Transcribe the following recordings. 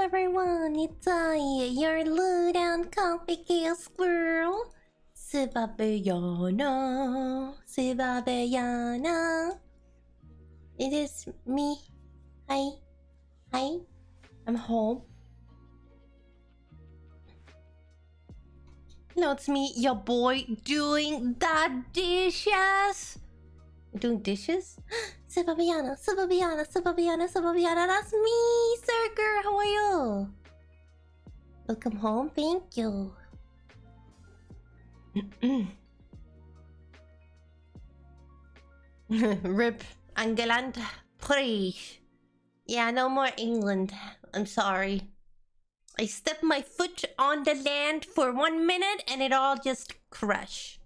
everyone, it's I, your lewd and complicated squirrel. Sibabeyana, Sibabeyana. It is me. Hi. Hi. I'm home. No, it's me, your boy, doing the dishes. Doing dishes? Sibabeyana, Sibabeyana, Sibabeyana, Sibabeyana. That's me, Sirker. How are you? Welcome home. Thank you. Rip England, please. Yeah, no more England. I'm sorry. I stepped my foot on the land for 1 minute and it all just crashed.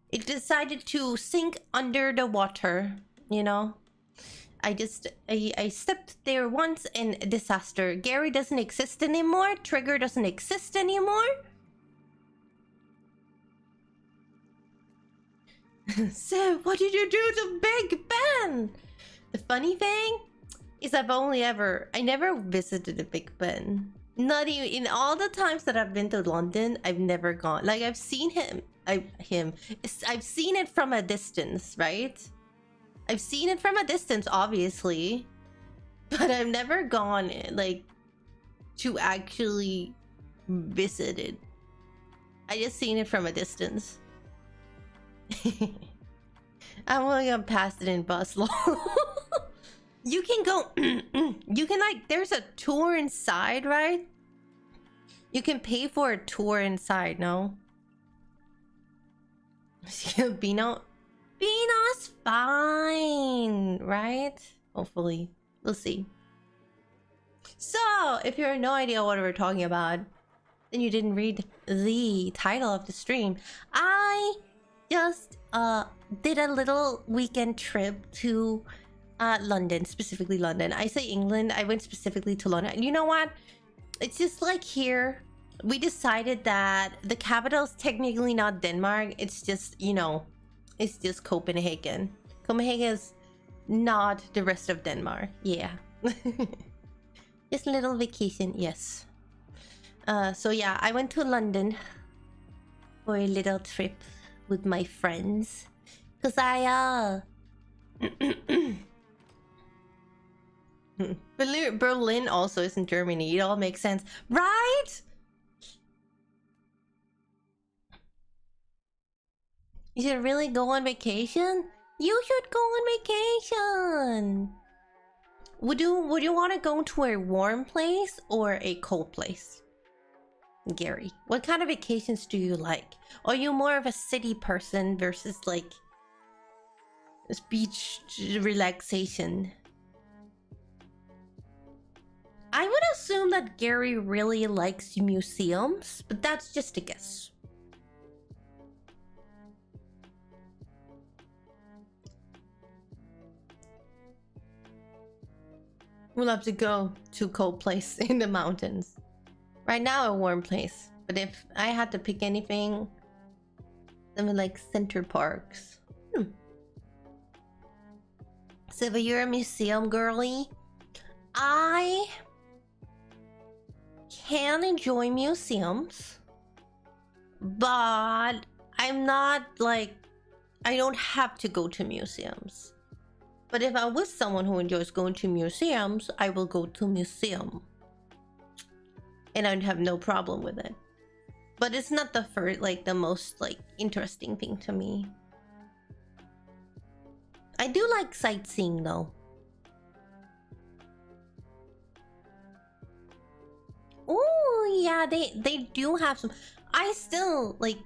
It decided to sink under the water, you know? I stepped there once and disaster. Gary doesn't exist anymore. Trigger doesn't exist anymore. So, what did you do to Big Ben? The funny thing is I never visited the Big Ben. Not even in all the times that I've been to London, I've never gone. Like, I've seen him. I've seen it from a distance, right? I've seen it from a distance, obviously. But I've never gone, like, to actually visit it. I just seen it from a distance. I'm gonna pass it in bus. You can go you can, like, there's a tour inside, right? You can pay for a tour inside, no? Bino's fine, right? Hopefully. We'll see. So, if you have no idea what we're talking about, then you didn't read the title of the stream. I just did a little weekend trip to London, specifically London. I say England, I went specifically to London. You know what? It's just like here, we decided that the capital is technically not Denmark. It's just, you know, it's just Copenhagen. Copenhagen is not the rest of Denmark. Yeah. Just a little vacation, yes. So yeah, I went to London for a little trip with my friends. Cause Berlin also is in Germany. It all makes sense, right? You should really go on vacation. You should go on vacation. Would you want to go to a warm place or a cold place? Gary, what kind of vacations do you like? Are you more of a city person versus like beach relaxation? I would assume that Gary really likes museums, but that's just a guess. We'll have to go to a cold place in the mountains. Right now, a warm place. But if I had to pick anything, something like Center Parks. So if you're a museum girly, I can enjoy museums, but I'm not like, I don't have to go to museums. But if I'm with someone who enjoys going to museums, I will go to museum. And I'd have no problem with it. But it's not the first, like, the most, like, interesting thing to me. I do like sightseeing, though. Oh, yeah, they do have some. I still, like,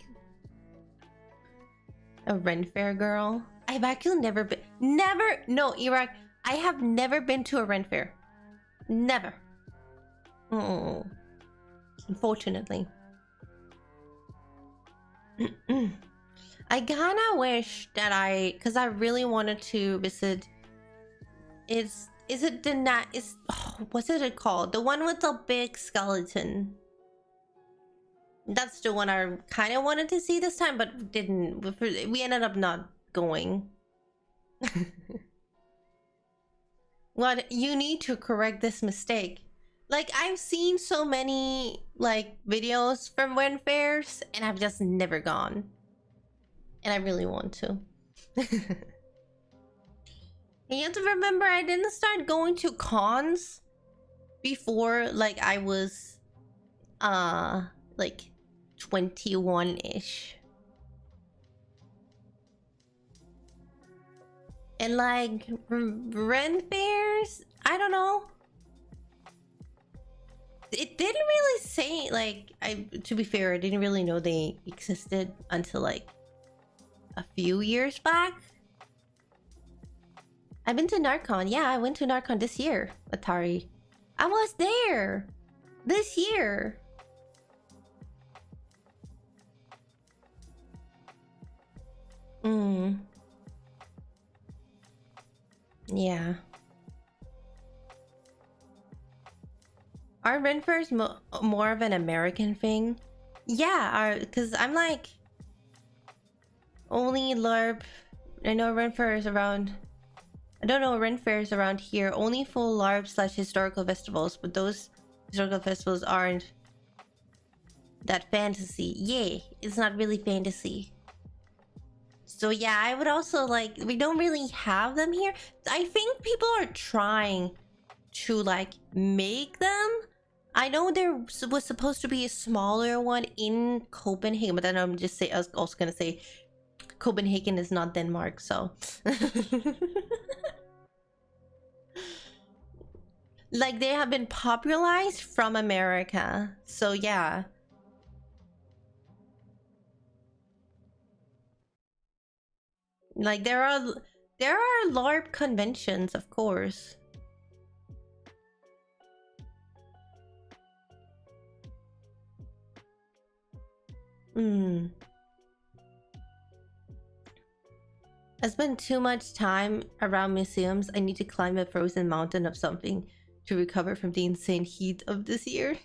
a Ren Fair girl. I've actually never been. No, Iraq. I have never been to a Ren Fair. Never. Oh. Unfortunately. I kinda wish that because I really wanted to visit. Is it the what's it called? The one with the big skeleton. That's the one I kind of wanted to see this time, but didn't. We ended up not going. What? You need to correct this mistake. Like, I've seen so many, like, videos from Ren fairs, and I've just never gone. And I really want to. And you have to remember, I didn't start going to cons before, like, I was, like, 21-ish. And, like, Ren fairs, I don't know. It didn't really say, like, to be fair, I didn't really know they existed until, like, a few years back. I've been to Narcon. Yeah, I went to Narcon this year, Atari. I was there this year. Yeah. Are Ren fairs more of an American thing? Yeah, because I'm like only LARP. I know Ren fairs around. I don't know Ren fairs around here. Only full LARP / historical festivals, but those historical festivals aren't that fantasy. Yay, it's not really fantasy. So yeah, I would also like. We don't really have them here. I think people are trying to like make them. I know there was supposed to be a smaller one in Copenhagen, but then I was also gonna say Copenhagen is not Denmark, so like they have been popularized from America. So yeah. Like there are LARP conventions, of course. I spent too much time around museums. I need to climb a frozen mountain of something to recover from the insane heat of this year.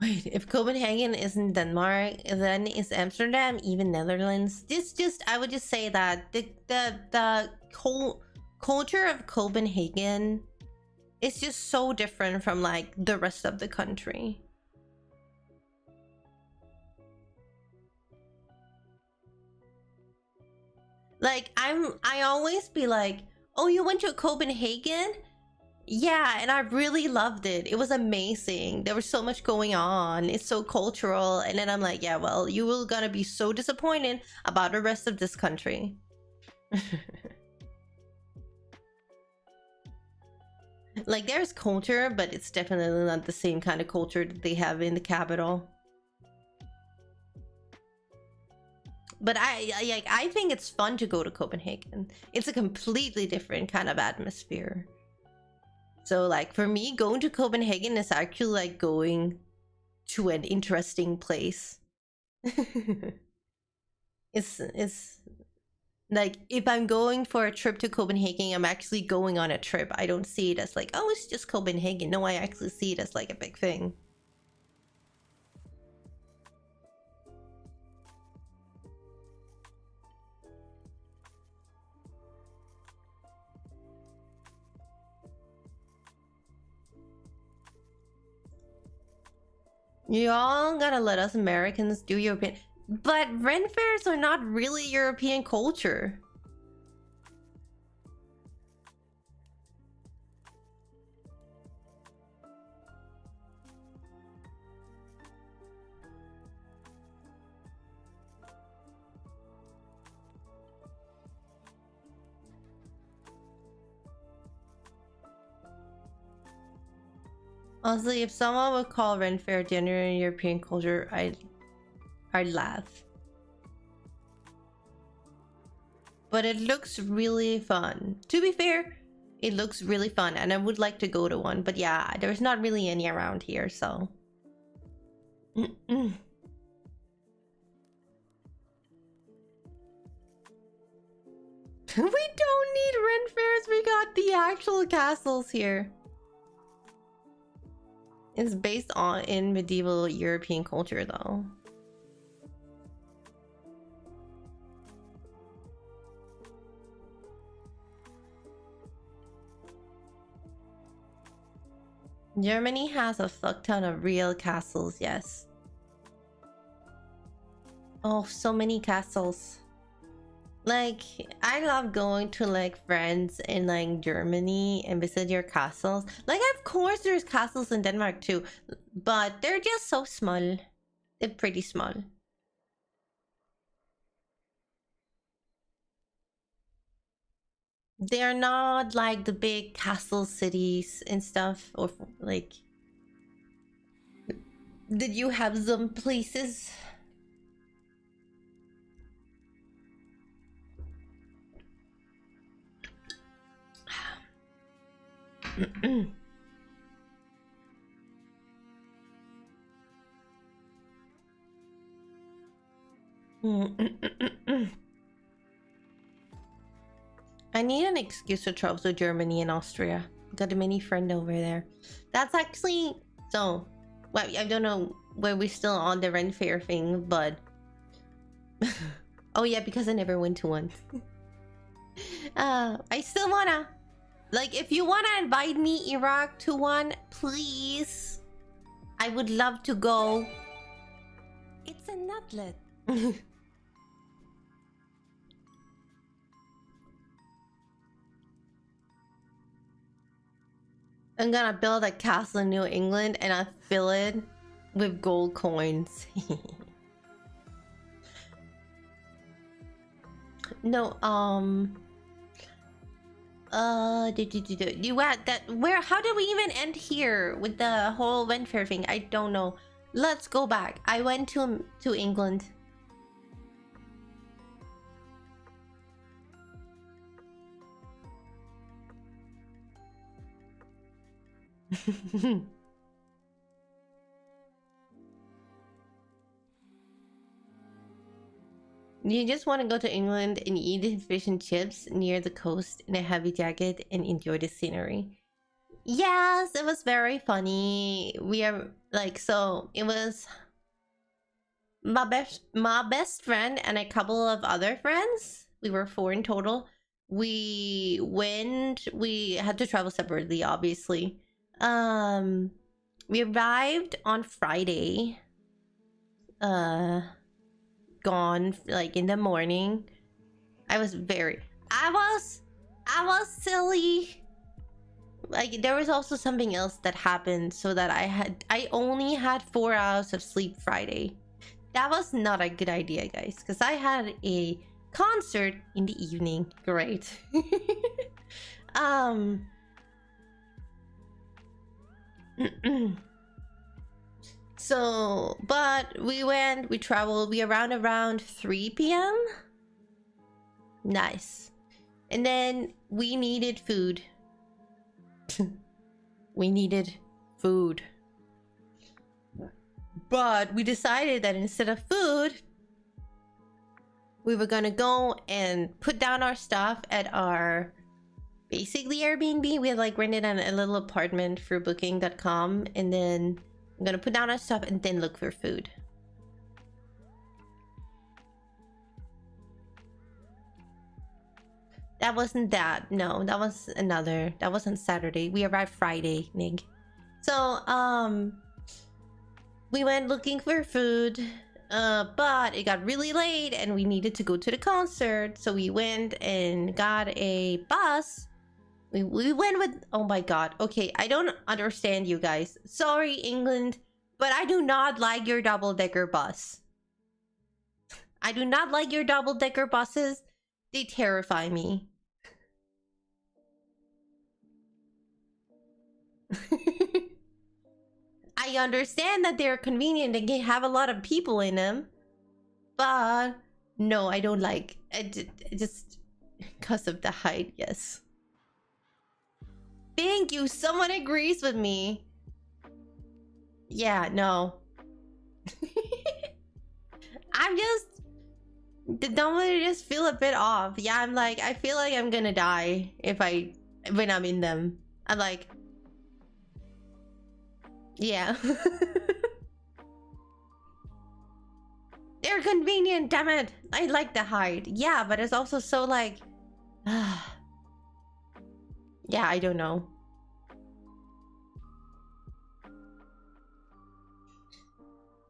Wait, if Copenhagen isn't Denmark, then is Amsterdam even Netherlands? I would just say that the whole culture of Copenhagen is just so different from like the rest of the country. Like I always be like, oh, you went to Copenhagen? Yeah, and I really loved it. It was amazing. There was so much going on. It's so cultural. And then I'm like, yeah, well, you will gonna be so disappointed about the rest of this country. Like, there's culture, but it's definitely not the same kind of culture that they have in the capital. But I think it's fun to go to Copenhagen. It's a completely different kind of atmosphere. So like for me, going to Copenhagen is actually like going to an interesting place. It's like if I'm going for a trip to Copenhagen, I'm actually going on a trip. I don't see it as like, oh, it's just Copenhagen. No, I actually see it as like a big thing. Y'all gotta let us Americans do European. But Ren fairs are not really European culture. Honestly, if someone would call Ren Fair genuine European culture, I'd laugh. But it looks really fun. To be fair, it looks really fun, and I would like to go to one. But yeah, there's not really any around here, so. We don't need Ren Fairs. We got the actual castles here. It's based in medieval European culture, though. Germany has a fuck ton of real castles, yes. Oh, so many castles. Like, I love going to like friends in like Germany and visit your castles. Like, of course there's castles in Denmark too, but they're just so small. They're pretty small. They're not like the big castle cities and stuff, or like... Did you have some places? I need an excuse to travel to Germany and Austria. Got a mini friend over there. That's actually... So, well, I don't know where we're still on the rent fair thing, but... Oh yeah, because I never went to one. I still wanna... Like, if you wanna invite me, Iraq, to one, please. I would love to go. It's a NUTLET. I'm gonna build a castle in New England and I fill it with gold coins. No, you at that? Where? How did we even end here with the whole rent fair thing? I don't know. Let's go back. I went to England. You just want to go to England and eat fish and chips near the coast in a heavy jacket and enjoy the scenery. Yes, it was very funny. We are like, so it was my best friend and a couple of other friends. We were 4 in total. We had to travel separately, obviously. We arrived on Friday. Gone like in the morning. I was silly. Like, there was also something else that happened, so that I only had 4 hours of sleep Friday. That was not a good idea, guys, because I had a concert in the evening. Great. So, but we traveled, we around 3 p.m. Nice. And then we needed food. We needed food. But we decided that instead of food, we were gonna go and put down our stuff at our basically Airbnb. We had like rented a little apartment through booking.com, and then I'm gonna put down our stuff and then look for food. That wasn't that. No, that was another. That wasn't Saturday. We arrived Friday, Nig. So, we went looking for food, but it got really late and we needed to go to the concert. So we went and got a bus. We went with... Oh my god. Okay, I don't understand you guys. Sorry, England, but I do not like your double-decker bus. I do not like your double-decker buses. They terrify me. I understand that they're convenient and can have a lot of people in them, but no, I don't like it. Just because of the height. Yes. Thank you. Someone agrees with me. Yeah, no. I'm just... Don't really just feel a bit off. Yeah, I'm like, I feel like I'm gonna die when I'm in them. I'm like... Yeah. They're convenient, damn it. I like the height. Yeah, but it's also so like... Yeah, I don't know.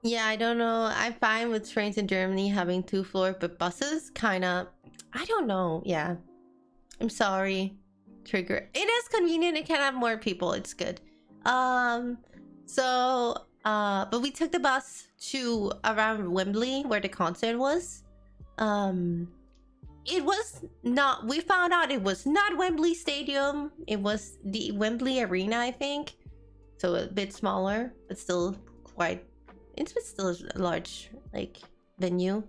Yeah, I don't know. I'm fine with trains in Germany having 2 floors, but buses kind of... I don't know. Yeah. I'm sorry. Trigger. It is convenient. It can have more people. It's good. But we took the bus to around Wembley where the concert was. It was not... We found out it was not Wembley Stadium. It was the Wembley Arena, I think. So a bit smaller, but still quite... It's still a large, like, venue.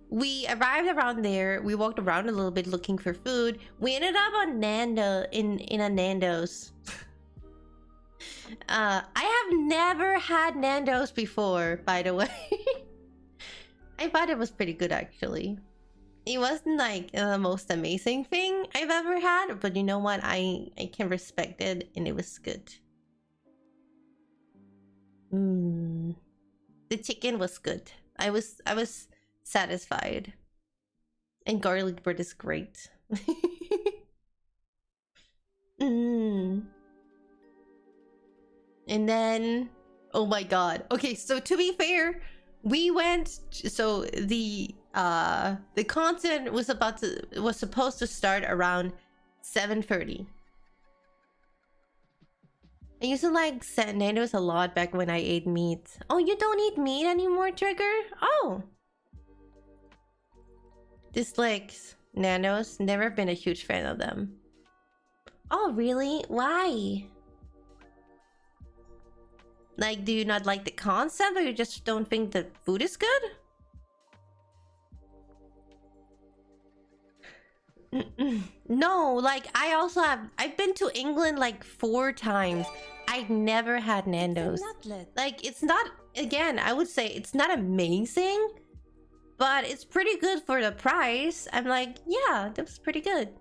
We arrived around there. We walked around a little bit looking for food. We ended up on in a Nando's. I have never had Nando's before, by the way. I thought it was pretty good, actually. It wasn't like the most amazing thing I've ever had, but you know what? I can respect it, and it was good. The chicken was good. I was satisfied. And garlic bread is great. And then, oh my god. Okay, so to be fair, we went, so the concert was supposed to start around 7:30. I used to like Nando's a lot back when I ate meat. Oh, you don't eat meat anymore, Trigger? Oh. Dislikes Nando's. Never been a huge fan of them. Oh, really? Why? Like, do you not like the concept, or you just don't think the food is good? No, like I've been to England like 4 times. I never had Nando's. Like, it's not, again, I would say it's not amazing, but it's pretty good for the price. I'm like, yeah, that was pretty good.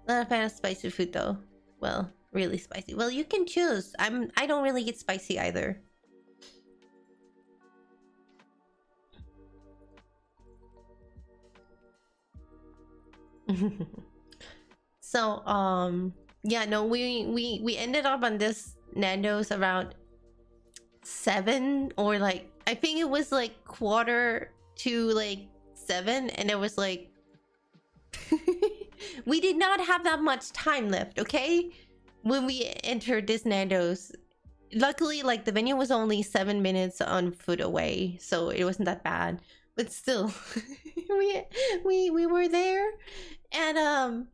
Not a fan of spicy food though. Well, really spicy. Well, you can choose. I don't really get spicy either. So yeah, no, we ended up on this Nando's around 7, or like, I think it was like 7:15, and it was like we did not have that much time left, okay, when we entered this Nando's. Luckily, like, the venue was only 7 minutes on foot away, so it wasn't that bad, but still. we were there, and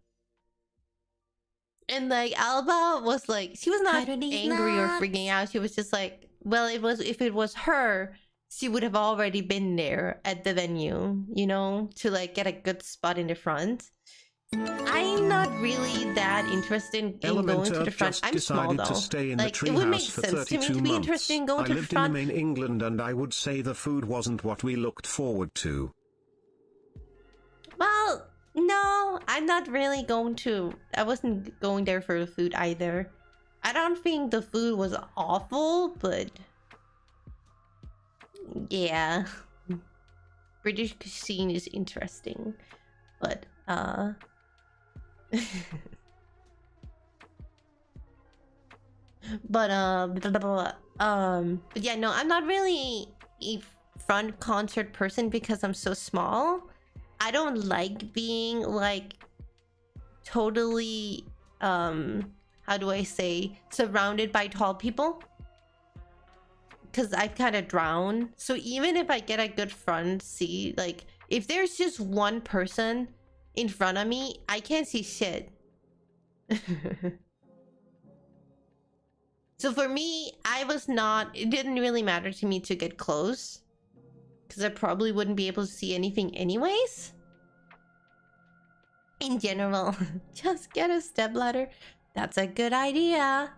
like Alba was like, she was not angry or freaking out. She was just like, well, if it was her, she would have already been there at the venue, you know, to like get a good spot in the front. I'm not really that interested in going to the front. I'm small though. Like, it would make sense to me to be interested in going to the front. I lived in England, and I would say the food wasn't what we looked forward to. Well, no, I'm not really going to... I wasn't going there for the food either. I don't think the food was awful, but... yeah. British cuisine is interesting. But, but yeah, no, I'm not really a front concert person because I'm so small. I don't like being like totally how do I say, surrounded by tall people, because I kind of drown. So even if I get a good front seat, like if there's just one person in front of me, I can't see shit. So for me, it didn't really matter to me to get close, because I probably wouldn't be able to see anything anyways. In general, just get a stepladder. That's a good idea.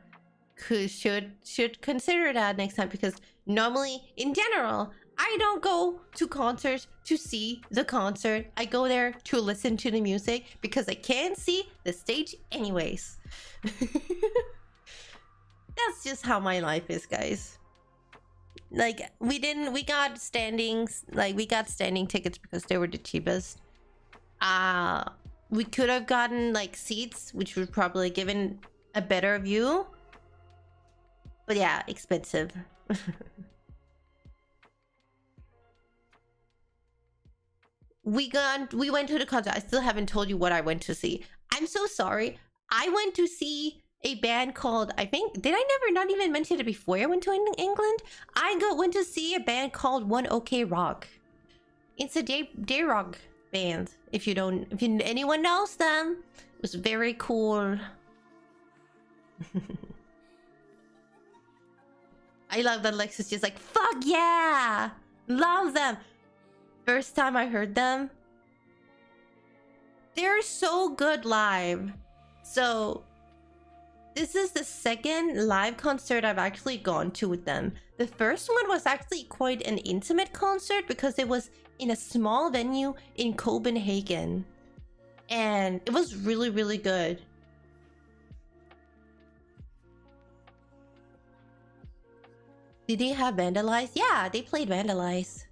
Should consider that next time, because normally, in general, I don't go to concerts to see the concert. I go there to listen to the music because I can't see the stage anyways. That's just how my life is, guys. Like, we got standing tickets because they were the cheapest. we could have gotten like seats, which would probably given a better view. But yeah, expensive. We went to the concert. I still haven't told you what I went to see. I'm so sorry. I went to see a band called, I think, did I never not even mention it before I went to England? Went to see a band called One OK Rock. It's a day rock band. If anyone knows them, it was very cool. I love that Lex is just like, fuck yeah! Love them! First time I heard them, they're so good live. So this is the second live concert I've actually gone to with them. The first one was actually quite an intimate concert because it was in a small venue in Copenhagen. And it was really, really good. Did they have Vandalize? Yeah, they played Vandalize.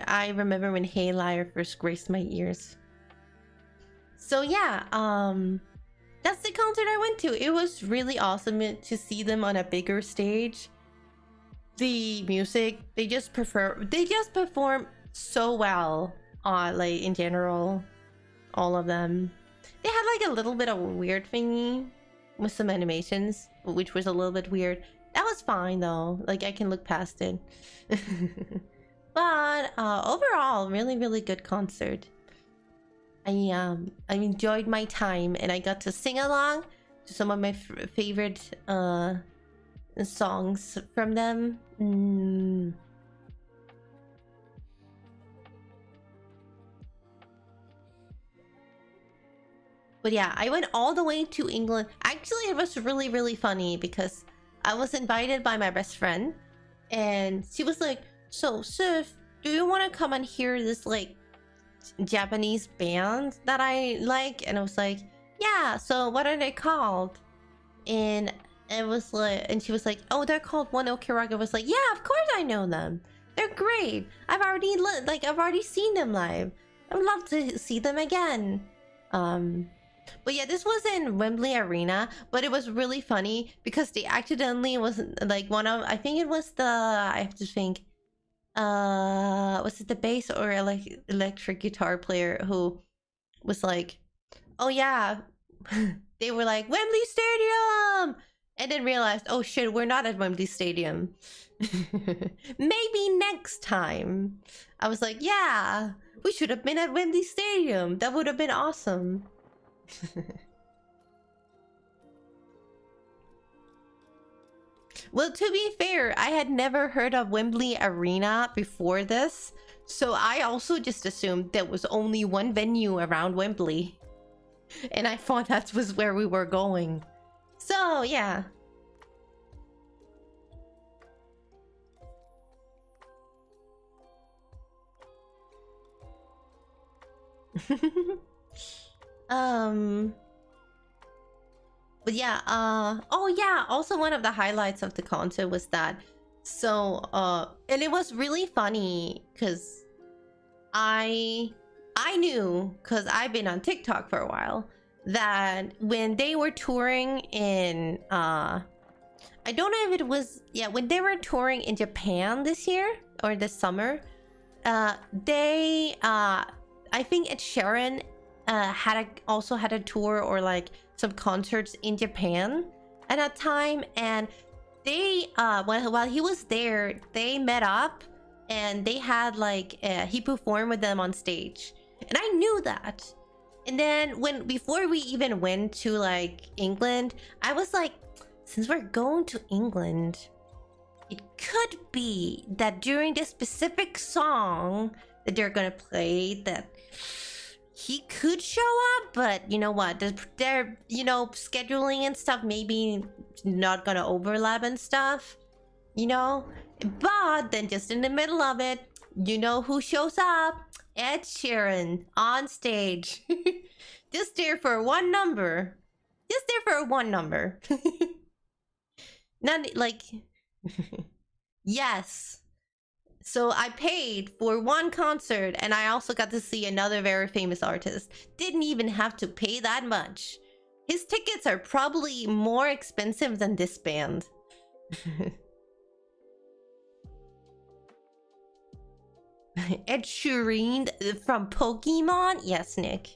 I remember when Hey Liar first graced my ears. So yeah, that's the concert I went to. It was really awesome to see them on a bigger stage. The music, they just perform so well. Like in general, all of them. They had like a little bit of a weird thingy with some animations, which was a little bit weird. That was fine though. Like I can look past it. But overall, really, really good concert. I enjoyed my time and I got to sing along to some of my favorite songs from them. But yeah, I went all the way to England. Actually, it was really, really funny because I was invited by my best friend and she was like, so Sif, do you want to come and hear this like Japanese band that I like? And I was like, yeah, so what are they called? And it was like, and she was like, oh, they're called One OK Rock. I was like, yeah, of course I know them. They're great. I've already seen them live. I would love to see them again. But yeah, this was in Wembley Arena, but it was really funny because they accidentally wasn't like one of, I think it was the, I have to think, was it the bass or electric guitar player who was like, oh yeah, they were like Wembley Stadium, and then realized, oh shit, we're not at Wembley Stadium. Maybe next time. I was like, yeah, we should have been at Wembley Stadium. That would have been awesome. Well, to be fair, I had never heard of Wembley Arena before this, so I also just assumed there was only one venue around Wembley. And I thought that was where we were going. So, yeah. But yeah, oh yeah, also one of the highlights of the concert was that, so and it was really funny because I knew, because I've been on TikTok for a while, that when they were touring in I don't know if it was, yeah, when they were touring in Japan this year or this summer, they I think Ed Sheeran also had a tour or like some concerts in Japan at that time, and they while he was there, they met up and they had like he performed with them on stage, and I knew that. And then before we even went to like England, I was like, since we're going to England, it could be that during this specific song that they're gonna play, that he could show up, but you know what, they're you know, scheduling and stuff maybe not gonna overlap and stuff, you know. But then just in the middle of it, you know who shows up? Ed Sheeran on stage. Just there for one number. Just there for one number. Not like, Yes. So I paid for one concert and I also got to see another very famous artist. Didn't even have to pay that much. His tickets are probably more expensive than this band. Ed Sheeran from Pokemon? Yes, Nick.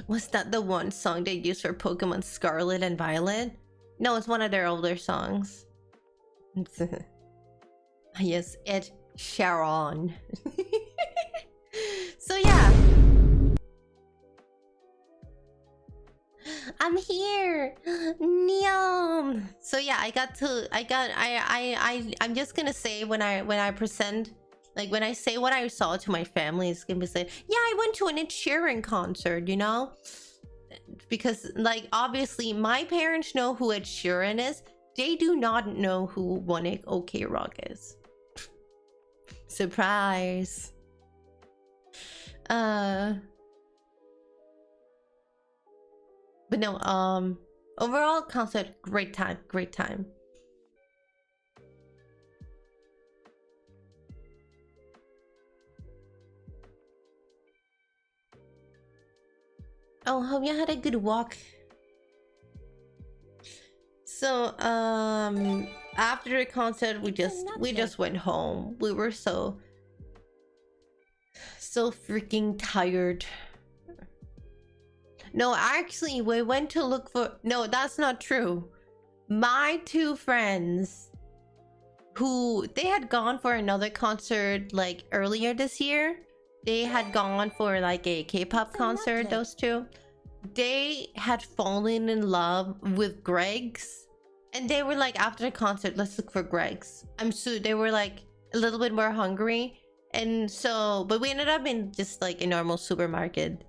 Was that the one song they used for Pokemon Scarlet and Violet? No, it's one of their older songs. Yes, Ed Sheeran. So yeah. I'm here. Neon. So yeah, I'm just gonna say when I present, like when I say what I saw to my family, it's gonna be say, yeah, I went to an Ed Sheeran concert, you know? Because like obviously my parents know who Ed Sheeran is. They do not know who One OK Rock is. Surprise. But no, overall concert, great time, great time. Oh, hope you had a good walk. So, after the concert, we just went home. We were so freaking tired. No, actually, we went to look for... No, that's not true. My two friends, who... They had gone for another concert, like, earlier this year. They had gone for, like, a K-pop concert, those two. They had fallen in love with Greg's. And they were like, after the concert, let's look for Greg's. They were, like, a little bit more hungry. And so... But we ended up in just, like, a normal supermarket.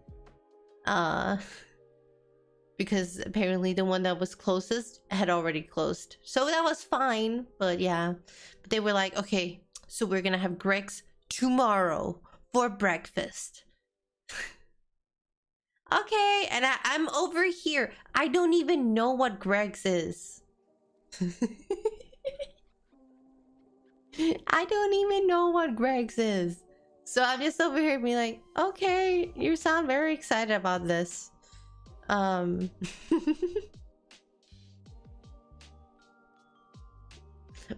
Because apparently the one that was closest had already closed, so that was fine. But yeah, but they were like, okay, so we're gonna have Greg's tomorrow for breakfast. Okay, and I'm over here, I don't even know what Greg's is. I don't even know what Greg's is. So I'm just over here being like, okay, you sound very excited about this. What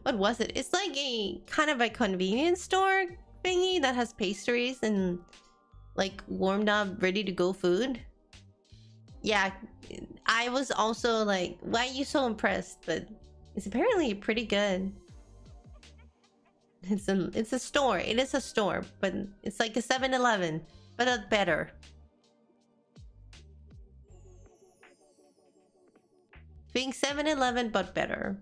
was it? It's like a kind of a convenience store thingy that has pastries and like warmed up, ready to go food. Yeah, I was also like, why are you so impressed? But it's apparently pretty good. It's a store. It is a store, but it's like a 7-Eleven, but better. Being 7-Eleven, but better.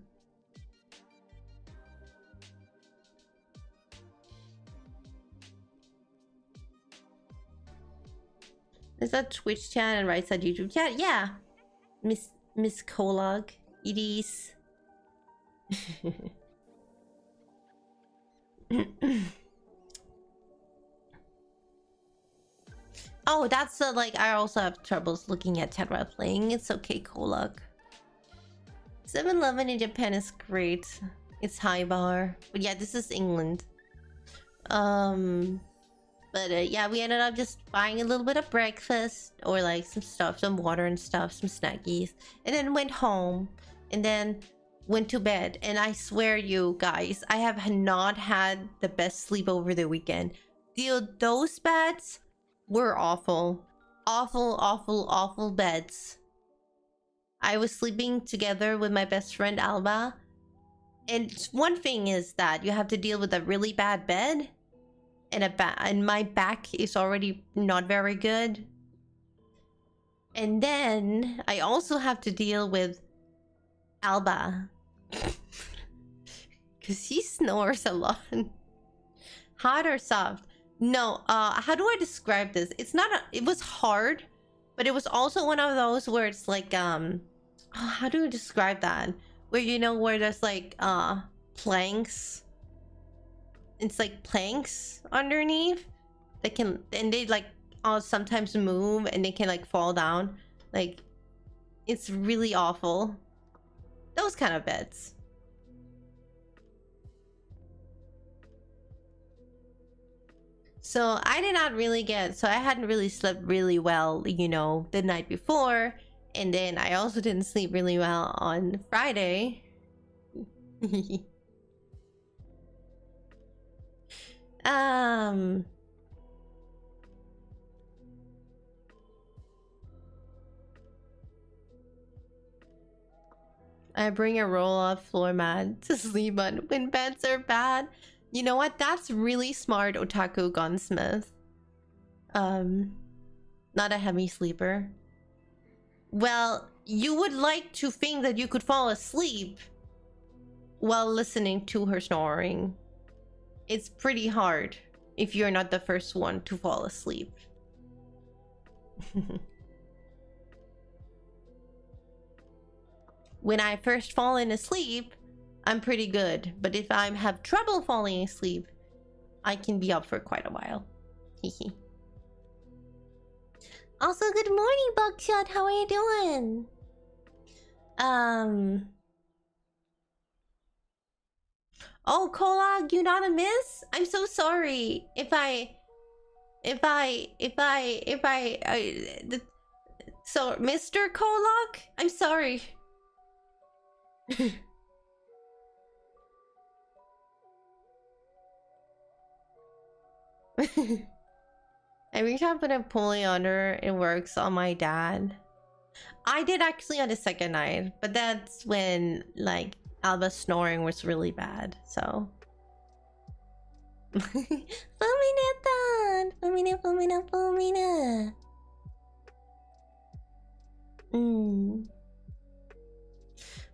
Is that Twitch chat and right side YouTube chat? Yeah, Miss Kolog, it is. Oh, that's like I also have troubles looking at chat while playing. It's okay, Kolog. 7-Eleven in Japan is great. It's high bar, but yeah, this is England. But yeah, we ended up just buying a little bit of breakfast or like some stuff, some water and stuff, some snackies, and then went home and then went to bed. And I swear you guys, I have not had the best sleep over the weekend. Those beds were awful. Awful beds. I was sleeping together with my best friend Alba. And one thing is that you have to deal with a really bad bed. And my back is already not very good. And then I also have to deal with Alba. Because he snores a lot. Hot or soft? No, how do I describe this? It's not it was hard, but it was also one of those where it's like, how do I describe that? Where, you know, where there's like, planks. It's like planks underneath that can, and they like sometimes move and they can like fall down. Like, it's really awful. those kind of beds. So I did not really get, so I hadn't really slept really well, you know, the night before. And then I also didn't sleep really well on Friday. I bring a roll-up floor mat to sleep on when beds are bad. You know what? That's really smart, Otaku Gunsmith. Not a heavy sleeper. Well, you would like to think that you could fall asleep while listening to her snoring. It's pretty hard if you're not the first one to fall asleep. When I first fallen asleep, I'm pretty good. But if I have trouble falling asleep, I can be up for quite a while. Also, good morning, Buckshot. How are you doing? Oh, Kolag, you not a miss? I'm so sorry. So, Mr. Kolag, I'm sorry. Every time I put a pulley under, it works on my dad. I did actually on the second night, but that's when like Alba's snoring was really bad. So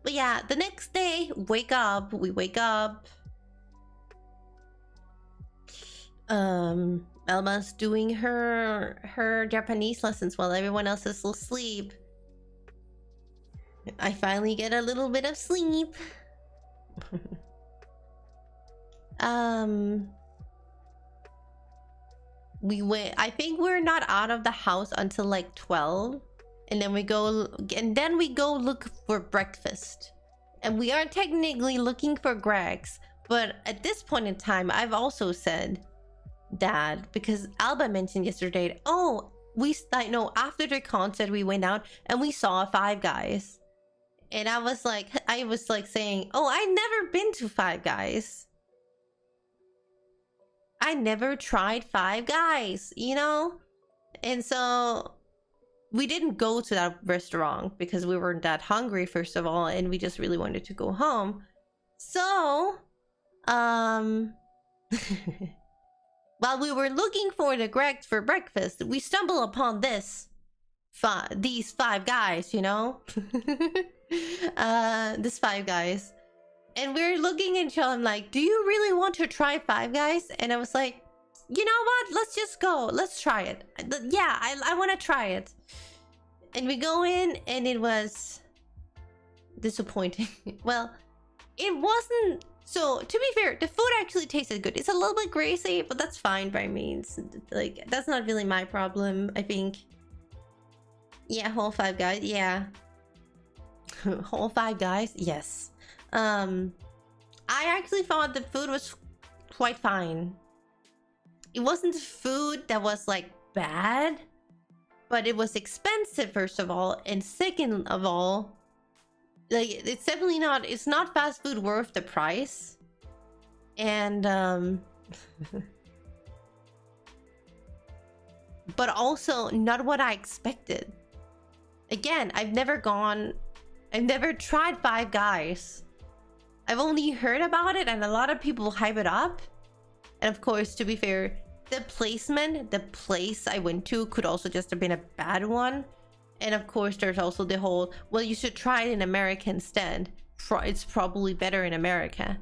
But yeah, the next day, we wake up. Alba's doing her Japanese lessons while everyone else is asleep. I finally get a little bit of sleep. I think we're not out of the house until like 12. And then we go look for breakfast. And we are technically looking for Greg's, but at this point in time, I've also said, Dad, because Alba mentioned yesterday, oh, after the concert we went out and we saw Five Guys. And I was like saying, oh, I've never been to Five Guys. I never tried Five Guys, you know? And so we didn't go to that restaurant because we weren't that hungry, first of all, and we just really wanted to go home. So, while we were looking for the Greg's for breakfast, we stumbled upon these Five Guys, you know? This Five Guys. And we were looking at each other, I'm like, do you really want to try Five Guys? And I was like, you know what? Let's just go. Let's try it. Yeah, I want to try it. And we go in and it was disappointing. Well, it wasn't. So to be fair, the food actually tasted good. It's a little bit greasy, but that's fine by me. It's like, that's not really my problem, I think. Yeah, whole Five Guys. Yeah. Whole Five Guys. Yes. I actually thought the food was quite fine. It wasn't food that was like bad, but it was expensive, first of all, and second of all, like it's definitely not, it's not fast food worth the price. And but also not what I expected. Again, I've never tried Five Guys. I've only heard about it and a lot of people hype it up. And of course, to be fair, the place I went to could also just have been a bad one. And of course, there's also the whole, well, you should try it in America instead. It's probably better in America.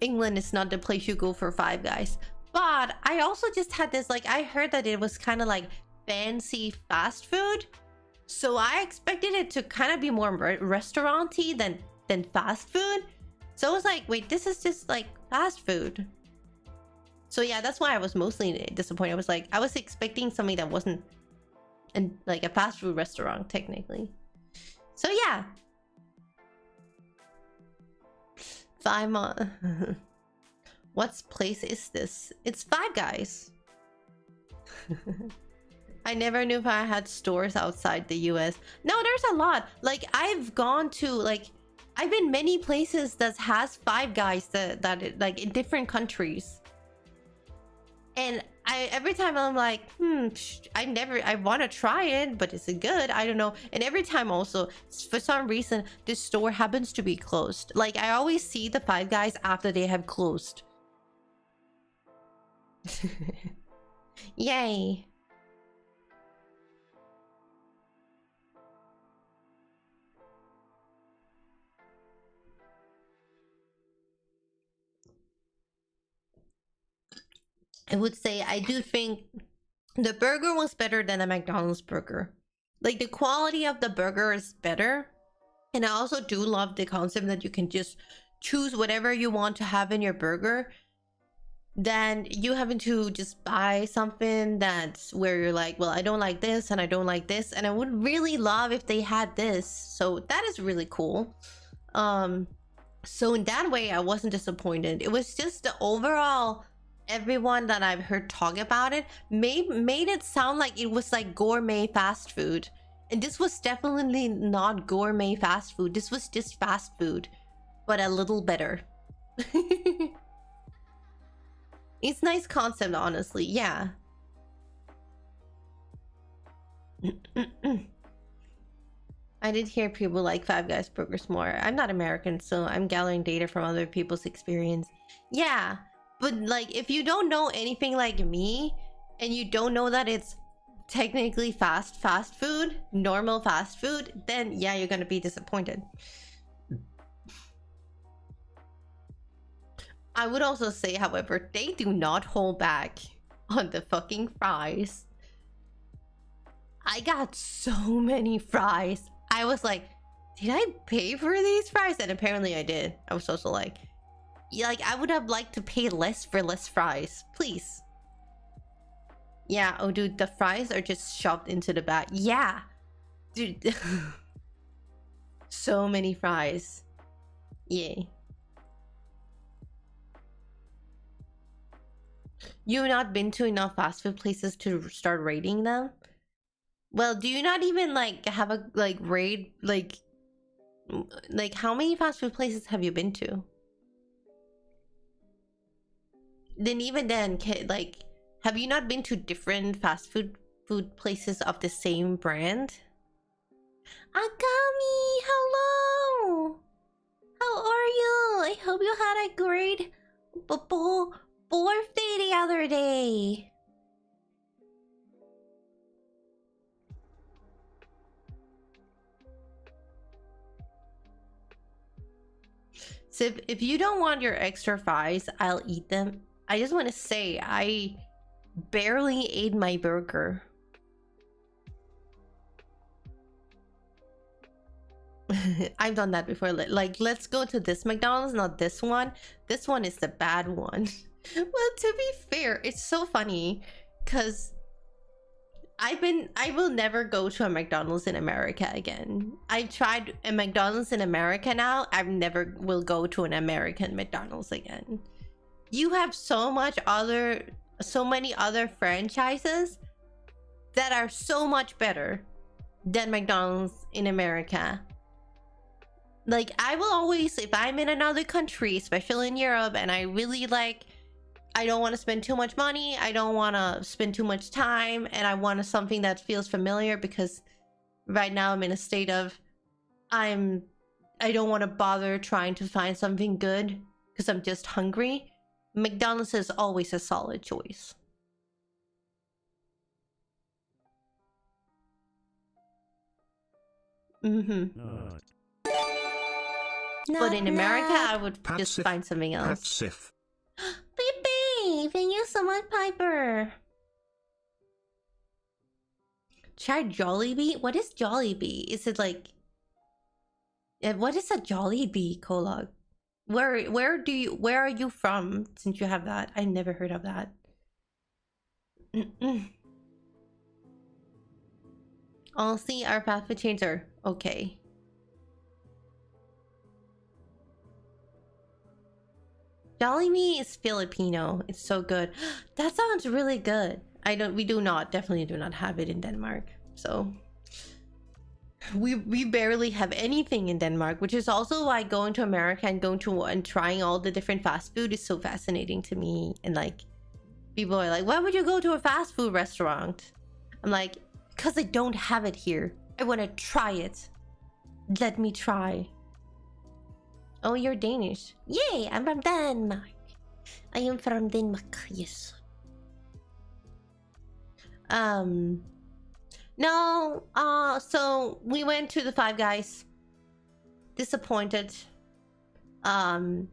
England is not the place you go for Five Guys. But I also just had this, like, I heard that it was kind of like fancy fast food. So I expected it to kind of be more restaurant-y than fast food. So I was like, wait, this is just like fast food. So yeah, that's why I was mostly disappointed. I was expecting something that wasn't like a fast food restaurant technically. So yeah. 5 months. What place is this? It's Five Guys. I never knew if I had stores outside the US. No, there's a lot. Like, I've gone to, like, I've been many places that has Five Guys that like in different countries. And every time I'm like, I want to try it, but is it good? I don't know. And every time also, for some reason, this store happens to be closed. Like, I always see the Five Guys after they have closed. Yay. I would say I do think the burger was better than a McDonald's burger. Like, the quality of the burger is better. And I also do love the concept that you can just choose whatever you want to have in your burger. Then you having to just buy something that's where you're like, well, I don't like this and I don't like this. And I would really love if they had this. So that is really cool. So in that way, I wasn't disappointed. It was just the overall... Everyone that I've heard talk about it made it sound like it was like gourmet fast food, and this was definitely not gourmet fast food. This was just fast food, but a little better. It's nice concept, honestly. Yeah. I did hear people like Five Guys burgers more. I'm not American, so I'm gathering data from other people's experience. Yeah. But like, if you don't know anything like me, and you don't know that it's technically fast food, normal fast food, then yeah, you're gonna be disappointed. I would also say, however, they do not hold back on the fucking fries. I got so many fries. I was like, did I pay for these fries? And apparently I did. I was also like, yeah, like, I would have liked to pay less for less fries, please. Yeah, oh dude, the fries are just shoved into the bag. Yeah, dude. So many fries. Yay. You've not been to enough fast food places to start rating them? Well, do you not even like have a like rate, like how many fast food places have you been to? Then even then, like, have you not been to different fast food places of the same brand? Akami, hello! How are you? I hope you had a great birthday the other day. So if you don't want your extra fries, I'll eat them. I just want to say, I barely ate my burger. I've done that before. Like, let's go to this McDonald's, not this one. This one is the bad one. Well, to be fair, it's so funny because I will never go to a McDonald's in America again. I've tried a McDonald's in America now. I never will go to an American McDonald's again. You have so many other franchises that are so much better than McDonald's in America. Like, I will always, if I'm in another country, especially in Europe, and I really like, I don't want to spend too much money, I don't want to spend too much time, and I want something that feels familiar, because right now I'm in a state of, I don't want to bother trying to find something good because I'm just hungry. McDonald's is always a solid choice. But in America, I would just find something else. Baby, thank you so much, Piper. Try Jollibee? What is Jollibee? Is it like... what is a Jollibee, Kolog? Where are you from, since you have that? I never heard of that. Honestly, our fast food chains are okay. Jollibee is Filipino. It's so good. That sounds really good. We definitely do not have it in Denmark. So we barely have anything in Denmark, which is also why going to America and trying all the different fast food is so fascinating to me. And like, people are like, why would you go to a fast food restaurant? I'm like, because I don't have it here. I want to try it. Let me try. Oh, you're Danish. Yay, I'm from Denmark. I am from Denmark, yes. No, so we went to the Five Guys. Disappointed. Then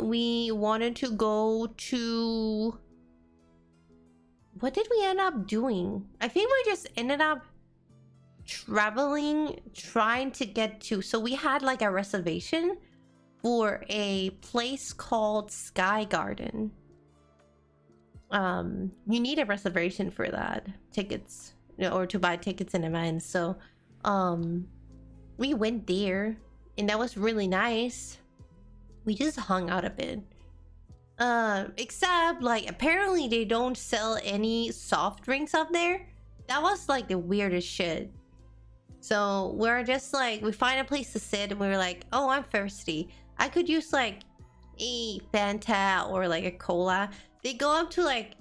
we wanted to go to... What did we end up doing? I think we just ended up traveling, trying to get to... So we had like a reservation for a place called Sky Garden. You need a reservation for that. Tickets, or to buy tickets in advance. So we went there and that was really nice. We just hung out a bit. Except like apparently they don't sell any soft drinks up there. That was like the weirdest shit. So we're just like, we find a place to sit and we were like, oh, I'm thirsty. I could use like a Fanta or like a cola. They go up to like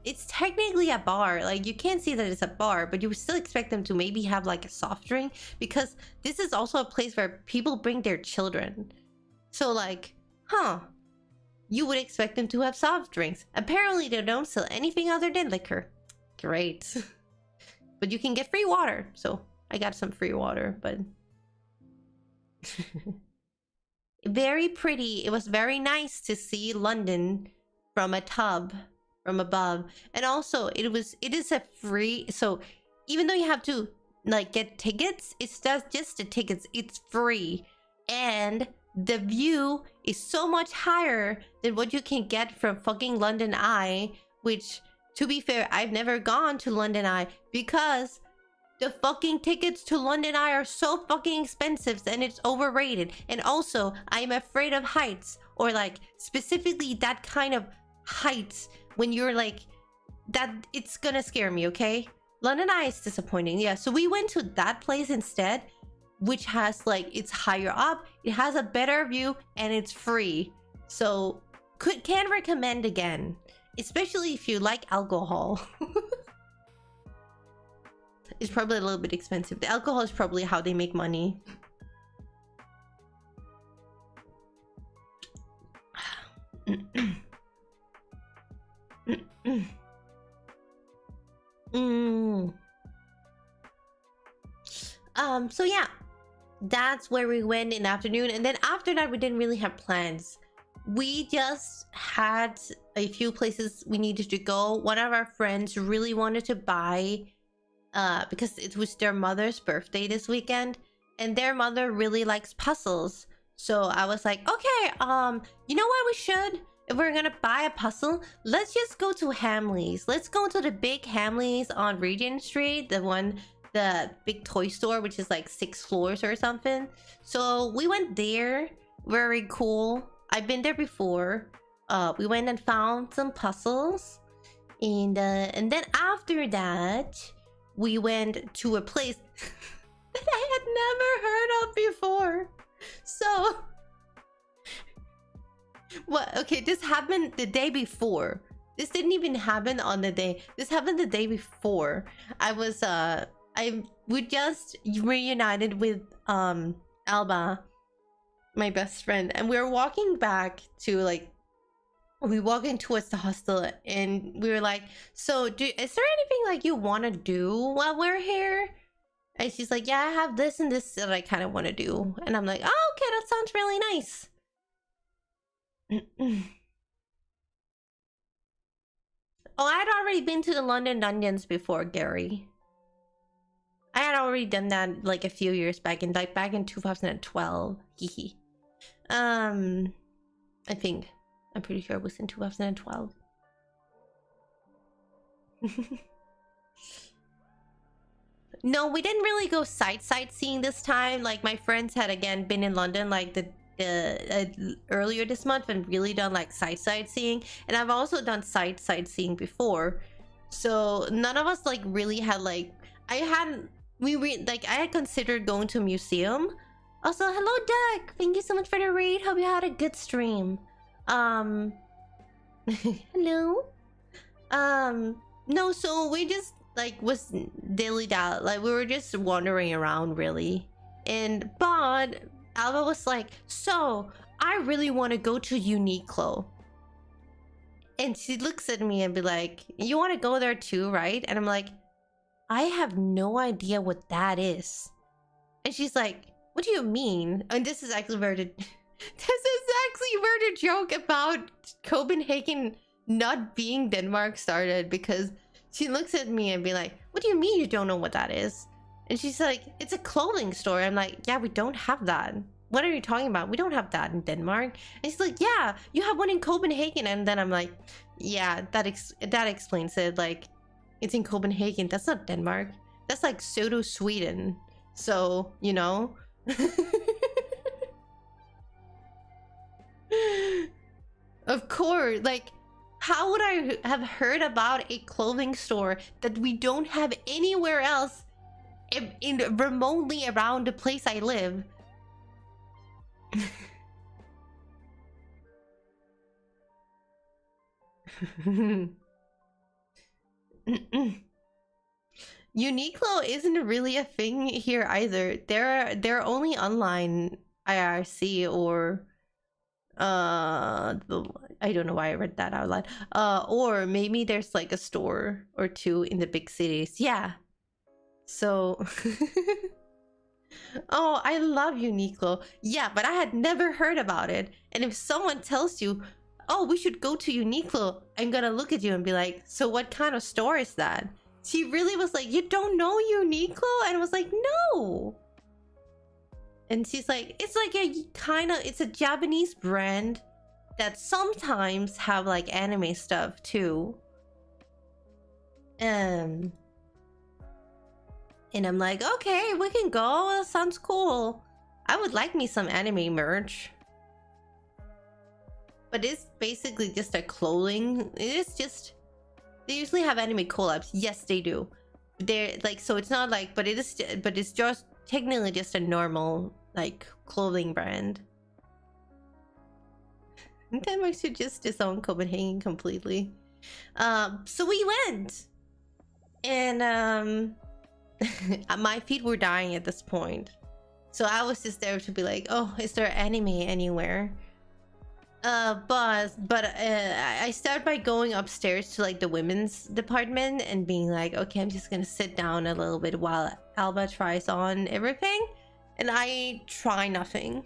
it's technically a bar. Like you can't see that it's a bar, but you would still expect them to maybe have like a soft drink, because this is also a place where people bring their children. So like, you would expect them to have soft drinks. Apparently they don't sell anything other than liquor. Great. But you can get free water. So I got some free water, but very pretty. It was very nice to see London from a tub, from above. And also it is a free, so even though you have to like get tickets, it's just the tickets, it's free. And the view is so much higher than what you can get from fucking London Eye, which, to be fair, I've never gone to London Eye because the fucking tickets to London Eye are so fucking expensive and it's overrated. And also, I'm afraid of heights, or like specifically that kind of heights when you're like that. It's gonna scare me, okay? London Eye is disappointing. Yeah, so we went to that place instead, which has like, it's higher up, it has a better view, and it's free. So can recommend again, especially if you like alcohol. It's probably a little bit expensive. The alcohol is probably how they make money. So yeah, that's where we went in the afternoon, and then after that we didn't really have plans. We just had a few places we needed to go. One of our friends really wanted to buy because it was their mother's birthday this weekend, and their mother really likes puzzles. So I was like, okay, you know what we should? If we're gonna buy a puzzle, let's just go to Hamleys. Let's go to the big Hamleys on Regent Street, the big toy store, which is like 6 floors or something. So we went there. Very cool. I've been there before. We went and found some puzzles, and then after that we went to a place that I had never heard of before. So what? Okay, this happened the day before. This didn't even happen on the day. This happened the day before. We just reunited with Alba, my best friend, and we were walking back to like, we walking towards the hostel, and we were like, so is there anything like you want to do while we're here? And she's like, yeah, I have this and this that I kind of want to do. And I'm like, oh, okay, that sounds really nice. Oh, I had already been to the London Dungeons before, Gary. I had already done that like a few years back, back in 2012. Hehe. I think. I'm pretty sure it was in 2012. No, we didn't really go sightseeing this time. Like, my friends had again been in London like the earlier this month and really done like sightseeing, and I've also done sightseeing before. So none of us like really had like I had I had considered going to a museum. Also, hello Doug, thank you so much for the raid. Hope you had a good stream. Hello. No, so we just like was dilly dally, like we were just wandering around really, but Alba was like, so I really want to go to Uniqlo. And she looks at me and be like, you want to go there too, right? And I'm like, I have no idea what that is. And she's like, what do you mean? And this is actually where the joke about Copenhagen not being Denmark started, because she looks at me and be like, what do you mean you don't know what that is? And she's like, it's a clothing store. I'm like, yeah, we don't have that. What are you talking about? We don't have that in Denmark. And she's like, yeah, you have one in Copenhagen. And then I'm like, yeah, that explains it. Like, it's in Copenhagen. That's not Denmark. That's like pseudo Sweden. So, you know. Of course, like, how would I have heard about a clothing store that we don't have anywhere else in remotely around the place I live? Uniqlo isn't really a thing here either. They're only online IRC or I don't know why I read that out loud. Or maybe there's like a store or two in the big cities. Yeah. So oh, I love Uniqlo. Yeah, but I had never heard about it. And if someone tells you, oh, we should go to Uniqlo, I'm gonna look at you and be like, so what kind of store is that? She really was like, you don't know Uniqlo? And I was like, no. And she's like, it's like it's a Japanese brand that sometimes have like anime stuff too. And I'm like, okay, we can go. That sounds cool. I would like me some anime merch. But it's basically just a clothing. It is just, they usually have anime collabs. Yes, they do. They're like, so it's not like, but it's just technically just a normal like clothing brand. Denmark should just disown Copenhagen completely. So we went, and my feet were dying at this point, so I was just there to be like, oh, is there anime anywhere? But I started by going upstairs to like the women's department and being like, okay, I'm just gonna sit down a little bit while Alba tries on everything, and I try nothing.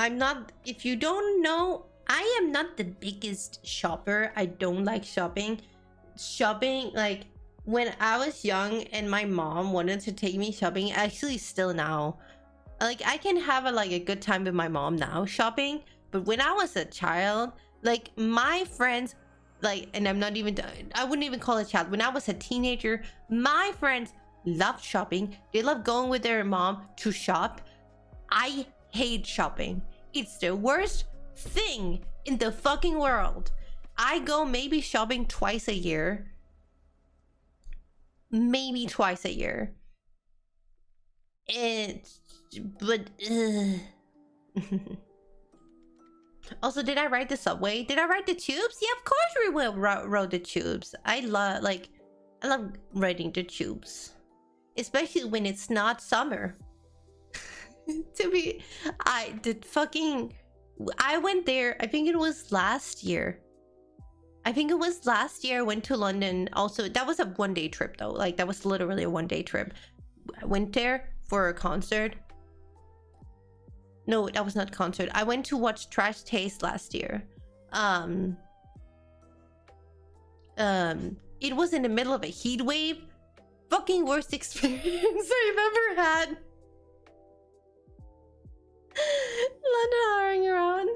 I'm not, if you don't know, I am not the biggest shopper. I don't like shopping. Like when I was young and my mom wanted to take me shopping, actually still now, like I can have a good time with my mom now shopping, but when I was a child, like my friends, like, and I'm not even, I wouldn't even call it a child, when I was a teenager, my friends loved shopping. They loved going with their mom to shop. I hate shopping. It's the worst thing in the fucking world. I go maybe shopping twice a year. Maybe twice a year. Also, did I ride the subway? Did I ride the tubes? Yeah, of course we will rode the tubes. I love riding the tubes, especially when it's not summer. I went there, I think it was last year. I went to London. Also, that was a one-day trip though. Like that was literally a one-day trip. I went there for a concert. No, that was not a concert. I went to watch Trash Taste last year. It was in the middle of a heat wave. Fucking worst experience I've ever had. London hurrying around.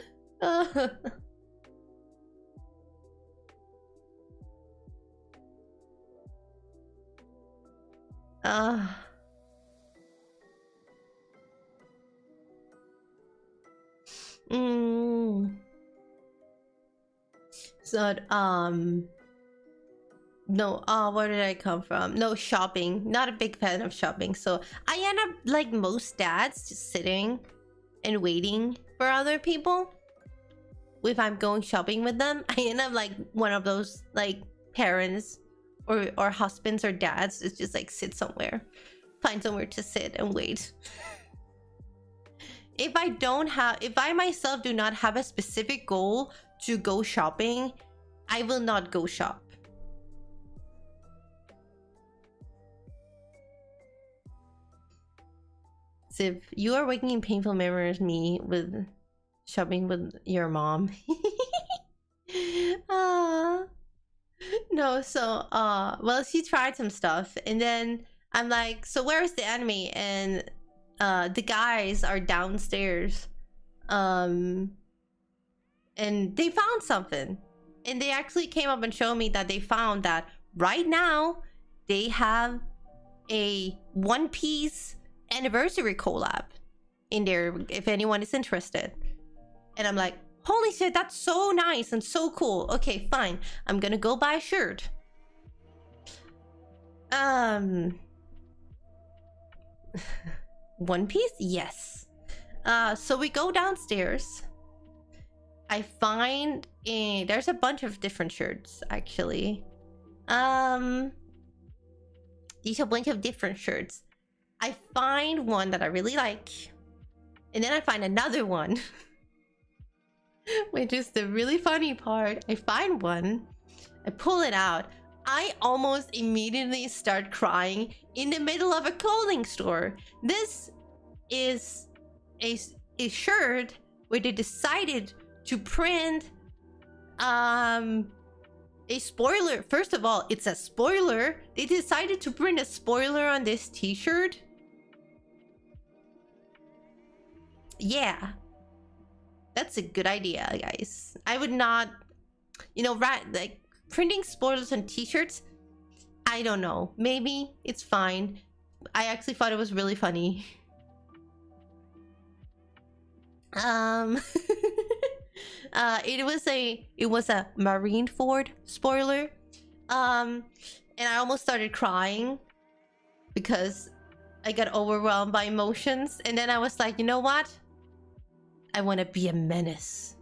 So no, where did I come from? No, shopping. Not a big fan of shopping. So I end up like most dads, just sitting and waiting for other people. If I'm going shopping with them, I end up like one of those like parents or husbands or dads is just like sit somewhere, find somewhere to sit and wait. If I myself do not have a specific goal to go shopping, I will not go shop. So if you are waking in painful memories me with shopping with your mom. No, so well, she tried some stuff and then I'm like, so where's the enemy? And the guys are downstairs, and they found something, and they actually came up and showed me that they found that right now they have a One Piece anniversary collab in there if anyone is interested. And I'm like, holy shit, that's so nice and so cool. Okay, fine, I'm gonna go buy a shirt. One Piece? Yes. So we go downstairs. I find there's a bunch of different shirts actually. These are a bunch of different shirts. I find one that I really like, and then I find another one. Which is the really funny part. I find one, I pull it out, I almost immediately start crying in the middle of a clothing store. This is a shirt where they decided to print a spoiler. First of all, it's a spoiler. They decided to print a spoiler on this t-shirt. Yeah, that's a good idea, guys. I would not, you know, like printing spoilers on t-shirts, I don't know, maybe it's fine. I actually thought it was really funny. It was a Marineford spoiler, and I almost started crying because I got overwhelmed by emotions. And then I was like, you know what, I want to be a menace.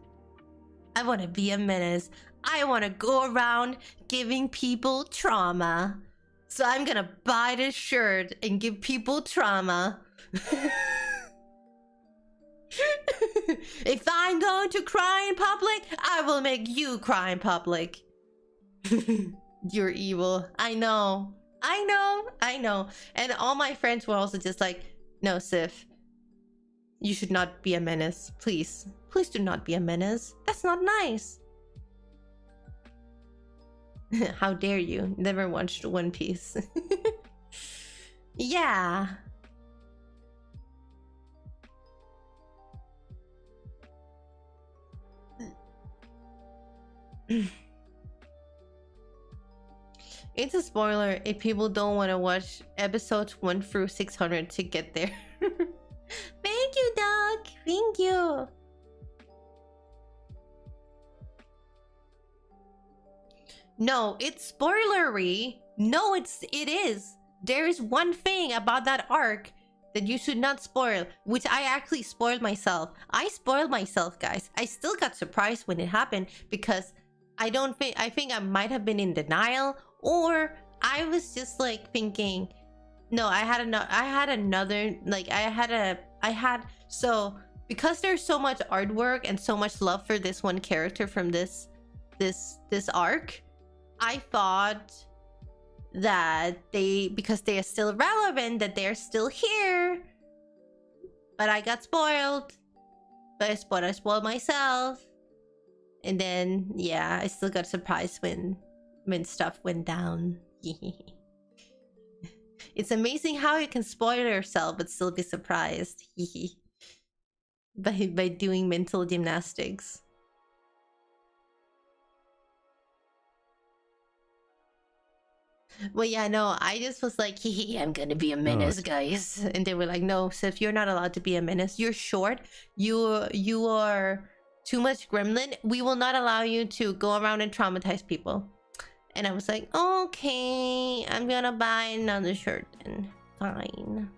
I want to be a menace. I want to go around giving people trauma. So I'm gonna buy this shirt and give people trauma. If I'm going to cry in public, I will make you cry in public. You're evil. I know. I know. I know. And all my friends were also just like, no, Sif, you should not be a menace. Please. Please do not be a menace. That's not nice. How dare you? Never watched One Piece. Yeah. It's a spoiler if people don't want to watch episodes 1 through 600 to get there. Thank you, Doc. Thank you. No, it's spoilery. No, it is. There is one thing about that arc that you should not spoil, which I actually spoiled myself. I spoiled myself, guys. I still got surprised when it happened because I think I might have been in denial, or I was just like thinking, no, so because there's so much artwork and so much love for this one character from this arc, I thought that because they are still relevant, that they're still here. But I got spoiled. But I spoiled myself. And then, yeah, I still got surprised when stuff went down. It's amazing how you can spoil yourself but still be surprised. by doing mental gymnastics. Well, yeah, no, I just was like, I'm gonna be a menace, guys. And they were like, no, Sif, you're not allowed to be a menace. You're short. You are too much gremlin, we will not allow you to go around and traumatize people. And I was like, okay, I'm gonna buy another shirt then. Fine.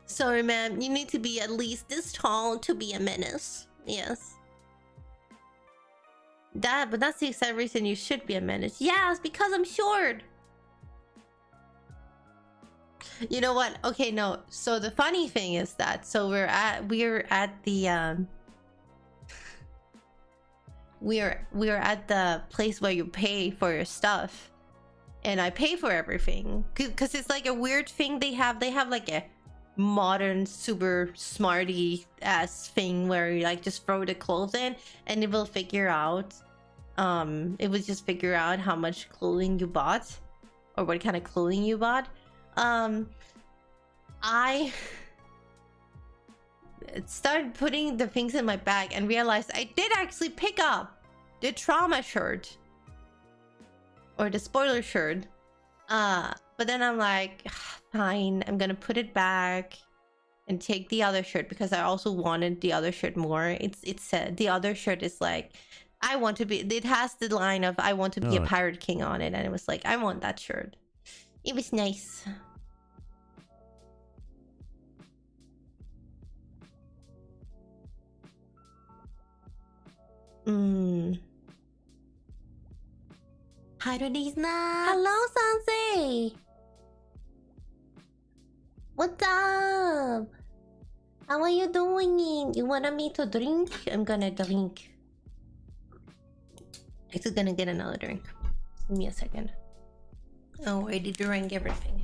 Sorry, ma'am. You need to be at least this tall to be a menace. Yes. But that's the exact reason you should be a menace. Yes, because I'm short. You know what? Okay, no. So the funny thing is that we're at the we're at the place where you pay for your stuff, and I pay for everything because it's like a weird thing they have. They have like a modern super smarty ass thing where you like just throw the clothes in and it will figure out it would just figure out how much clothing you bought or what kind of clothing you bought. I started putting the things in my bag and realized I did actually pick up the trauma shirt or the spoiler shirt. But then I'm like, fine, I'm gonna put it back and take the other shirt because I also wanted the other shirt more. It's the other shirt is like, I want to be, it has the line of I want to be a pirate king on it, and it was like, I want that shirt. It was nice. Hi to these nuts. Hello, Sensei. What's up? How are you doing? You wanted me to drink? I'm gonna drink. I'm just gonna get another drink. Give me a second. I already drank everything.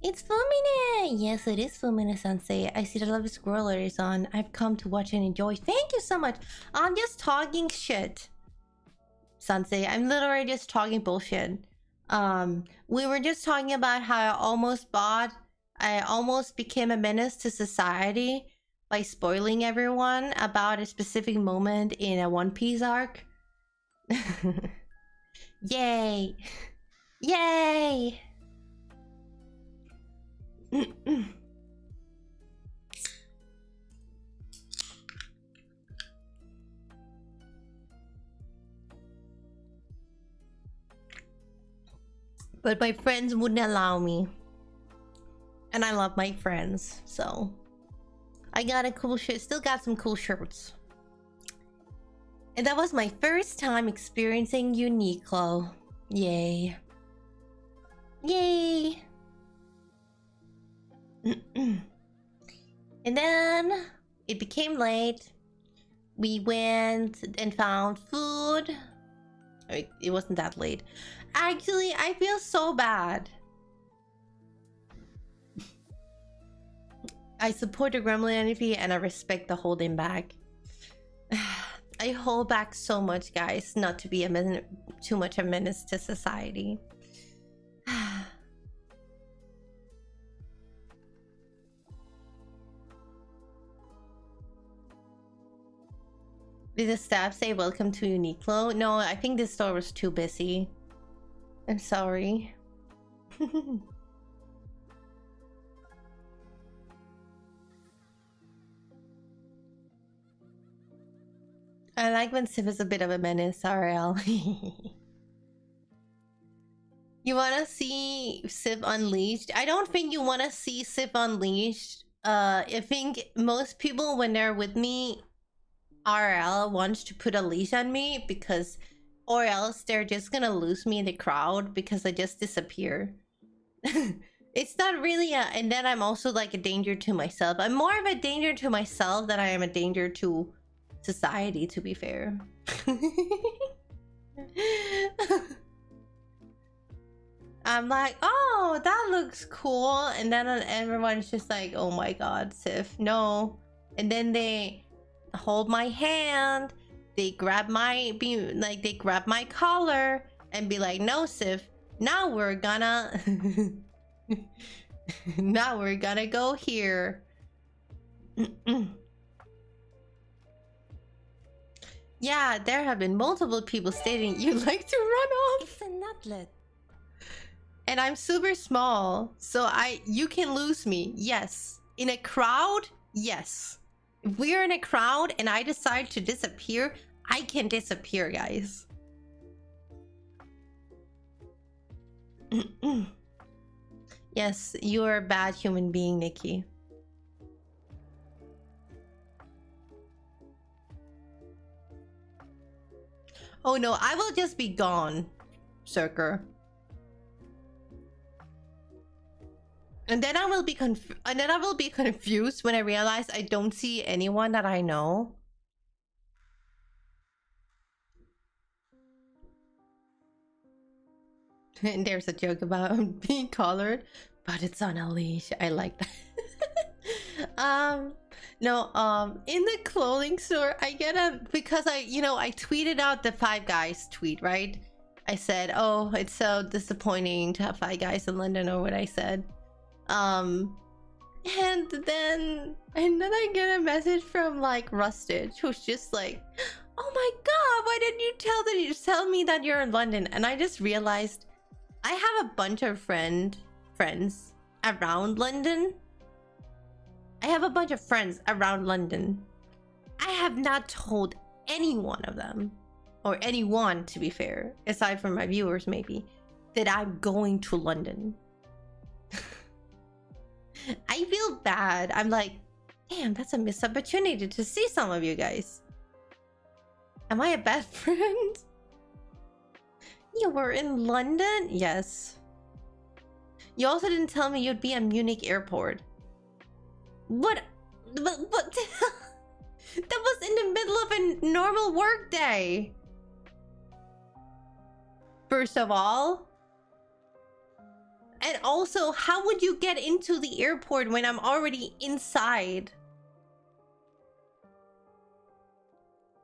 It's Fumine! Yes, it is Fumine-sensei. I see the Love Squirrel is on. I've come to watch and enjoy. Thank you so much. I'm just talking shit, Sensei. I'm literally just talking bullshit. We were just talking about how I almost became a menace to society by spoiling everyone about a specific moment in a One Piece arc. Yay! Yay! But my friends wouldn't allow me. And I love my friends, so I got a cool shirt. Still got some cool shirts. And that was my first time experiencing Uniqlo. Yay. Yay. And then it became late. We went and found food. It wasn't that late. Actually, I feel so bad. I support the gremlin energy and I respect the holding back. I hold back so much, guys, not to be too much a menace to society. Did the staff say welcome to Uniqlo? No, I think this store was too busy. I'm sorry. I like when Sif is a bit of a menace, RL. You wanna see Sif unleashed? I don't think you wanna see Sif unleashed I think most people when they're with me RL wants to put a leash on me, because or else they're just gonna lose me in the crowd because I just disappear. It's not really a, and then I'm also like a danger to myself. I'm more of a danger to myself than I am a danger to society, to be fair. I'm like, oh, that looks cool, and then everyone's just like, oh my god, Sif, no. And then they hold my hand, they grab my they grab my collar and be like, no, Sif, now we're gonna now we're gonna go here. Yeah, there have been multiple people stating you'd like to run off. It's a NUTLET. And I'm super small, so you can lose me. Yes. In a crowd, yes. If we're in a crowd and I decide to disappear, I can disappear, guys. Yes, you are a bad human being, Nikki. Oh no, I will just be gone, Circer. And then I will be confused when I realize I don't see anyone that I know. And there's a joke about being collared, but it's on a leash. I like that. In the clothing store, I get because I tweeted out the Five Guys tweet, right? I said, oh, it's so disappointing to have Five Guys in London, or what I said. And then I get a message from like Rustage, who's just like, oh my god, why didn't you tell me that you're in London? And I just realized I have a bunch of friends around London. I have not told any one of them, or anyone to be fair, aside from my viewers maybe, that I'm going to London. I feel bad. I'm like, damn, that's a missed opportunity to see some of you guys. Am I a bad friend? You were in London? Yes. You also didn't tell me you'd be at Munich airport. What? But that was in the middle of a normal work day. First of all. And also, how would you get into the airport when I'm already inside?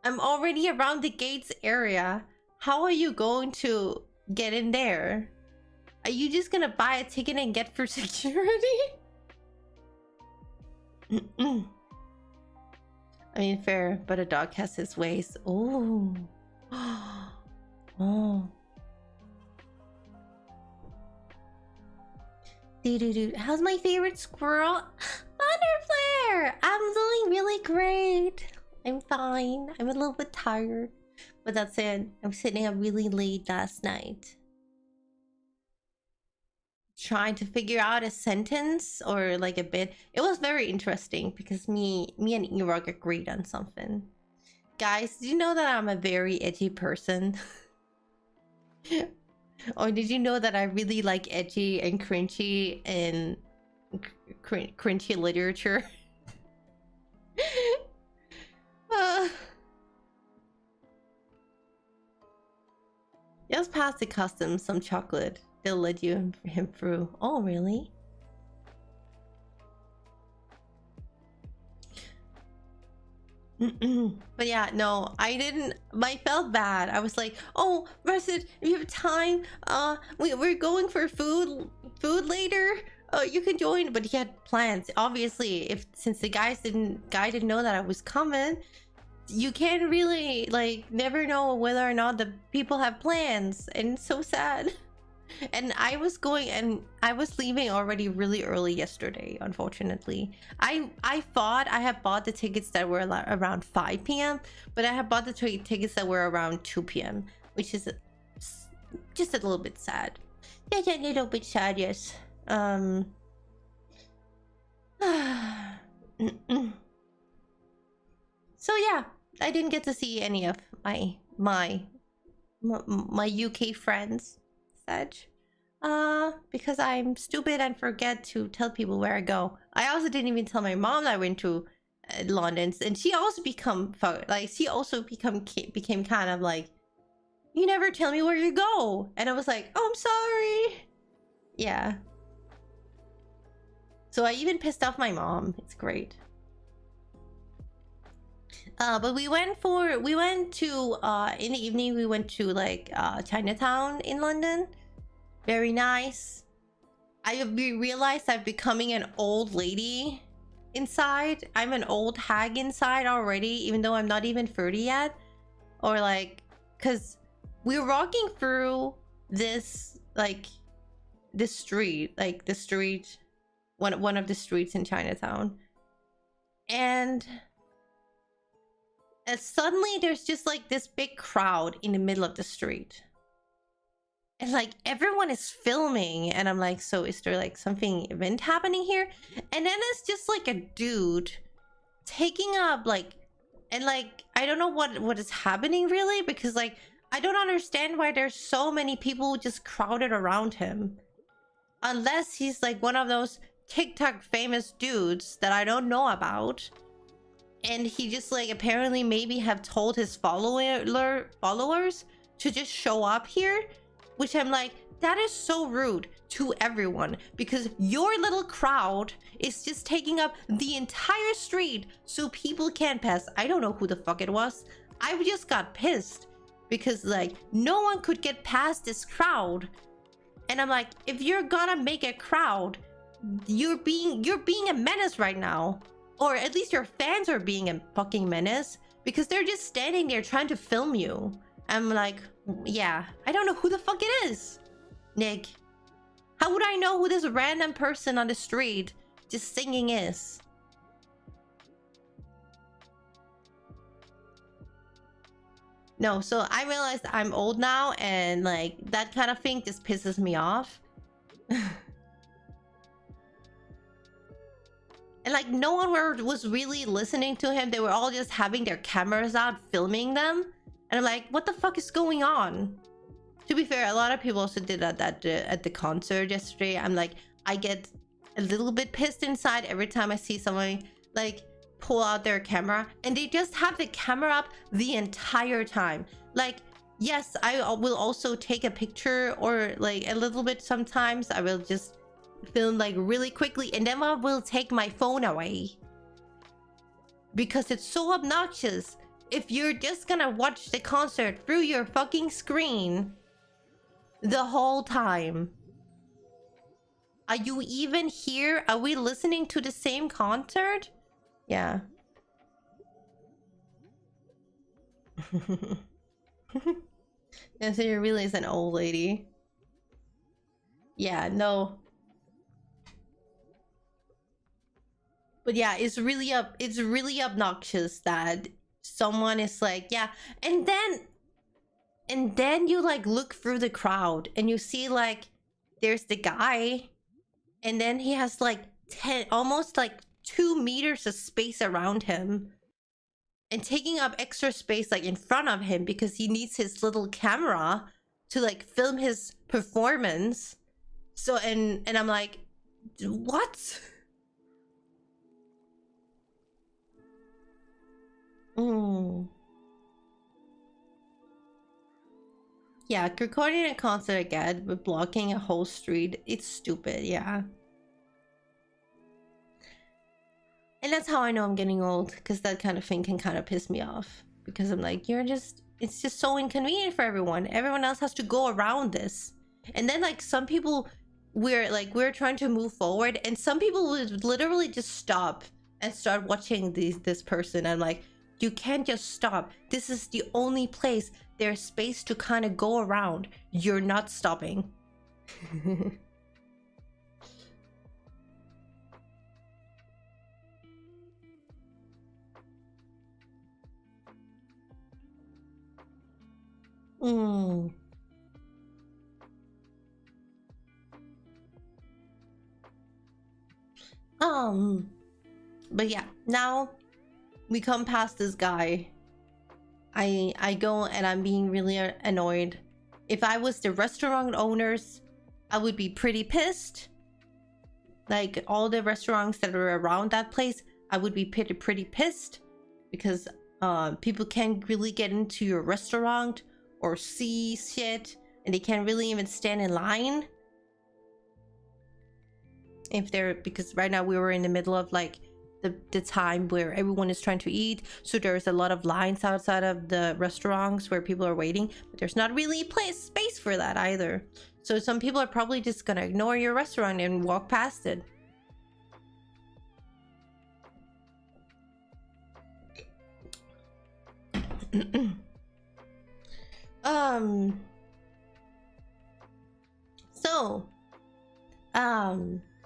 I'm already around the gates area. How are you going to get in there? Are you just gonna buy a ticket and get for security? I mean, fair, but a dog has his ways. Oh. Oh. How's my favorite squirrel? Thunderflare! I'm doing really great. I'm fine. I'm a little bit tired. But that's it. I'm sitting up really late last night, trying to figure out a sentence or like a bit. It was very interesting because me and Erog agreed on something. Guys, do you know that I'm a very edgy person? Or did you know that I really like edgy and cringy and cringy literature? Just pass the customs some chocolate. They'll let him through. Oh, really? But yeah, no, I didn't. I felt bad. I was like, oh, Rusted, if you have time, we're going for food later. You can join. But he had plans. Obviously, since the guy didn't know that I was coming, you can't really like never know whether or not the people have plans, and it's so sad. And I was leaving already really early yesterday, unfortunately. I thought I had bought the tickets that were around 5 p.m, but I had bought the tickets that were around 2 p.m, which is just a little bit sad. Yeah, a little bit sad, yes. So yeah, I didn't get to see any of my UK friends, such. Because I'm stupid and forget to tell people where I go. I also didn't even tell my mom that I went to London, and she also became kind of like, you never tell me where you go, and I was like, oh, I'm sorry. Yeah. So I even pissed off my mom. It's great. But we went to in the evening we went to like Chinatown in London. Very nice. I realized I'm becoming an old lady inside. I'm an old hag inside already, even though I'm not even 30 yet. Or like, cause we were walking through this like this street, like the street, one of the streets in Chinatown, and suddenly there's just like this big crowd in the middle of the street. And like everyone is filming, and I'm like, so is there like something event happening here? And then it's just like a dude taking up like, and like I don't know what is happening really, because like I don't understand why there's so many people just crowded around him, unless he's like one of those TikTok famous dudes that I don't know about, and he just like apparently maybe have told his followers to just show up here. Which I'm like, that is so rude to everyone, because your little crowd is just taking up the entire street so people can't pass. I don't know who the fuck it was. I just got pissed because like no one could get past this crowd. And I'm like, if you're gonna make a crowd, you're being a menace right now. Or at least your fans are being a fucking menace, because they're just standing there trying to film you. I'm like, yeah, I don't know who the fuck it is, Nick. How would I know who this random person on the street just singing is? No, so I realized I'm old now, and like that kind of thing just pisses me off. And like no one was really listening to him. They were all just having their cameras out filming them. And I'm like, what the fuck is going on? To be fair, a lot of people also did that at the concert yesterday. I'm like, I get a little bit pissed inside every time I see someone like pull out their camera, and they just have the camera up the entire time. Like, yes, I will also take a picture, or like a little bit sometimes. I will just film like really quickly, and then I will take my phone away because it's so obnoxious. If you're just gonna watch the concert through your fucking screen the whole time, are you even here? Are we listening to the same concert? Yeah. And so you really is an old lady. Yeah, no. But yeah, it's really obnoxious that someone is like, yeah, and then you like look through the crowd and you see like there's the guy, and then he has like 10, almost like 2 meters of space around him and taking up extra space like in front of him because he needs his little camera to like film his performance. So and I'm like, what? Yeah, recording a concert again but blocking a whole street, it's stupid. Yeah. And that's how I know I'm getting old, because that kind of thing can kind of piss me off, because I'm like, it's just so inconvenient for everyone. Everyone else has to go around this, and then like some people, we're trying to move forward, and some people would literally just stop and start watching this person. I'm like, you can't just stop. This is the only place there's space to kind of go around. You're not stopping. But yeah, now we come past this guy. I go and I'm being really annoyed. If I was the restaurant owners, I would be pretty pissed. Like all the restaurants that are around that place, I would be pretty pissed because people can't really get into your restaurant or see shit, and they can't really even stand in line. If they're, because right now we were in the middle of like the time where everyone is trying to eat, so there's a lot of lines outside of the restaurants where people are waiting, but there's not really space for that either. So some people are probably just gonna ignore your restaurant and walk past it.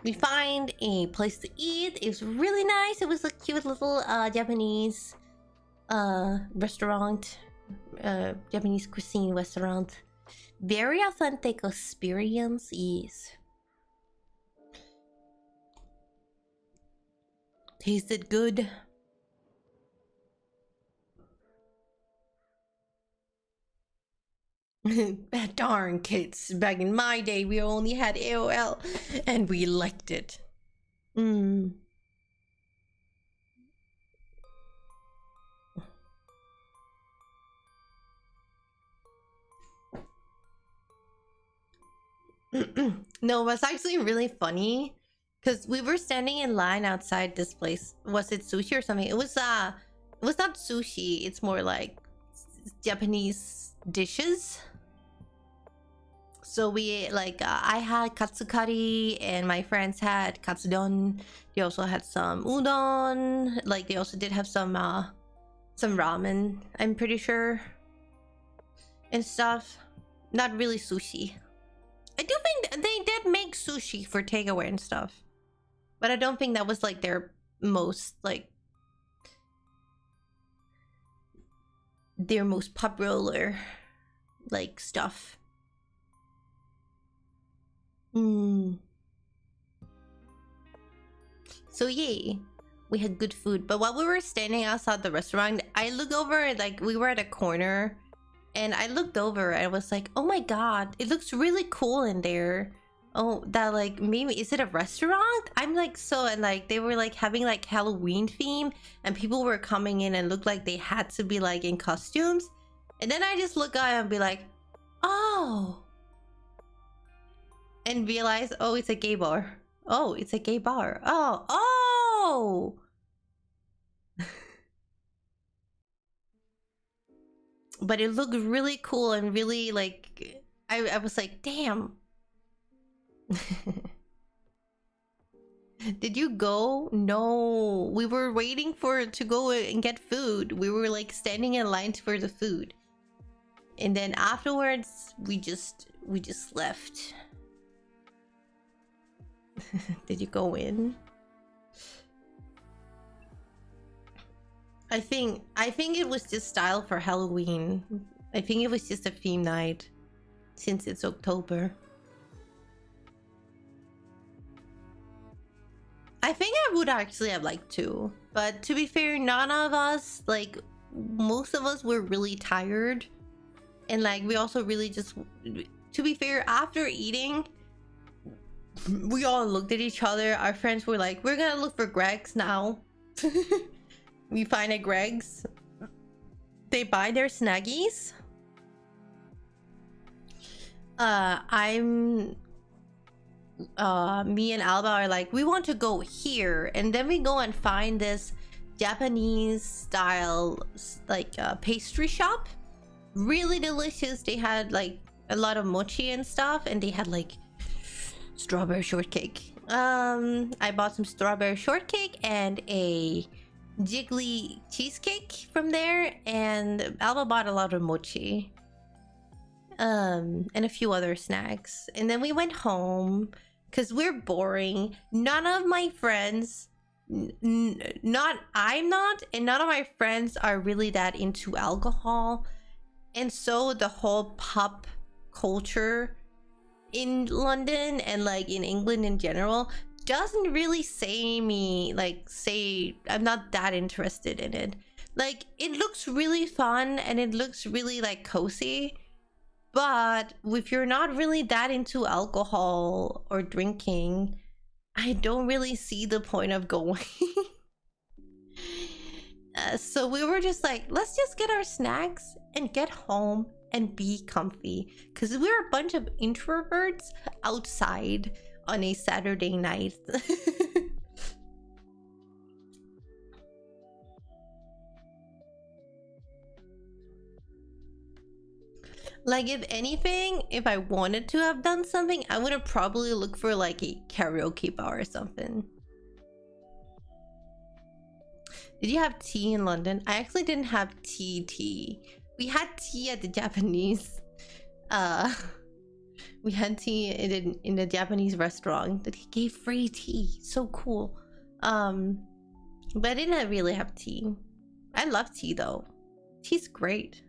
We find a place to eat. It was really nice. It was a cute little Japanese restaurant, Japanese cuisine restaurant. Very authentic experience. Yes. Tasted good. Darn kids, back in my day we only had AOL and we liked it. No, it was actually really funny because we were standing in line outside this place. Was it sushi or something? It was not sushi, it's more like Japanese dishes. So we like I had katsukari and my friends had katsudon. They also had some udon. Like they also did have some ramen, I'm pretty sure, and stuff. Not really sushi. I do think they did make sushi for takeaway and stuff, but I don't think that was like their most popular like stuff. So yeah, we had good food. But while we were standing outside the restaurant, I looked over, like we were at a corner, and I looked over and I was like, oh my god, it looks really cool in there. Oh, that like, maybe is it a restaurant? I'm like, so, and like they were like having like Halloween theme, and people were coming in and looked like they had to be like in costumes. And then I just look out and be like, oh, and realize, oh, it's a gay bar. Oh, it's a gay bar. Oh. But it looked really cool and really like, I was like, damn. Did you go? No, we were waiting to go and get food. We were like standing in line for the food, and then afterwards we just left. Did you go in? I think it was just style for Halloween. I think it was just a theme night since it's October. I think I would actually have liked to, but to be fair, none of us, like most of us, were really tired, and like we also really just, to be fair, after eating, we all looked at each other. Our friends were like, we're gonna look for Greg's now. We find a Greg's, they buy their snaggies. Me and Alba are like, we want to go here, and then we go and find this Japanese style like pastry shop, really delicious. They had like a lot of mochi and stuff, and they had like strawberry shortcake. I bought some strawberry shortcake and a jiggly cheesecake from there, and Alba bought a lot of mochi and a few other snacks, and then we went home because we're boring. None of my friends, I'm not, and none of my friends are really that into alcohol, and so the whole pub culture in London and like in England in general doesn't really say I'm not that interested in it. Like, it looks really fun and it looks really like cozy, but if you're not really that into alcohol or drinking, I don't really see the point of going. So we were just like, let's just get our snacks and get home and be comfy, because we're a bunch of introverts outside on a Saturday night. Like, if anything, if I wanted to have done something, I would have probably looked for like a karaoke bar or something. Did you have tea in London? I actually didn't have tea. We had tea at the Japanese. We had tea in a Japanese restaurant that he gave free tea. So cool. But I didn't really have tea. I love tea though. Tea's great.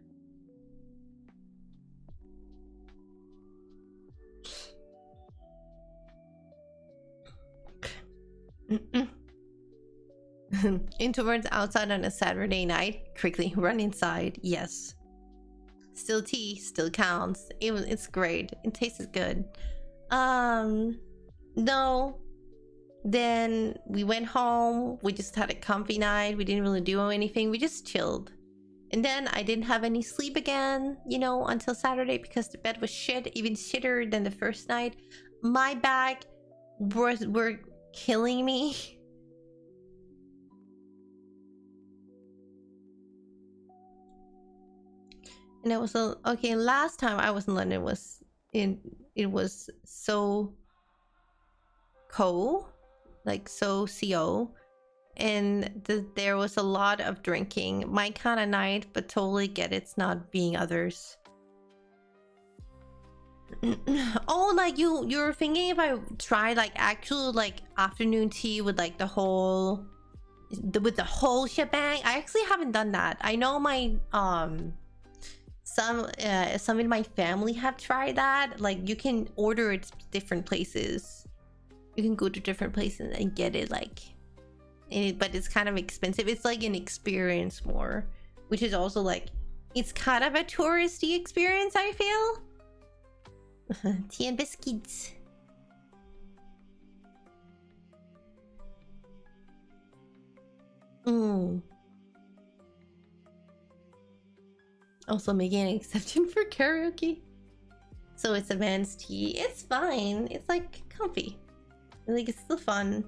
Introverts outside on a Saturday night, quickly run inside. Yes. Still tea, still counts. It's great. It tastes good. No. Then we went home. We just had a comfy night. We didn't really do anything. We just chilled. And then I didn't have any sleep again, you know, until Saturday because the bed was shit, even shitter than the first night. My back were killing me. And it was okay. Last time I was in London it was so cold, like so CO, and there was a lot of drinking. My kind of night, but totally get it's not being others. Oh, like you're thinking if I tried like actual like afternoon tea with like the whole shebang? I actually haven't done that. I know my some in my family have tried that. Like, you can order it different places. You can go to different places and get it, like, but it's kind of expensive. It's like an experience more, which is also like, it's kind of a touristy experience, I feel. Tea and biscuits. Also making an exception for karaoke. So it's advanced tea. It's fine. It's like comfy. Like, it's still fun.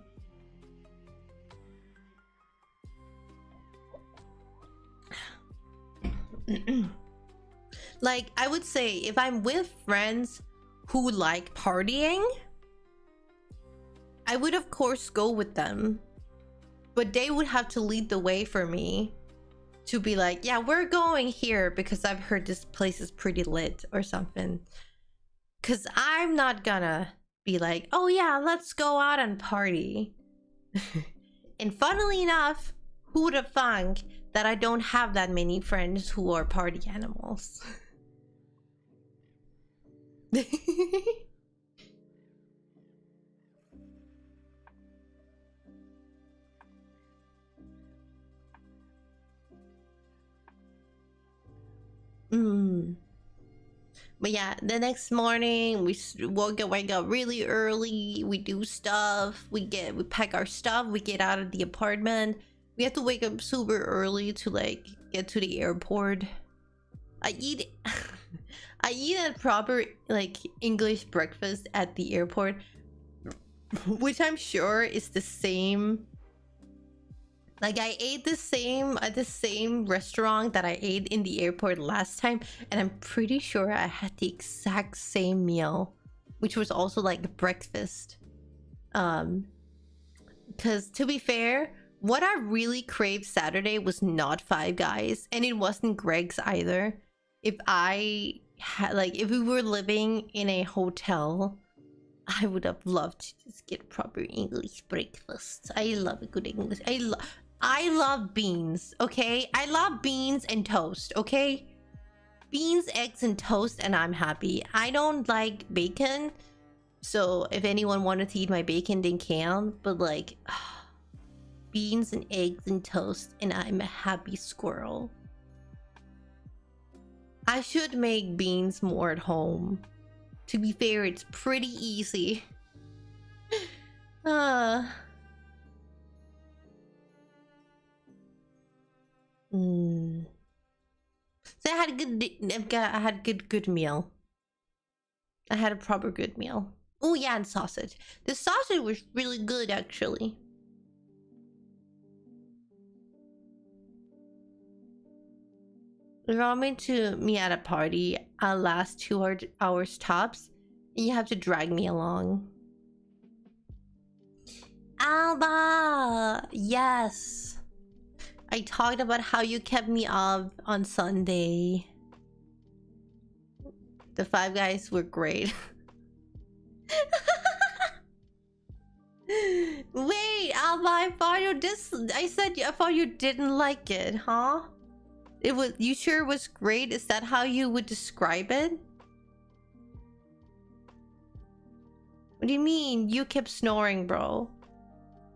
Like, I would say if I'm with friends who like partying, I would of course go with them, but they would have to lead the way for me to be like, yeah, we're going here because I've heard this place is pretty lit or something. Because I'm not gonna be like, oh yeah, let's go out and party. And funnily enough, who would have thunk that I don't have that many friends who are party animals? But yeah, the next morning we wake up really early. We do stuff. We pack our stuff. We get out of the apartment. We have to wake up super early to like get to the airport. I eat a proper like English breakfast at the airport, which I'm sure is the same. Like, I ate the same at the same restaurant that I ate in the airport last time, and I'm pretty sure I had the exact same meal, which was also like breakfast. Because to be fair, what I really craved Saturday was not Five Guys, and it wasn't Greg's either. If I had if we were living in a hotel, I would have loved to just get proper English breakfast. I love a good English. I love beans, okay? I love beans and toast, okay? Beans, eggs, and toast, and I'm happy. I don't like bacon, So if anyone wanted to eat my bacon, they can. But like, beans and eggs and toast, and I'm a happy squirrel. I should make beans more at home. To be fair, it's pretty easy. So I had a good meal. I had a proper good meal. Oh yeah, and sausage. The sausage was really good actually. You're me to me at a party. I'll last 2 hours tops, and you have to drag me along. Alba, yes. I talked about how you kept me up on Sunday. The Five Guys were great. Wait, Alba, I thought I thought you didn't like it, huh? It was, you sure it was great? Is that how you would describe it? What do you mean? You kept snoring, bro.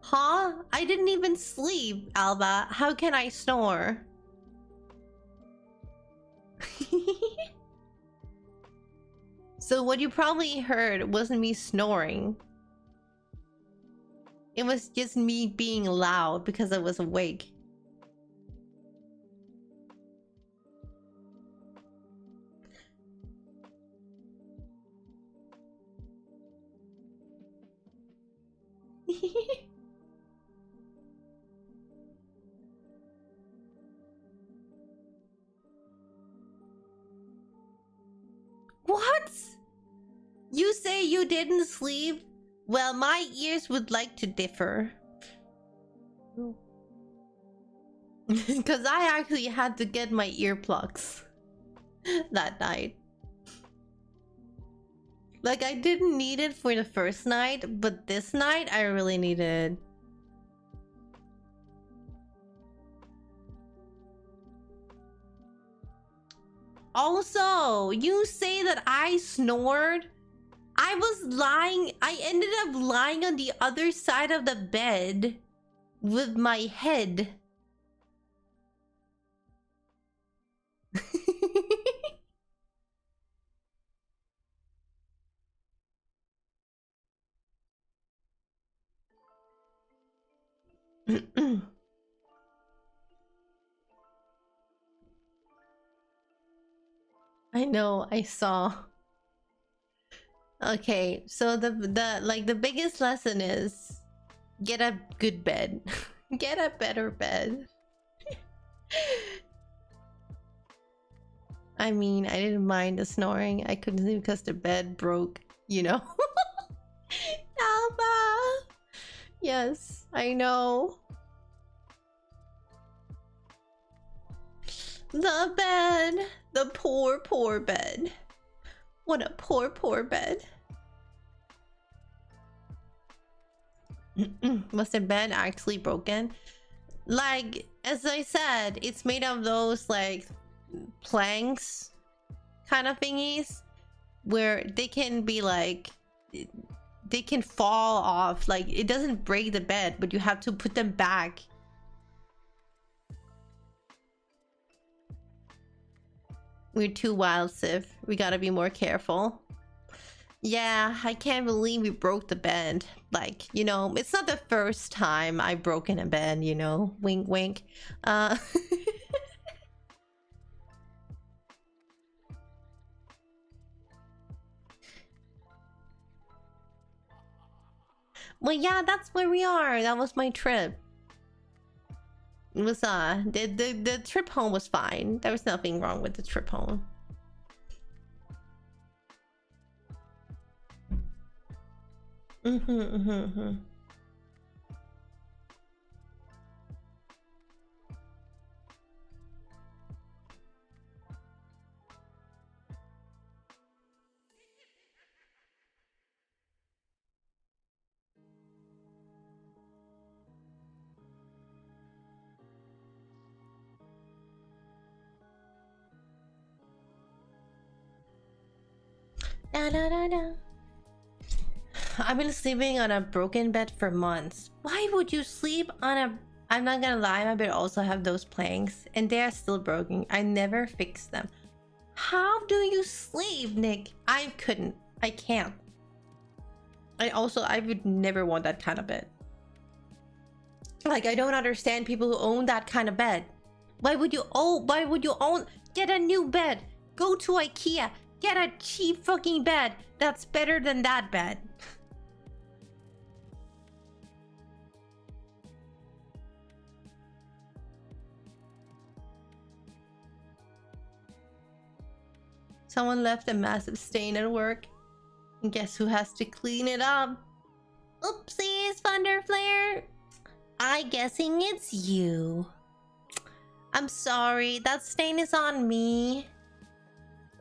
Huh? I didn't even sleep, Alba. How can I snore? So what you probably heard wasn't me snoring. It was just me being loud because I was awake. What? You say you didn't sleep? Well, my ears would like to differ. Because I actually had to get my earplugs that night. Like, I didn't need it for the first night, but this night I really needed it. Also, you say that I snored? I was lying. I ended up lying on the other side of the bed with my head. I know, I saw. Okay, so the biggest lesson is get a good bed. Get a better bed. I mean, I didn't mind the snoring. I couldn't sleep because the bed broke, you know. Alba. Yes, I know. The bed. The poor bed. What a poor bed. Was the bed actually broken? Like, as I said, it's made of those like planks kind of thingies where they can be like, they can fall off. Like, it doesn't break the bed, but you have to put them back. We're too wild, Sif. We gotta be more careful. Yeah, I can't believe we broke the bed. Like, you know, it's not the first time I've broken a bed, you know. Wink, wink. Well, yeah, that's where we are. That was my trip. It was the trip home was fine. There was nothing wrong with the trip home. Da, da, da, da. I've been sleeping on a broken bed for months. Why would you sleep on a... I'm not gonna lie, my bed also have those planks and they are still broken. I never fix them. How do you sleep, Nick? I couldn't. I can't. I would never want that kind of bed. Like, I don't understand people who own that kind of bed. Why would you own... Get a new bed. Go to IKEA. Get a cheap fucking bed that's better than that bed. Someone left a massive stain at work. And guess who has to clean it up? Oopsies, Thunderflare. I'm guessing it's you. I'm sorry, that stain is on me.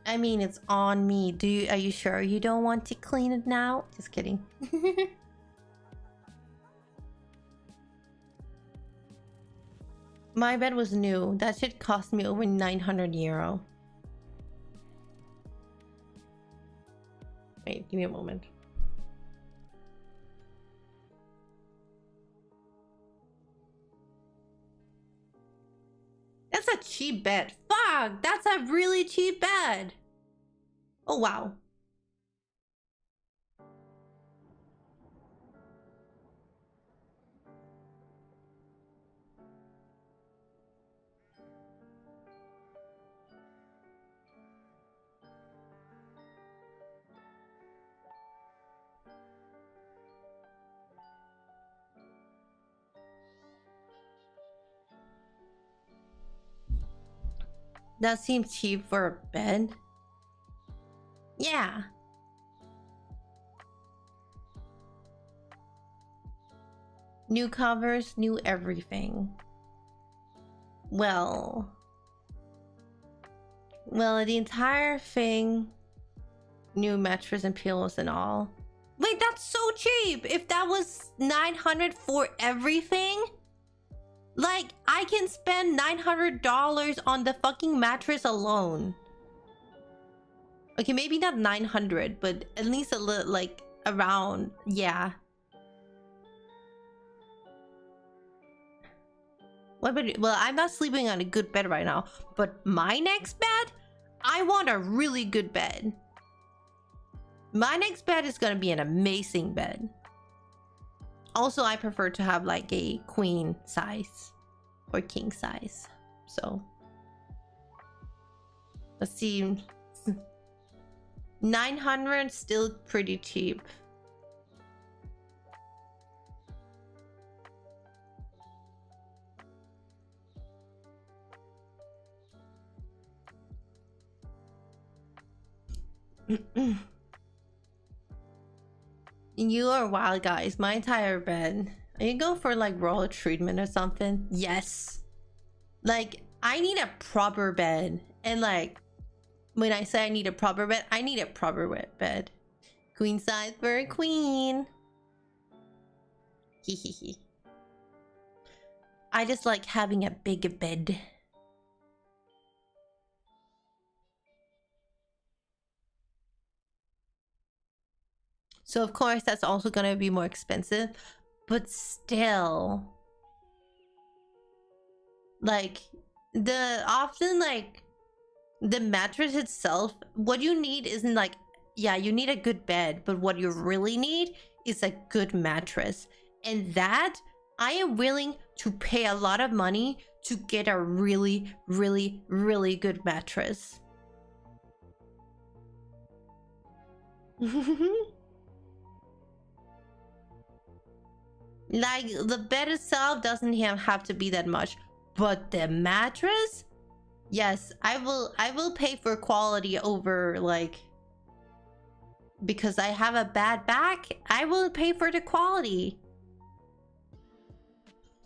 I mean, it's on me. Are you sure you don't want to clean it now? Just kidding. My bed was new. That shit cost me over 900 euro. Wait, give me a moment. That's a cheap bed. Fuck! That's a really cheap bed. Oh, wow. That seems cheap for a bed. Yeah. New covers, new everything. Well, the entire thing, new mattress and pillows and all. Wait, that's so cheap. If that was 900 for everything, like, I can spend $900 on the fucking mattress alone. Okay, maybe not 900, but at least a little, like, around, yeah. What about, well, I'm not sleeping on a good bed right now, but my next bed, I want a really good bed. My next bed is gonna be an amazing bed. Also, I prefer to have like a queen size or king size. So let's see. 900 still pretty cheap. You are wild, guys. My entire bed. Are you go for like royal treatment or something? Yes. Like, I need a proper bed. And like, when I say I need a proper bed, I need a proper bed. Queen size for a queen. Hehehe. I just like having a big bed. So of course that's also gonna be more expensive, but still, like, often like the mattress itself, what you need isn't like, yeah, you need a good bed, but what you really need is a good mattress. And that, I am willing to pay a lot of money to get a really, really, really good mattress. Like, the bed itself doesn't have to be that much, but the mattress, yes, I will pay for quality over, like, because I have a bad back, I will pay for the quality.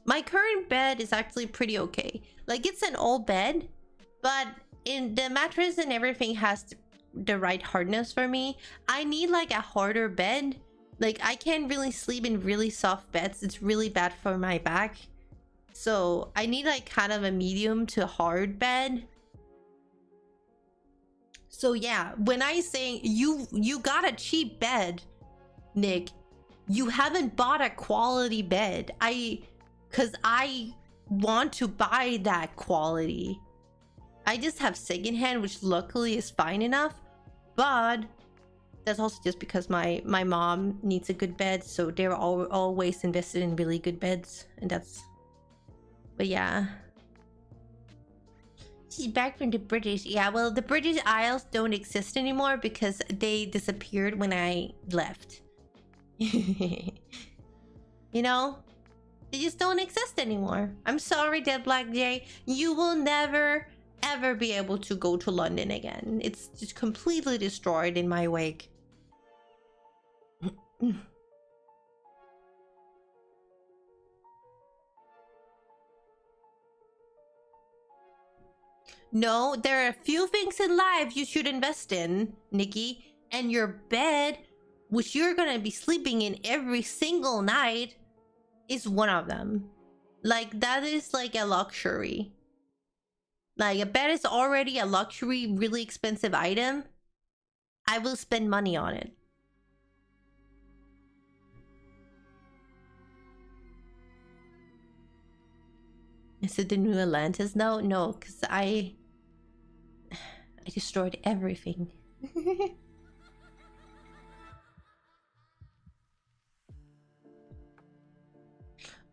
My current bed is actually pretty okay. Like, it's an old bed, but in the mattress and everything has the right hardness for me. I need like a harder bed. Like, I can't really sleep in really soft beds. It's really bad for my back. So I need like kind of a medium to hard bed. So yeah, when I say you got a cheap bed, Nick, You haven't bought a quality bed. Because I want to buy that quality. I just have secondhand, which luckily is fine enough. But that's also just because my mom needs a good bed. So they're always invested in really good beds. And that's... But yeah. She's back from the British. Yeah, well, the British Isles don't exist anymore because they disappeared when I left. You know? They just don't exist anymore. I'm sorry, Dead Black Jay. You will never, ever be able to go to London again. It's just completely destroyed in my wake. No, there are a few things in life you should invest in, Nikki. And your bed, which you're gonna be sleeping in every single night, is one of them. Like, that is like a luxury. Like, a bed is already a luxury, really expensive item. I will spend money on it. Is it the new Atlantis? No, because I destroyed everything.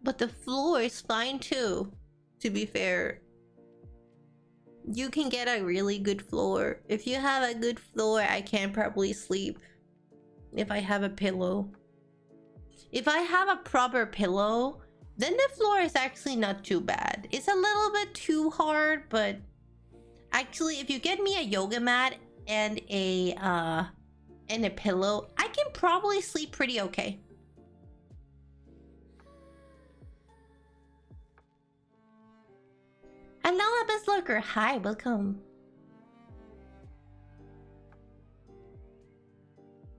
But the floor is fine too, to be fair. You can get a really good floor. If you have a good floor, I can probably sleep. If I have a pillow. If I have a proper pillow, then the floor is actually not too bad. It's a little bit too hard, but actually, if you get me a yoga mat and a pillow, I can probably sleep pretty okay. Hello, Abyss Lurker. Hi, welcome.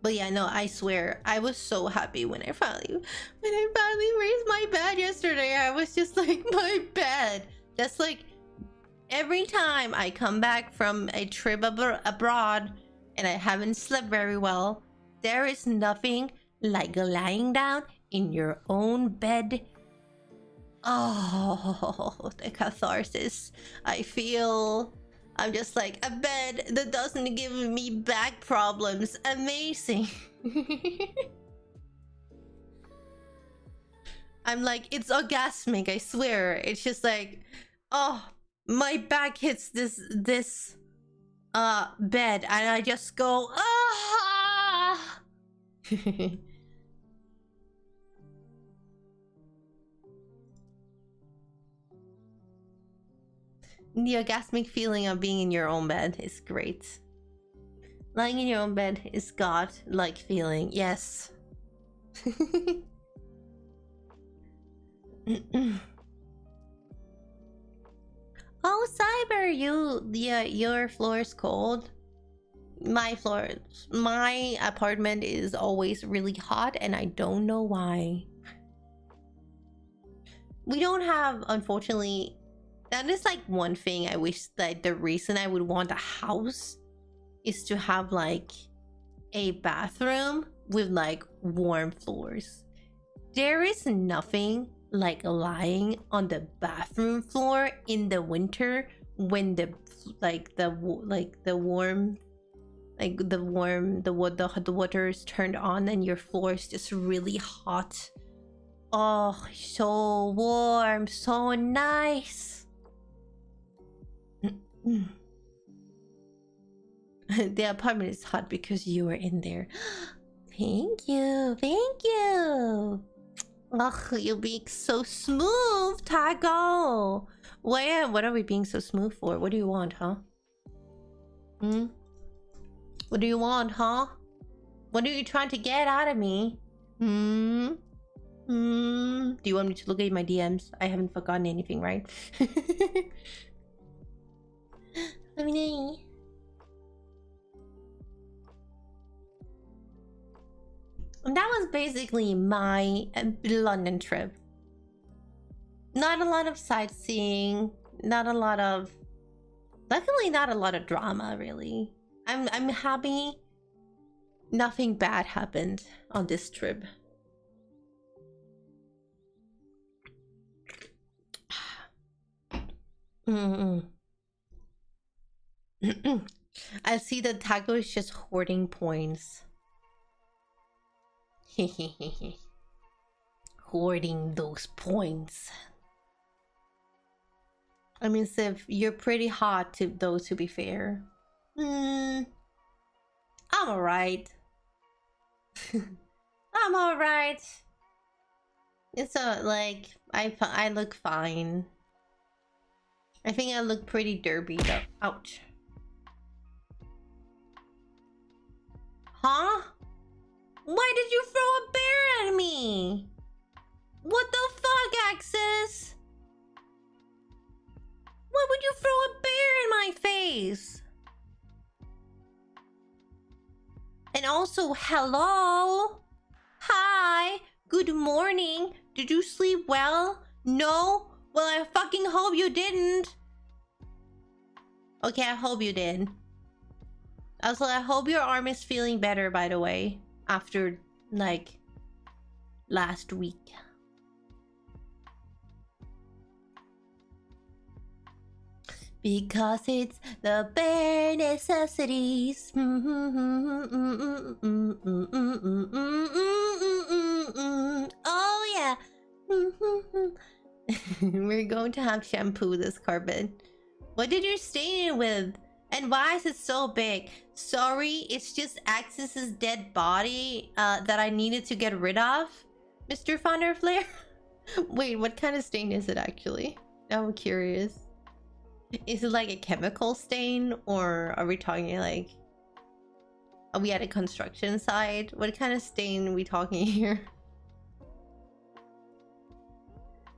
But yeah, no, I swear, I was so happy when I finally raised my bed yesterday. I was just like, my bed. That's like, every time I come back from a trip abroad and I haven't slept very well, there is nothing like lying down in your own bed. Oh, the catharsis I feel. I'm just like, a bed that doesn't give me back problems. Amazing. I'm like, it's orgasmic, I swear. It's just like, oh, my back hits this bed and I just go, ah. The orgasmic feeling of being in your own bed is great. Lying in your own bed is God-like feeling. Yes. Oh, Cyber, your floor is cold. My apartment is always really hot and I don't know why. We don't have, unfortunately, that is like one thing I wish, that the reason I would want a house is to have like a bathroom with like warm floors. There is nothing like lying on the bathroom floor in the winter when the water is turned on and your floor is just really hot. Oh, so warm, so nice. The apartment is hot because you were in there. Thank you, thank you. Ugh, you're being so smooth, Tago. What are we being so smooth for? What do you want, huh? What do you want, huh? What are you trying to get out of me? Do you want me to look at my DMs? I haven't forgotten anything, right? Let me know. And that was basically my London trip. Not a lot of sightseeing, not a lot of... Luckily not a lot of drama, really. I'm happy nothing bad happened on this trip. Mm-mm. I see the taco is just hoarding points. Hoarding those points. I mean, Siv, you're pretty hot to those, to be fair. I'm alright. I'm alright. It's like I look fine. I think I look pretty derpy though. Ouch. Huh? Why did you throw a bear at me? What the fuck, Axis? Why would you throw a bear in my face? And also, hello? Hi? Good morning? Did you sleep well? No? Well, I fucking hope you didn't. Okay, I hope you did. Also, I hope your arm is feeling better, by the way, after, like, last week. Because it's the bare necessities. Oh, yeah. We're going to have shampoo this carpet. What did you stain it with? And why is it so big? Sorry, it's just Axis's dead body that I needed to get rid of, Mr. Thunderflare. Wait, what kind of stain is it actually? I'm curious. Is it like a chemical stain, or are we talking like... Are we at a construction site? What kind of stain are we talking here?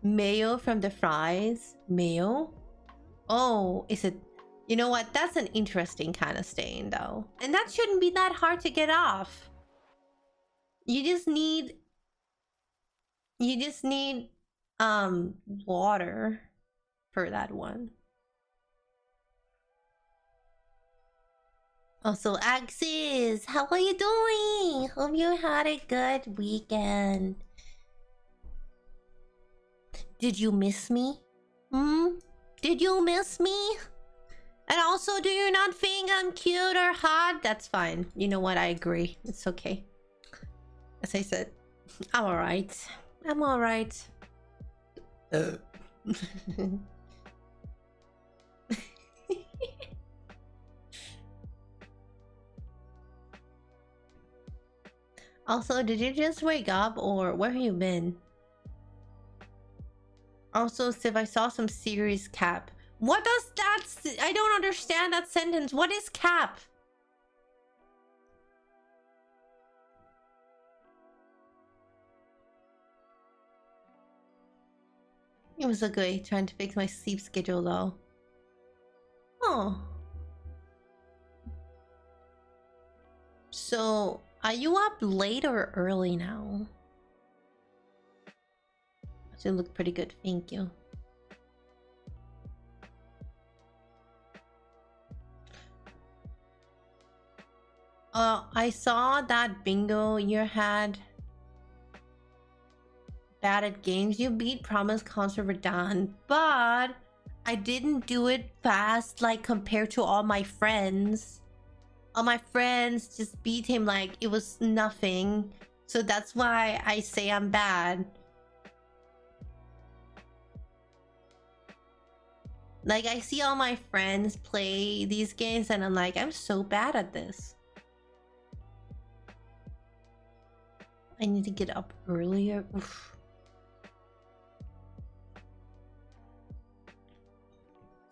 Mayo from the fries? Mayo? Oh, is it... You know what? That's an interesting kind of stain, though. And that shouldn't be that hard to get off. You just need... water for that one. Also, Axis, how are you doing? Hope you had a good weekend. Did you miss me? Did you miss me? And also, do you not think I'm cute or hot? That's fine. You know what? I agree. It's okay. As I said, I'm alright. I'm alright. Also, did you just wake up, or where have you been? Also, Siv, I saw some series cap. What does that... I don't understand that sentence. What is cap? It was a good trying to fix my sleep schedule, though. Oh. So... Are you up late or early now? You look pretty good, thank you. I saw that bingo you had. Bad at games. You beat Promise Concert Verdun, but I didn't do it fast like compared to all my friends. All my friends just beat him like it was nothing. So that's why I say I'm bad. Like, I see all my friends play these games and I'm like, I'm so bad at this. I need to get up earlier. Oof.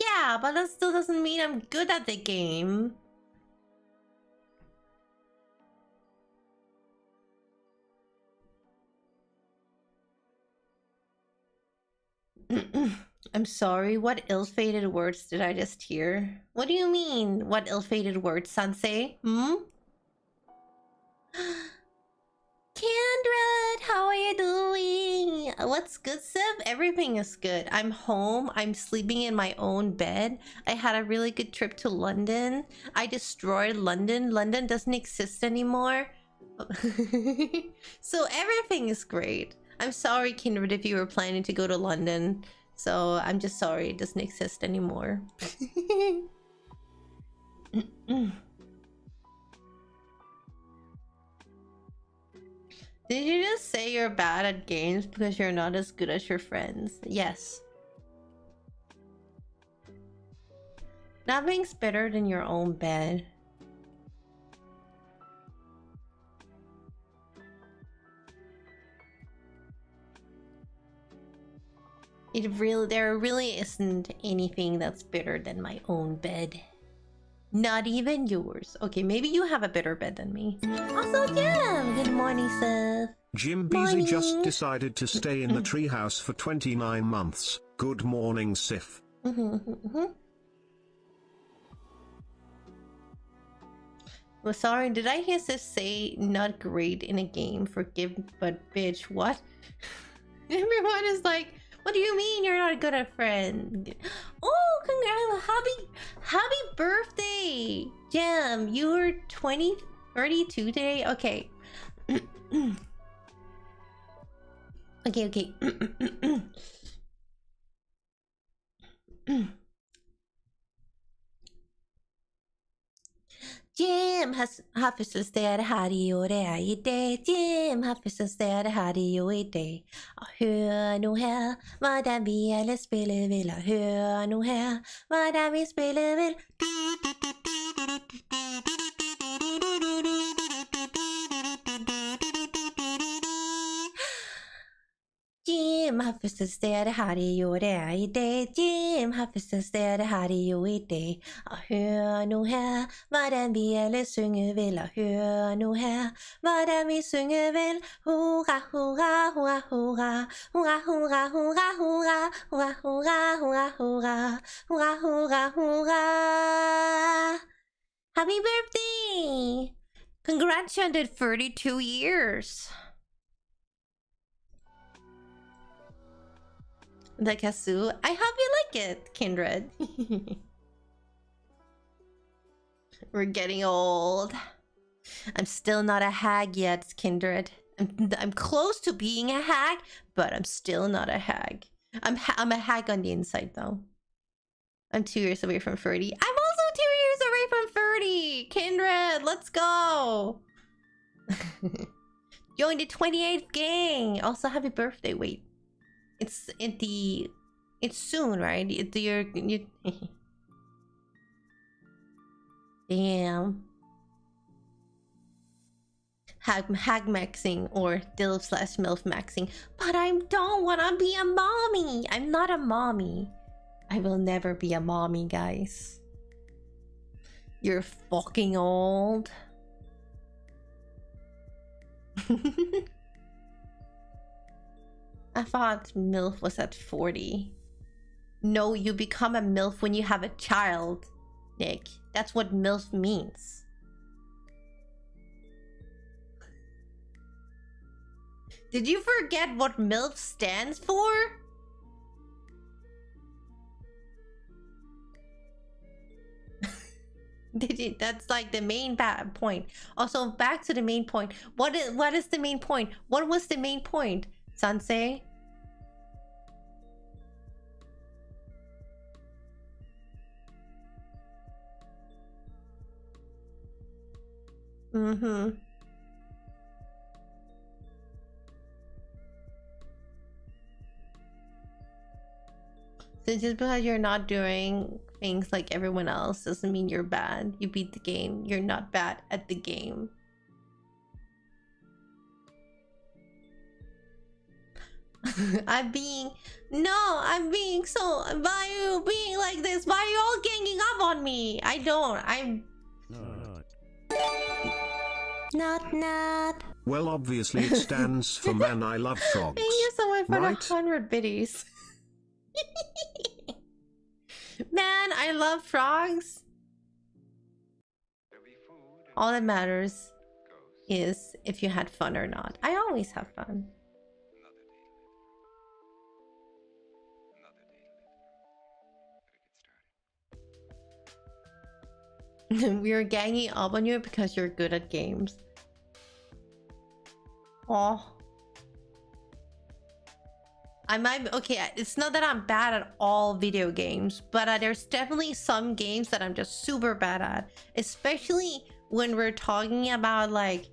Yeah, but that still doesn't mean I'm good at the game. I'm sorry, what ill-fated words did I just hear? What do you mean, what ill-fated words, Sensei? Kindred, how are you doing? What's good, Siv? Everything is good. I'm home. I'm sleeping in my own bed. I had a really good trip to London. I destroyed London. London doesn't exist anymore. So everything is great. I'm sorry, Kindred, if you were planning to go to London. So I'm just sorry it doesn't exist anymore. Did you just say you're bad at games because you're not as good as your friends? Yes. Nothing's better than your own bed. There really isn't anything that's better than my own bed. Not even yours. Okay, maybe you have a better bed than me. Also, yeah. Good morning, Seth. Jim Beasley just decided to stay in the treehouse for 29 months. Good morning, Sif. Well, sorry, did I hear Sif say not great in a game? Forgive, but bitch, what? Everyone is like, what do you mean you're not good at friend? Oh, congrats! Happy birthday, Jam! You're 32 today. Okay. Okay. Jim har fødselsdag her i år, det er i dag. Jim har fødselsdag her i år i dag. Og hør nu her, hvordan vi alle spille vil. Og hør nu her, hvordan vi spille vil. Jim har fødselsdag her i år, det er i dag. Jim har fødselsdag her i år i dag. Og hør nu her, hvordan vi alle synge vil. Og hør nu her, hvordan vi synge vil. Hurra, hurra, hurra, hurra. Hurra, hurra, hurra, hurra. Hurra, hurra, hurra, hurra. Hurra, hurra, hurra. Happy birthday! Congrats on the 32 years. The kazoo. I hope you like it, Kindred. We're getting old. I'm still not a hag yet, Kindred. I'm close to being a hag, but I'm still not a hag. I'm a hag on the inside, though. I'm 2 years away from 30. I'm also 2 years away from 30! Kindred, let's go! Join the 28th gang! Also, happy birthday. Wait. It's soon, right? Damn. Hag maxing or dilf/milf maxing. But I don't wanna be a mommy. I'm not a mommy. I will never be a mommy, guys. You're fucking old. I thought MILF was at 40. No, you become a MILF when you have a child, Nick. That's what MILF means. Did you forget what MILF stands for? Did you? That's like the main point. Also, back to the main point. What is the main point? What was the main point? Sansei? So just because you're not doing things like everyone else doesn't mean you're bad. You beat the game. You're not bad at the game. I'm being so. Why are you being like this? Why are you all ganging up on me? I don't. I'm not. Well, obviously it stands for Man I Love Frogs. Thank you so much for right? 100 biddies. Man, I love frogs. All that matters is if you had fun or not. I always have fun. We are ganging up on you because you're good at games. Oh. I might, okay, it's not that I'm bad at all video games, but there's definitely some games that I'm just super bad at, especially when we're talking about like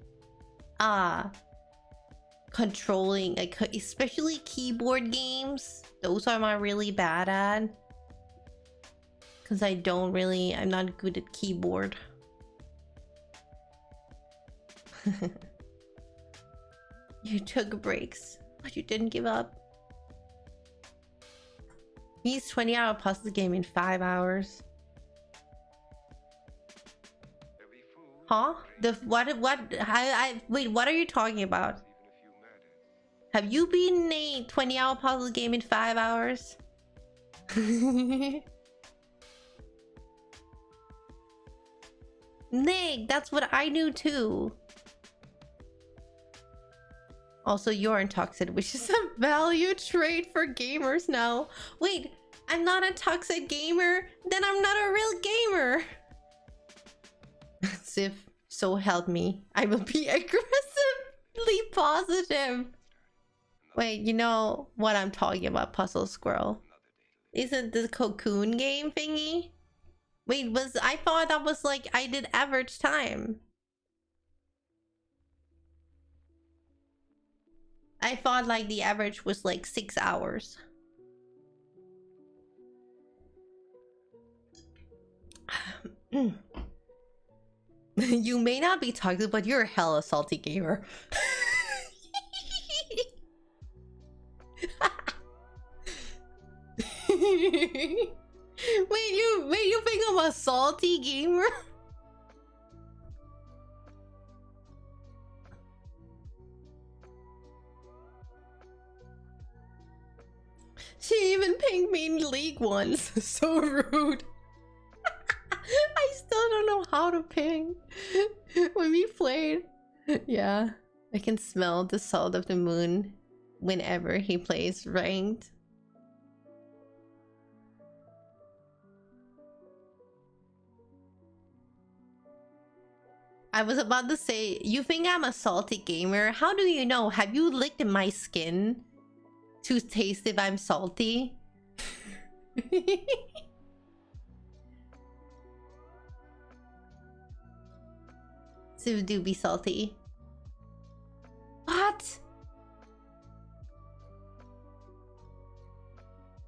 controlling, like especially keyboard games. Those are my really bad at, because I'm not good at keyboard. You took breaks, but you didn't give up. He's 20-hour puzzle game in 5 hours. Huh? Wait, what are you talking about? Have you beaten a 20-hour puzzle game in 5 hours? Nick, that's what I knew too. Also, you're intoxicated, which is a value trait for gamers now. Wait, I'm not a toxic gamer? Then I'm not a real gamer. Sif, so help me. I will be aggressively positive. Wait, you know what I'm talking about, Puzzle Squirrel. Isn't the cocoon game thingy? Wait, I thought that was like I did average time. I thought like the average was like 6 hours. You may not be toxic, but you're a hella salty gamer. Wait, you think I'm a salty gamer? She even pinged me in League once. So rude. I still don't know how to ping. When we played. Yeah. I can smell the salt of the moon whenever he plays ranked. I was about to say, you think I'm a salty gamer? How do you know? Have you licked my skin to taste if I'm salty? So do be salty. What?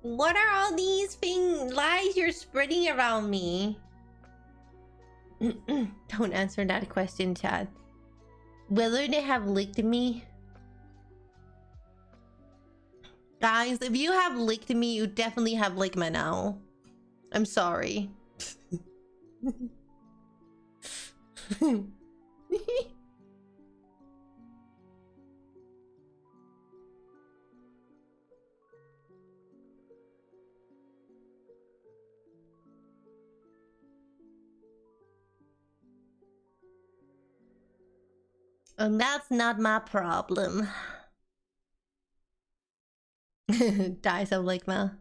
What are all these lies you're spreading around me? Don't answer that question, Chad. Whether they have licked me? Guys, if you have licked me, you definitely have licked me now. I'm sorry. And that's not my problem. Dies of Ligma.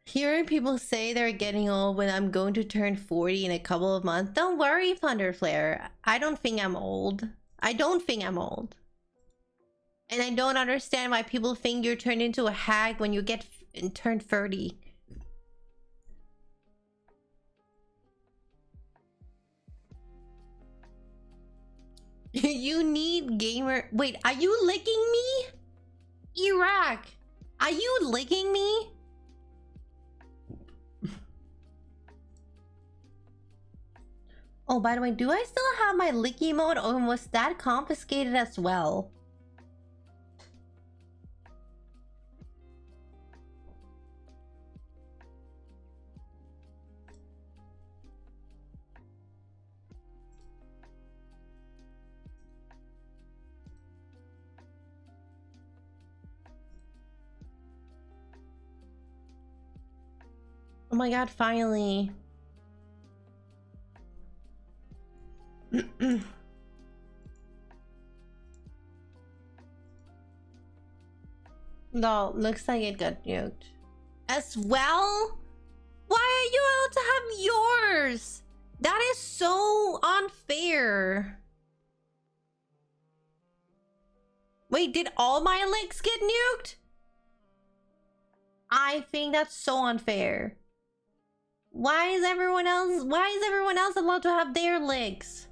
Hearing people say they're getting old when I'm going to turn 40 in a couple of months. Don't worry, Thunderflare. I don't think I'm old. I don't think I'm old. And I don't understand why people think you're turned into a hag when you get turned 30. You need gamer. Wait, are you licking me? Iraq, are you licking me? Oh, by the way, do I still have my licky mode, or was that confiscated as well? Oh my god, finally. No, looks like it got nuked. As well? Why are you allowed to have yours? That is so unfair. Wait, did all my legs get nuked? I think that's so unfair. Why is everyone else allowed to have their legs?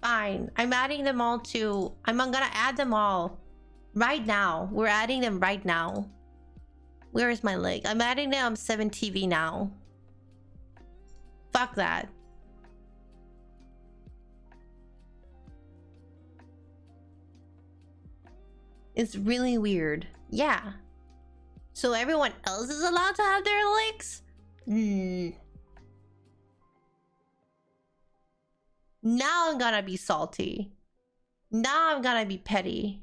Fine, I'm adding them all too. I'm gonna add them all right now. We're adding them right now. Where is my leg? I'm adding them on 7TV now. Fuck that. It's really weird. Yeah. So everyone else is allowed to have their legs? Now I'm gonna be salty. Now I'm gonna be petty.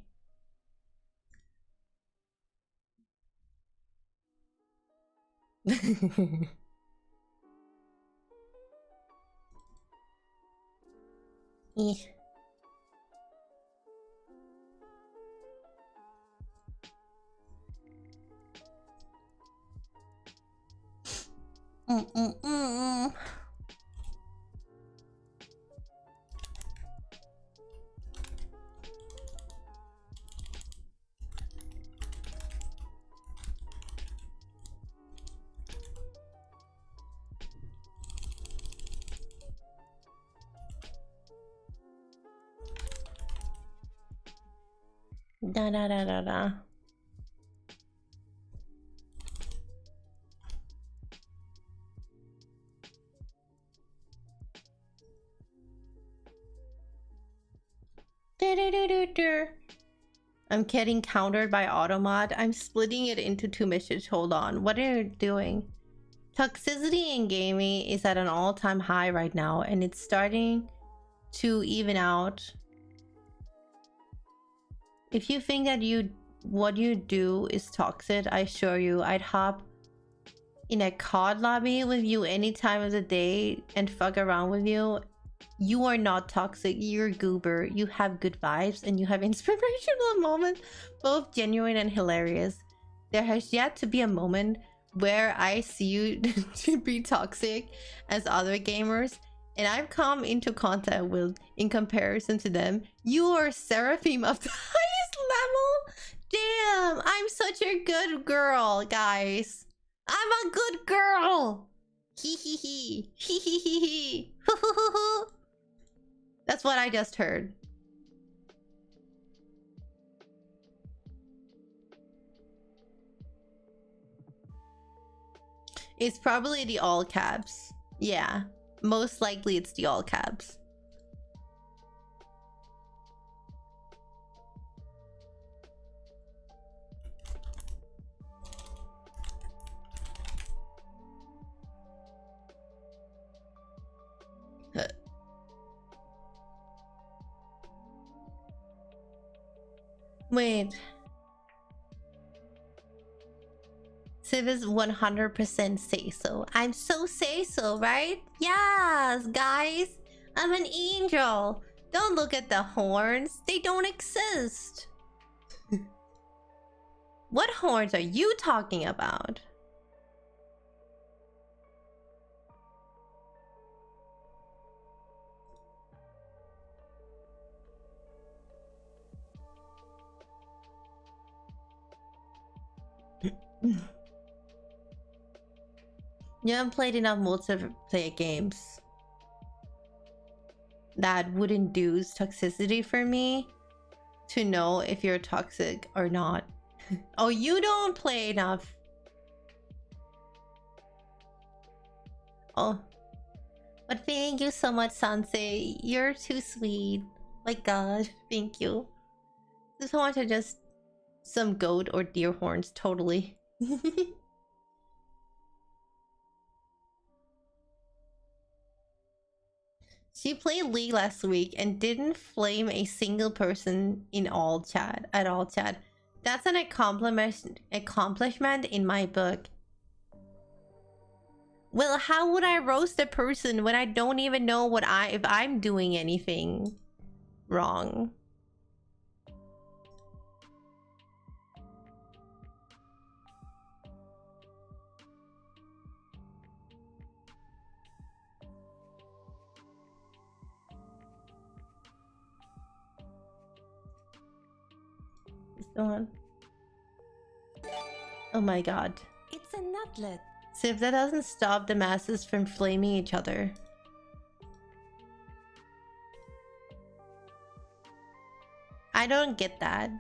Eh. Da da da da da. I'm getting countered by Automod. I'm splitting it into 2 missions. Hold on. What are you doing? Toxicity in gaming is at an all-time high right now, and it's starting to even out. If you think that what you do is toxic, I assure you, I'd hop in a COD lobby with you any time of the day and fuck around with you. You are not toxic. You're a goober. You have good vibes and you have inspirational moments, both genuine and hilarious. There has yet to be a moment where I see you to be toxic as other gamers, and I've come into contact with, in comparison to them, you are seraphim of the highest level. Damn, I'm such a good girl, guys. I'm a good girl. Hee hee hee. Hee hee hee hee. Hoo hoo hoo hoo. That's what I just heard. It's probably the all caps. Yeah, most likely it's the all caps. Wait. Civ is 100% say so. I'm so say so, right? Yes, guys. I'm an angel. Don't look at the horns. They don't exist. What horns are you talking about? You haven't played enough multiplayer games that would induce toxicity for me to know if you're toxic or not. Oh, you don't play enough. Oh, but thank you so much, Sansei. You're too sweet. My god, thank you. Just want to just some goat or deer horns, totally. She played League last week and didn't flame a single person in all chat. That's an accomplishment in my book. Well, how would I roast a person when I don't even know if I'm doing anything wrong? Go on. Oh my god. It's a NUTLET. See if that doesn't stop the masses from flaming each other. I don't get that.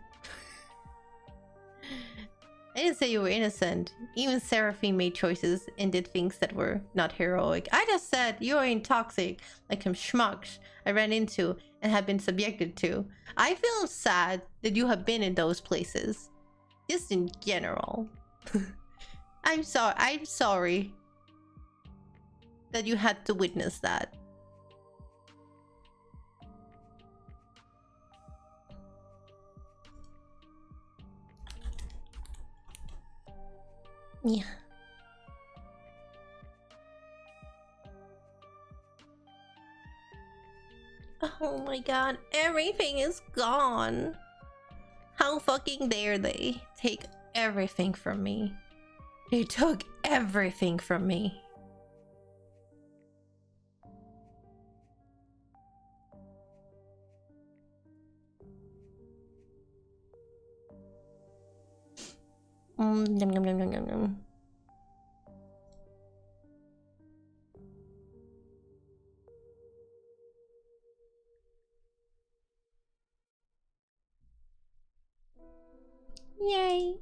I didn't say you were innocent. Even Seraphine made choices and did things that were not heroic. I just said you are toxic, like some schmucks I ran into and have been subjected to. I feel sad that you have been in those places. Just in general. I'm sorry that you had to witness that. Yeah. Oh my god, everything is gone. How fucking dare they take everything from me? They took everything from me. Yum, yum, yum, yum, yum, yum. Yay.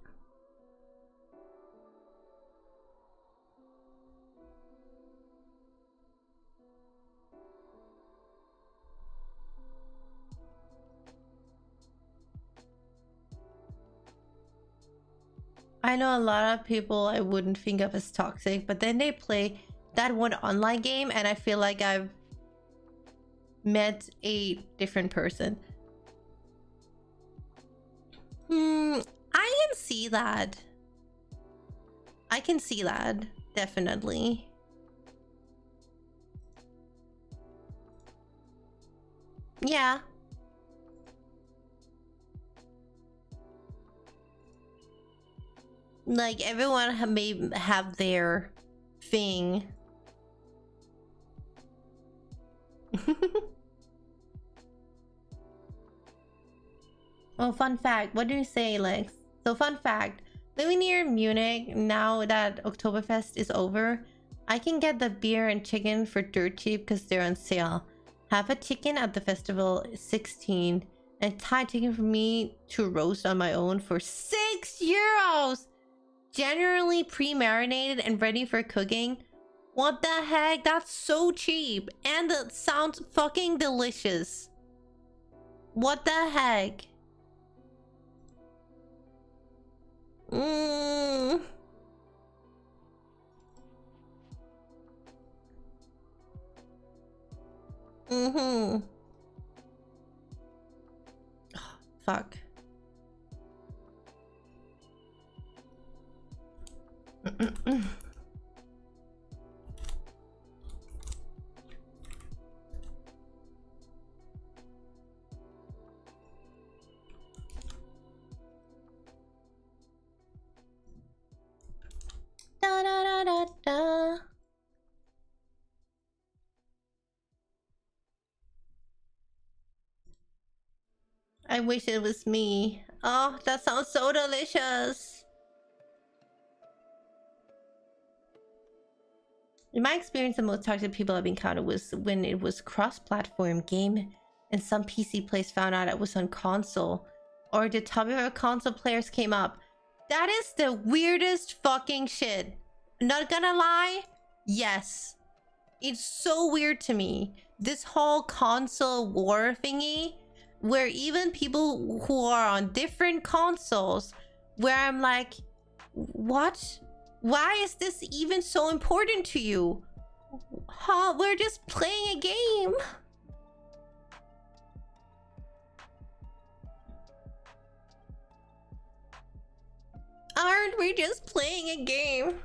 I know a lot of people I wouldn't think of as toxic, but then they play that one online game and I feel like I've met a different person. I can see that. I can see that, definitely. Yeah. Like everyone may have their thing. Oh, fun fact. What do you say, Lex? So, fun fact. Living near Munich, now that Oktoberfest is over, I can get the beer and chicken for dirt cheap because they're on sale. Half a chicken at the festival is 16, and Thai chicken for me to roast on my own for 6 euros! Generally pre-marinated and ready for cooking. What the heck? That's so cheap, and it sounds fucking delicious. What the heck? Mm. Mm-hmm. Oh, fuck. Da da da da da. I wish it was me. Oh, that sounds so delicious. In my experience, the most toxic people I've encountered was when it was cross-platform game and some PC players found out it was on console, or the top of our console players came up. That is the weirdest fucking shit. Not gonna lie, yes. It's so weird to me. This whole console war thingy, where even people who are on different consoles, where I'm like, what? Why is this even so important to you? Huh? We're just playing a game. Aren't we just playing a game?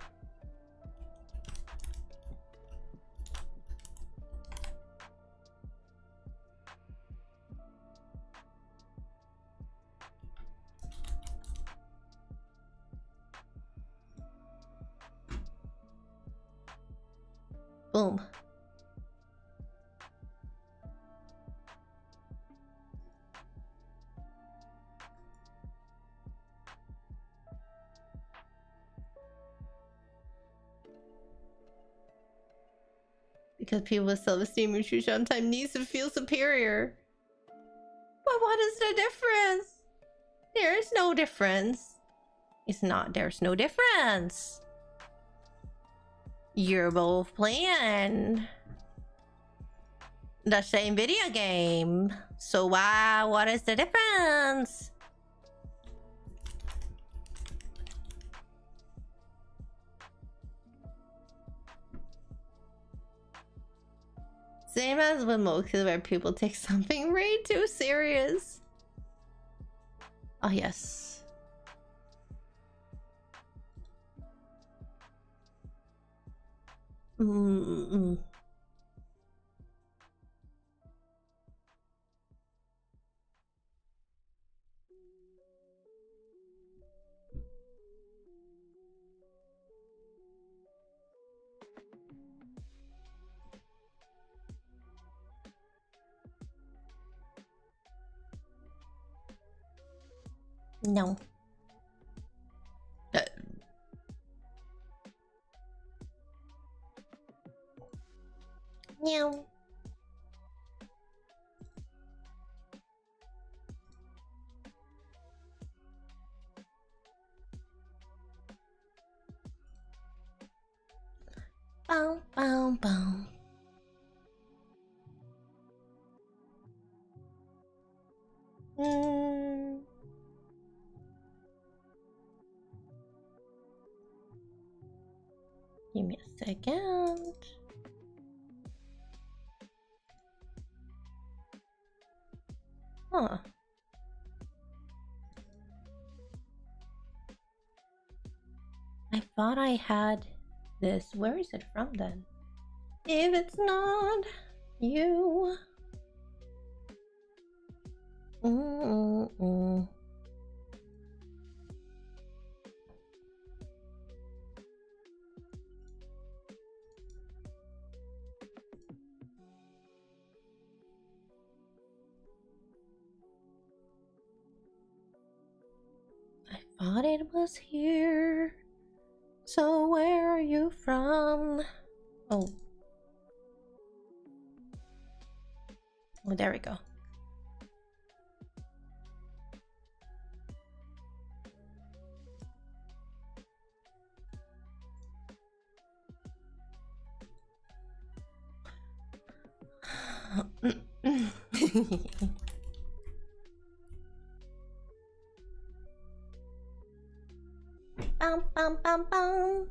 Boom. Because people with self-esteem issues sometimes needs to feel superior. But what is the difference? There is no difference. It's not. There's no difference. You're both playing the same video game. So why? What is the difference? Same as with most where people take something way too serious. Oh yes. Mm-mm. No. No. Boom, boom, boom. Give me a second. Huh. I thought I had this. Where is it from then? If it's not you. I thought it was here. So where are you from? Oh. Oh, there we go. Bum, bum, bum, bum.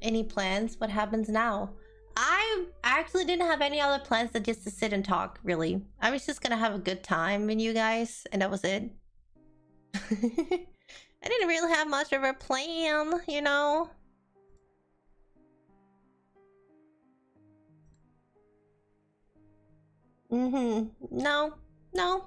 Any plans? What happens now? I actually didn't have any other plans than just to sit and talk, really. I was just gonna have a good time with you guys, and that was it. I didn't really have much of a plan, you know? No, no.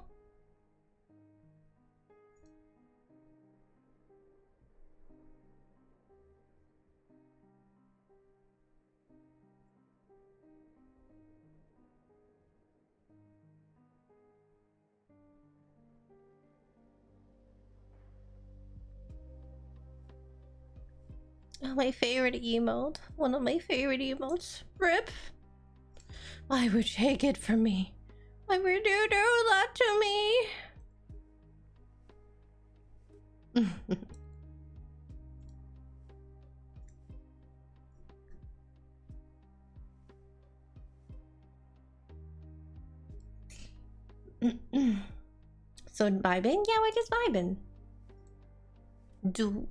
Oh, my favorite emote. One of my favorite emotes. Rip. Why would you take it from me? Why would you do that to me? So vibing? Yeah, we're just vibing.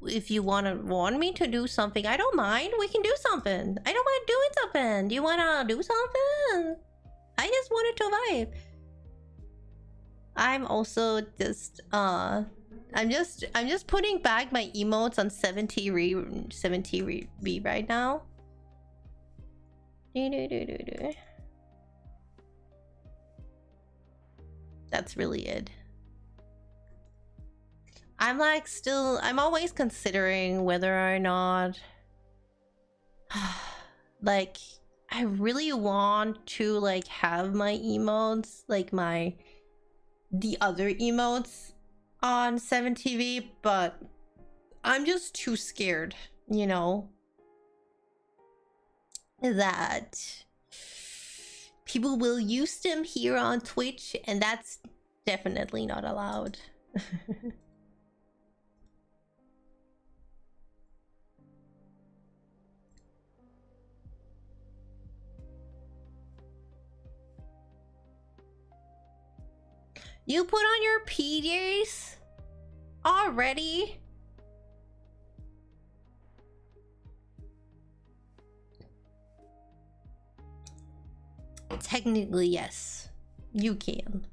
If you want me to do something, I don't mind. We can do something. I don't mind doing something. Do you wanna do something? I just wanted to vibe. I'm also just I'm just putting back my emotes on 70 right now. That's really it. I'm like I'm always considering whether or not like I really want to like have my emotes, like the other emotes on 7TV, but I'm just too scared, you know, that people will use them here on Twitch, and that's definitely not allowed. You put on your PJs already? Technically, yes. You can.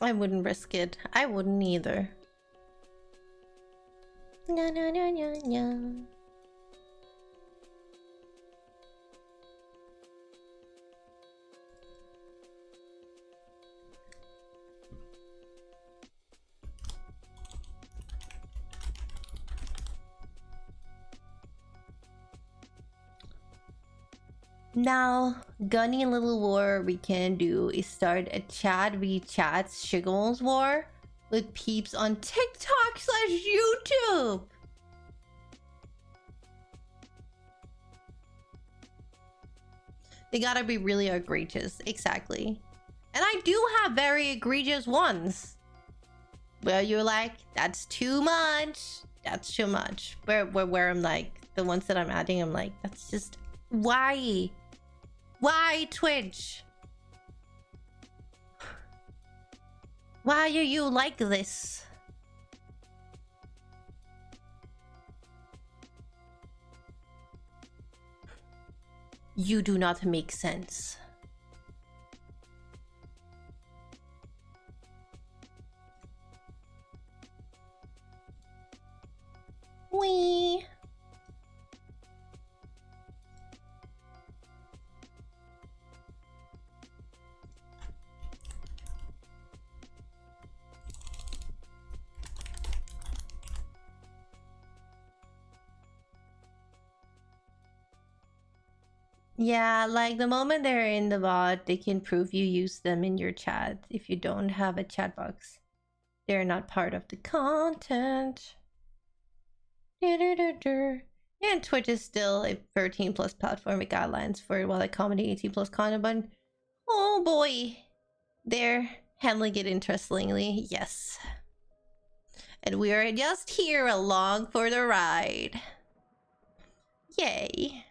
I wouldn't risk it. I wouldn't either. No, no, no, no, no. Now, gunny little war we can do is start a chat chats shiggles war with peeps on TikTok/YouTube. They gotta be really egregious, exactly. And I do have very egregious ones where you're like, that's too much. That's too much. Where I'm like, the ones that I'm adding, I'm like, that's just why? Why Twitch? Why are you like this? You do not make sense. Wee. Yeah, like the moment they're in the bot, they can prove you use them in your chat. If you don't have a chat box, they're not part of the content. And Twitch is still a 13+ platform with guidelines for while accommodating 18+ content, but oh boy, they're handling it interestingly, yes. And we are just here along for the ride. Yay.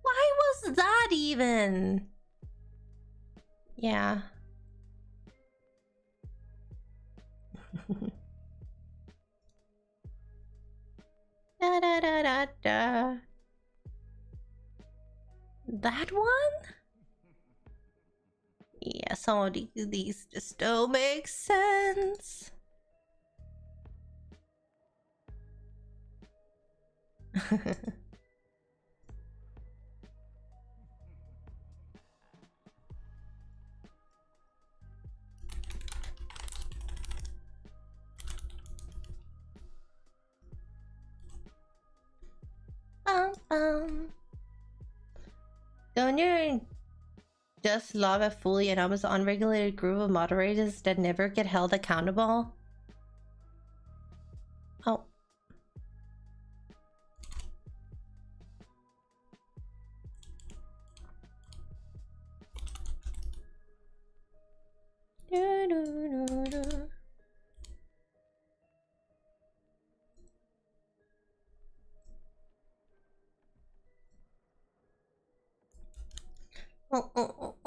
Why was that even? Yeah. Da da da da da. That one? Yeah, some of these just don't make sense. Don't you just love a fully anonymous unregulated group of moderators that never get held accountable? Oh.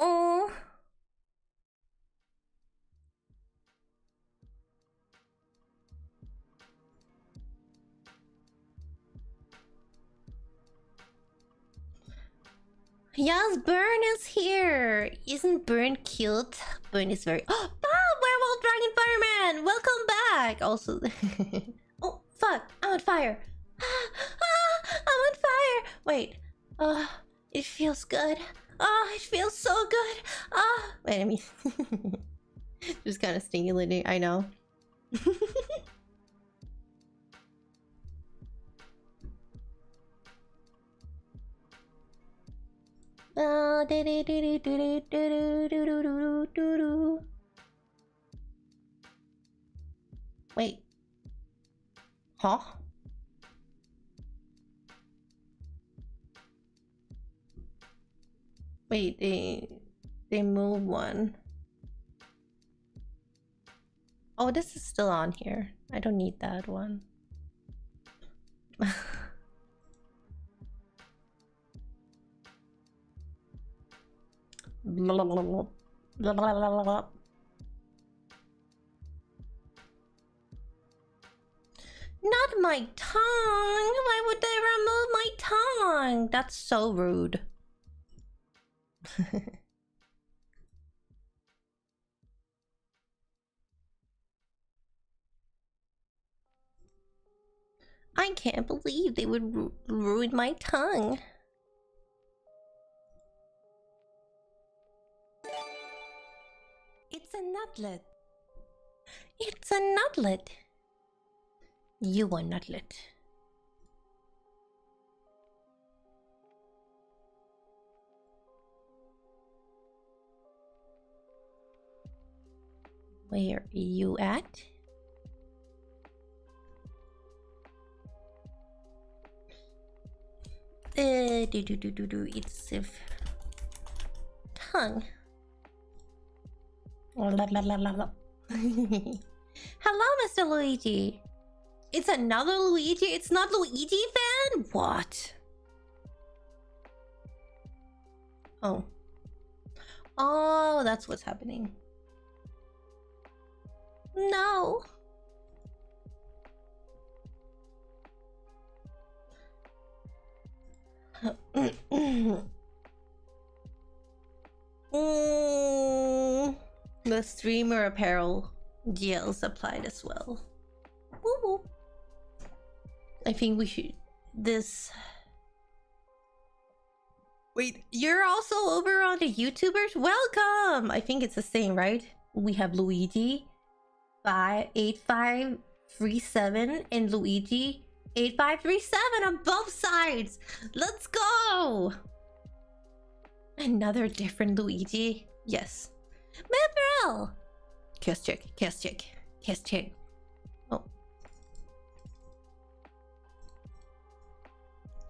Oh. Yes, Burn is here. Isn't Burn cute? Burn is very. Oh, Bob, Werewolf Dragon Fireman! Welcome back! Also. Oh, fuck. I'm on fire. I'm on fire. Wait. It feels good. Oh, it feels so good. Ah, wait, I mean, just kind of stimulating. I know. Wait. Huh? Wait, they move one. Oh, this is still on here. I don't need that one. Blah, blah, blah, blah. Blah, blah, blah, blah. Not my tongue! Why would they remove my tongue? That's so rude. I can't believe they would ruin my tongue. It's a nutlet. It's a nutlet. You are nutlet. Where are you at? It's tongue. Hello, Mr. Luigi. It's another Luigi? It's not Luigi fan? What? Oh. Oh, that's what's happening. No. The streamer apparel GLs applied as well. Woo woo. I think we should this. Wait, you're also over on the YouTubers? Welcome! I think it's the same, right? We have Luigi 8537 and Luigi 8537 on both sides. Let's go! Another different Luigi. Yes. Membrel! Kiss check, kiss check, kiss check. Oh.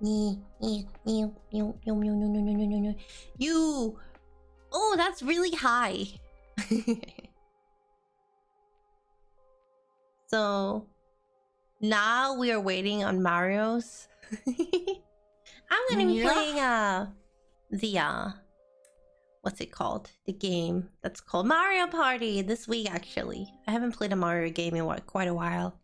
You. Oh, that's really high. So now we are waiting on Mario's. I'm gonna be playing the what's it called? The game that's called Mario Party this week. Actually, I haven't played a Mario game in quite a while.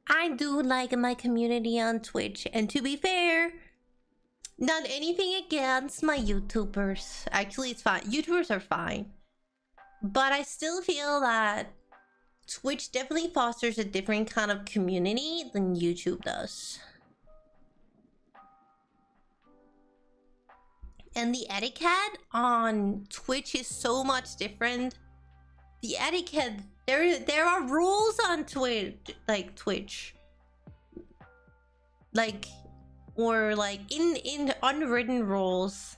I do like my community on Twitch, and to be fair, not anything against my YouTubers. Actually, it's fine. YouTubers are fine. But I still feel that Twitch definitely fosters a different kind of community than YouTube does. And the etiquette on Twitch is so much different. The etiquette, there are rules on Twitch, or like in unwritten rules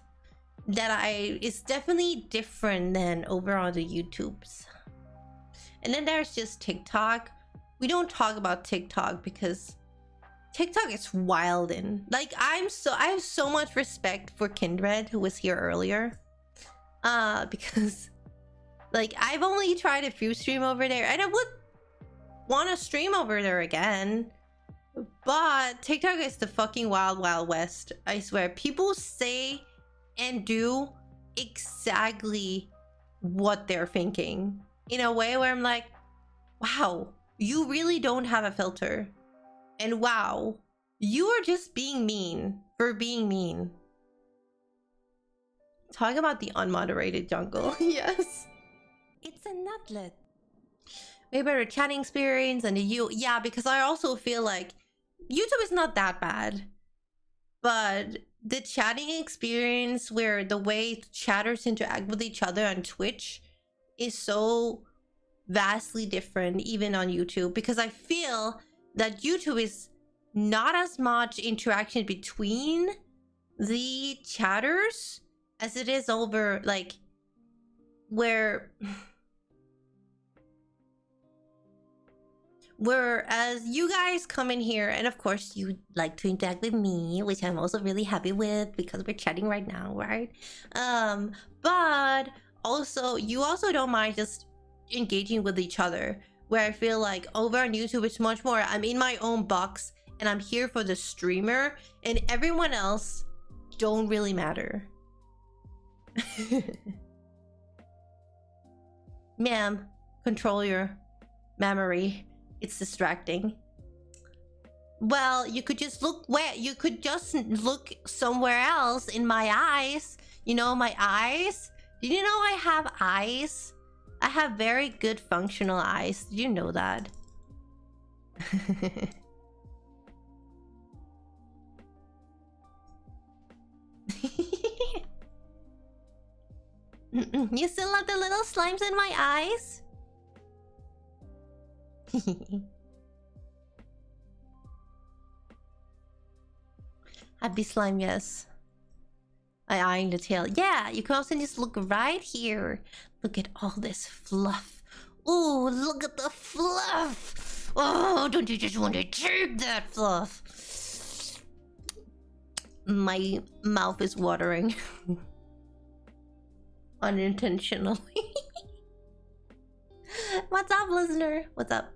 that is definitely different than over on the YouTubes. And then there's just TikTok. We don't talk about TikTok because TikTok is wild, and like I have so much respect for Kindred, who was here earlier, because like I've only tried a few stream over there, and I would want to stream over there again. But TikTok is the fucking wild west. I swear, people say and do exactly what they're thinking in a way where I'm like, wow, you really don't have a filter. And wow, you are just being mean for being mean. Talk about the unmoderated jungle. Yes. It's a nutlet. way better chatting experience. And yeah, because I also feel like YouTube is not that bad, but the chatting experience, where the way chatters interact with each other on Twitch, is so vastly different even on YouTube, because I feel that YouTube is not as much interaction between the chatters as it is over, like, whereas you guys come in here and of course you like to interact with me, which I'm also really happy with because we're chatting right now, right? But also you also don't mind just engaging with each other, where I feel like over on YouTube it's much more I'm in my own box and I'm here for the streamer, and everyone else don't really matter. Ma'am, control your memory. It's distracting. Well, you could just look where you could just look somewhere else in my eyes. You know, my eyes. Did you know I have eyes? I have very good functional eyes. Did you know that? You still have the little slimes in my eyes? Happy slime, yes. I eyeing the tail. Yeah, you can also just look right here. Look at all this fluff. Oh, look at the fluff. Oh, don't you just want to take that fluff? My mouth is watering. Unintentionally. What's up, listener? What's up?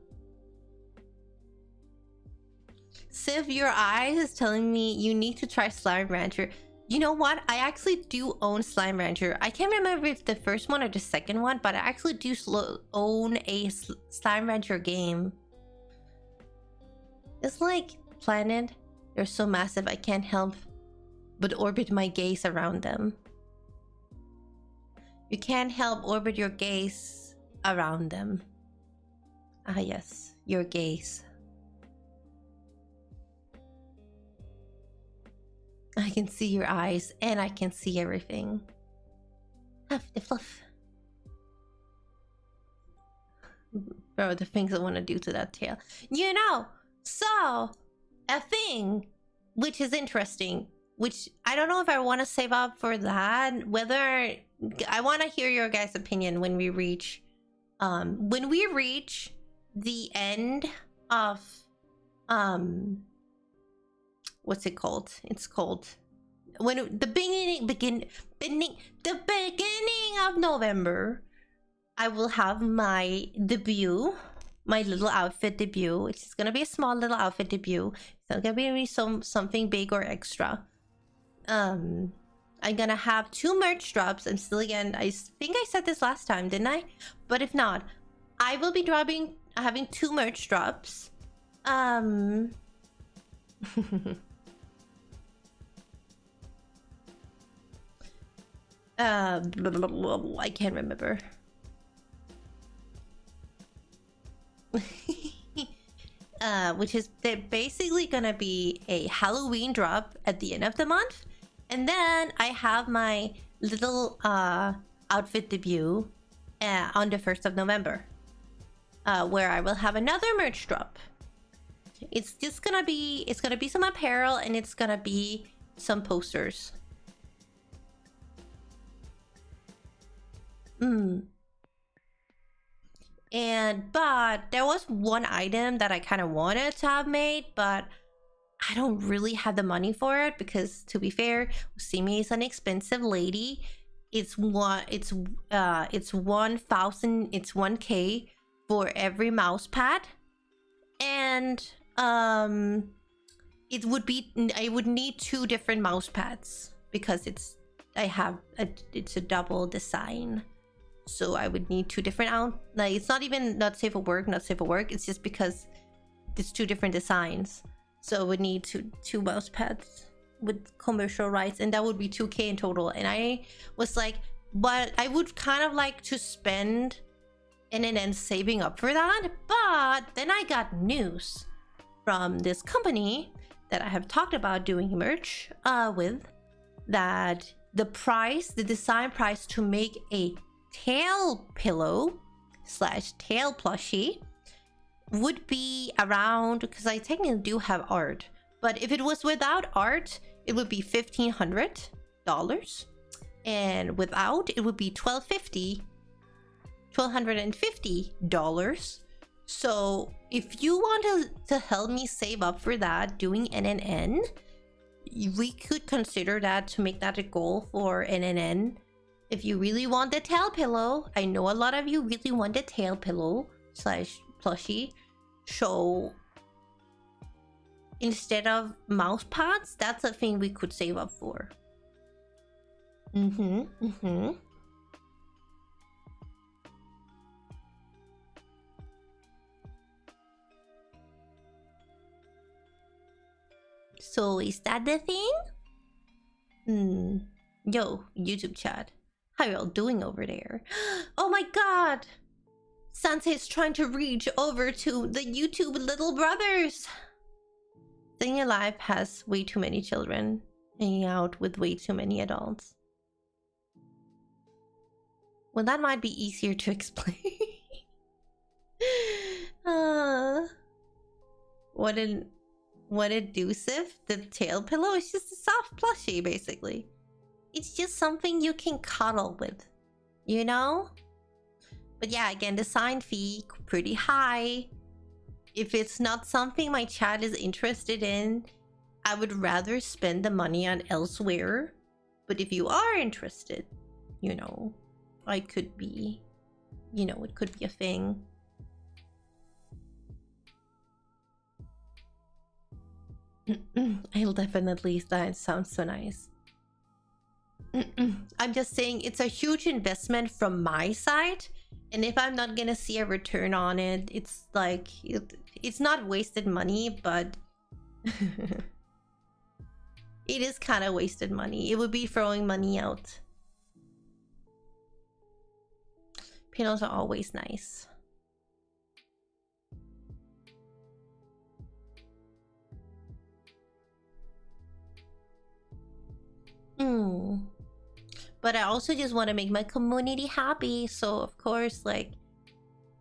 Siv, your eyes is telling me you need to try Slime Rancher. You know what? I actually do own Slime Rancher. I can't remember if the first one or the second one, but I actually do own a Slime Rancher game. It's like Planet. They're so massive I can't help but orbit my gaze around them. You can't help orbit your gaze around them. Ah yes, your gaze. I can see your eyes and I can see everything. Have the fluff. Bro, the things I want to do to that tail. You know, so a thing which is interesting, which I don't know if I want to save up for that, whether I want to hear your guys' opinion when we reach the end of what's it called? It's called when the beginning of November. I will have my debut, my little outfit debut. It's just gonna be a small little outfit debut. It's not gonna be something big or extra. I'm gonna have 2 merch drops. I'm still, again, I think I said this last time, didn't I? But if not, I will be having 2 merch drops. I can't remember. Which is, they're basically gonna be a Halloween drop at the end of the month, and then I have my little outfit debut on the 1st of November, where I will have another merch drop. It's just gonna be, it's gonna be some apparel and it's gonna be some posters. But there was one item that I kind of wanted to have made, but I don't really have the money for it because, to be fair, Simi is an expensive lady. It's 1K for every mouse pad, and I would need 2 different mouse pads because it's a double design. So I would need 2 different like, it's not even not safe for work. It's just because it's 2 different designs. So I would need two mouse pads with commercial rights, and that would be 2K in total. And I was like, but I would kind of like to spend and then saving up for that. But then I got news from this company that I have talked about doing merch with, that the design price to make a tail pillow / tail plushie would be around, because I technically do have art, but if it was without art, it would be $1,500, and without, it would be $1,250. So if you want to help me save up for that doing NNN, we could consider that to make that a goal for NNN. If you really want the tail pillow, I know a lot of you really want the tail pillow / plushie. So instead of mouse pads, that's a thing we could save up for. So is that the thing? Yo, YouTube chat. How y'all doing over there? Oh my god! Sensei is trying to reach over to the YouTube little brothers. Staying Alive has way too many children hanging out with way too many adults. Well, that might be easier to explain. What it do, Sif? The tail pillow is just a soft plushie, basically. It's just something you can cuddle with, you know? But yeah, again, design fee pretty high. If it's not something my chat is interested in, I would rather spend the money on elsewhere. But if you are interested, you know, I could be, you know, it could be a thing. I'll definitely, that sounds so nice. I'm just saying it's a huge investment from my side, and if I'm not gonna see a return on it, it's like it's not wasted money, but it is kind of wasted money. It would be throwing money out. Pillows are always nice. But I also just want to make my community happy, so of course, like,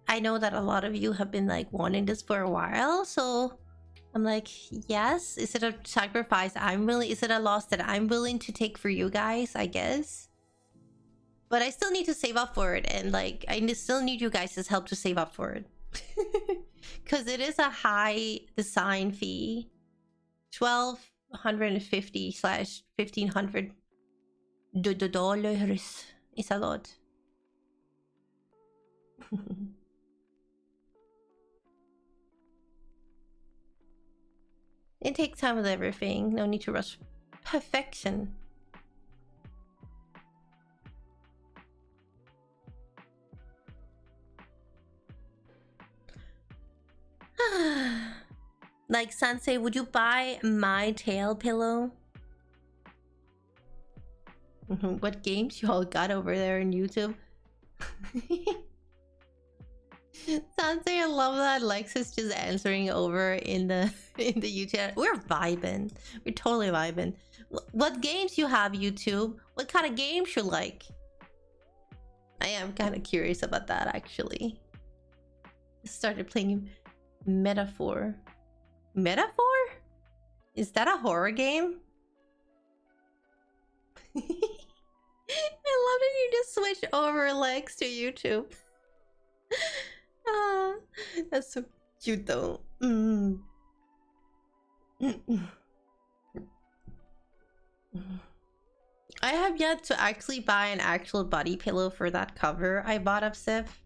I know that a lot of you have been like wanting this for a while, so I'm like, yes, is it a sacrifice is it a loss that I'm willing to take for you guys, I guess? But I still need to save up for it, and like, I still need you guys' help to save up for it. Because it is a high design fee. $1,250 / $1,500 dollars is a lot. It takes time with everything. No need to rush perfection. Like, Sensei, would you buy my tail pillow? What games you all got over there on YouTube? Sensei, I love that Lex is just answering over in the YouTube. We're vibing. We're totally vibing. What games you have, YouTube? What kind of games you like? I am kind of curious about that, actually. I started playing Metaphor. Metaphor? Is that a horror game? I love that you just switch over Lex to YouTube. That's so cute though. I have yet to actually buy an actual body pillow for that cover I bought of Sif.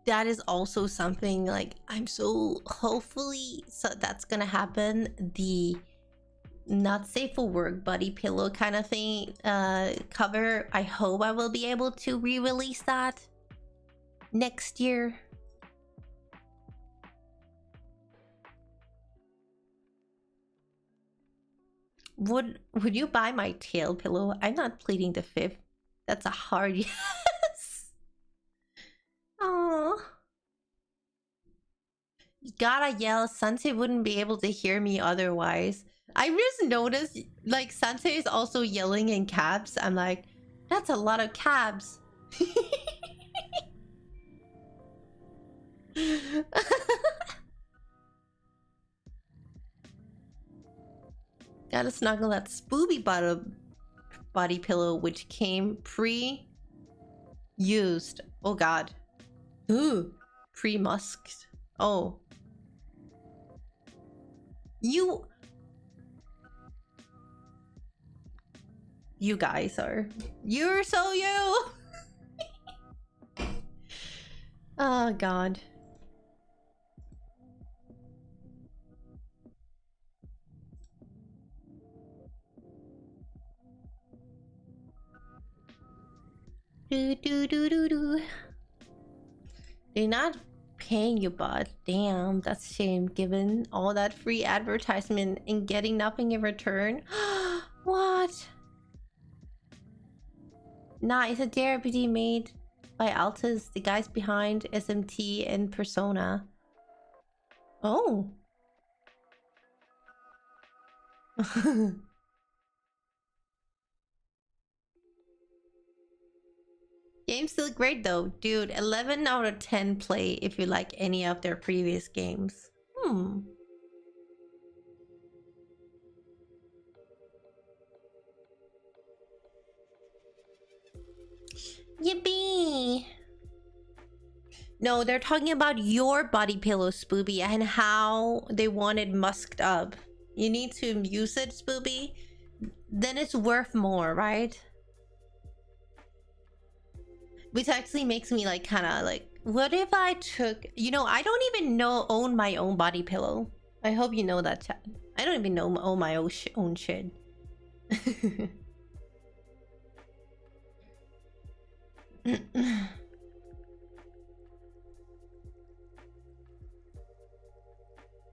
That is also something, like, I'm so hopefully that's gonna happen. The not safe for work buddy pillow kind of thing cover, I hope I will be able to re-release that next year. Would you buy my tail pillow? I'm not pleading the fifth. That's a hard yes. gotta yell. Sensei wouldn't be able to hear me otherwise. I just noticed, like, Sensei is also yelling in cabs. I'm like, that's a lot of cabs. Gotta snuggle that spooby body pillow, which came pre-used. Oh god. Ooh. Pre-musked. Oh. You guys are... You're so you! Oh god. Do. They're not paying you, but damn, that's a shame given all that free advertisement and getting nothing in return. What? Nah, it's a JRPG made by Altus, the guys behind SMT and Persona. Oh. Game's still great though. Dude, 11 out of 10 play if you like any of their previous games. Yippee! No, they're talking about your body pillow, Spooby, and how they want it musked up. You need to use it, Spooby. Then it's worth more, right? Which actually makes me like kind of like, what if I took, you know, I don't even own my own body pillow. I hope you know that, chat. I don't even own my own shit.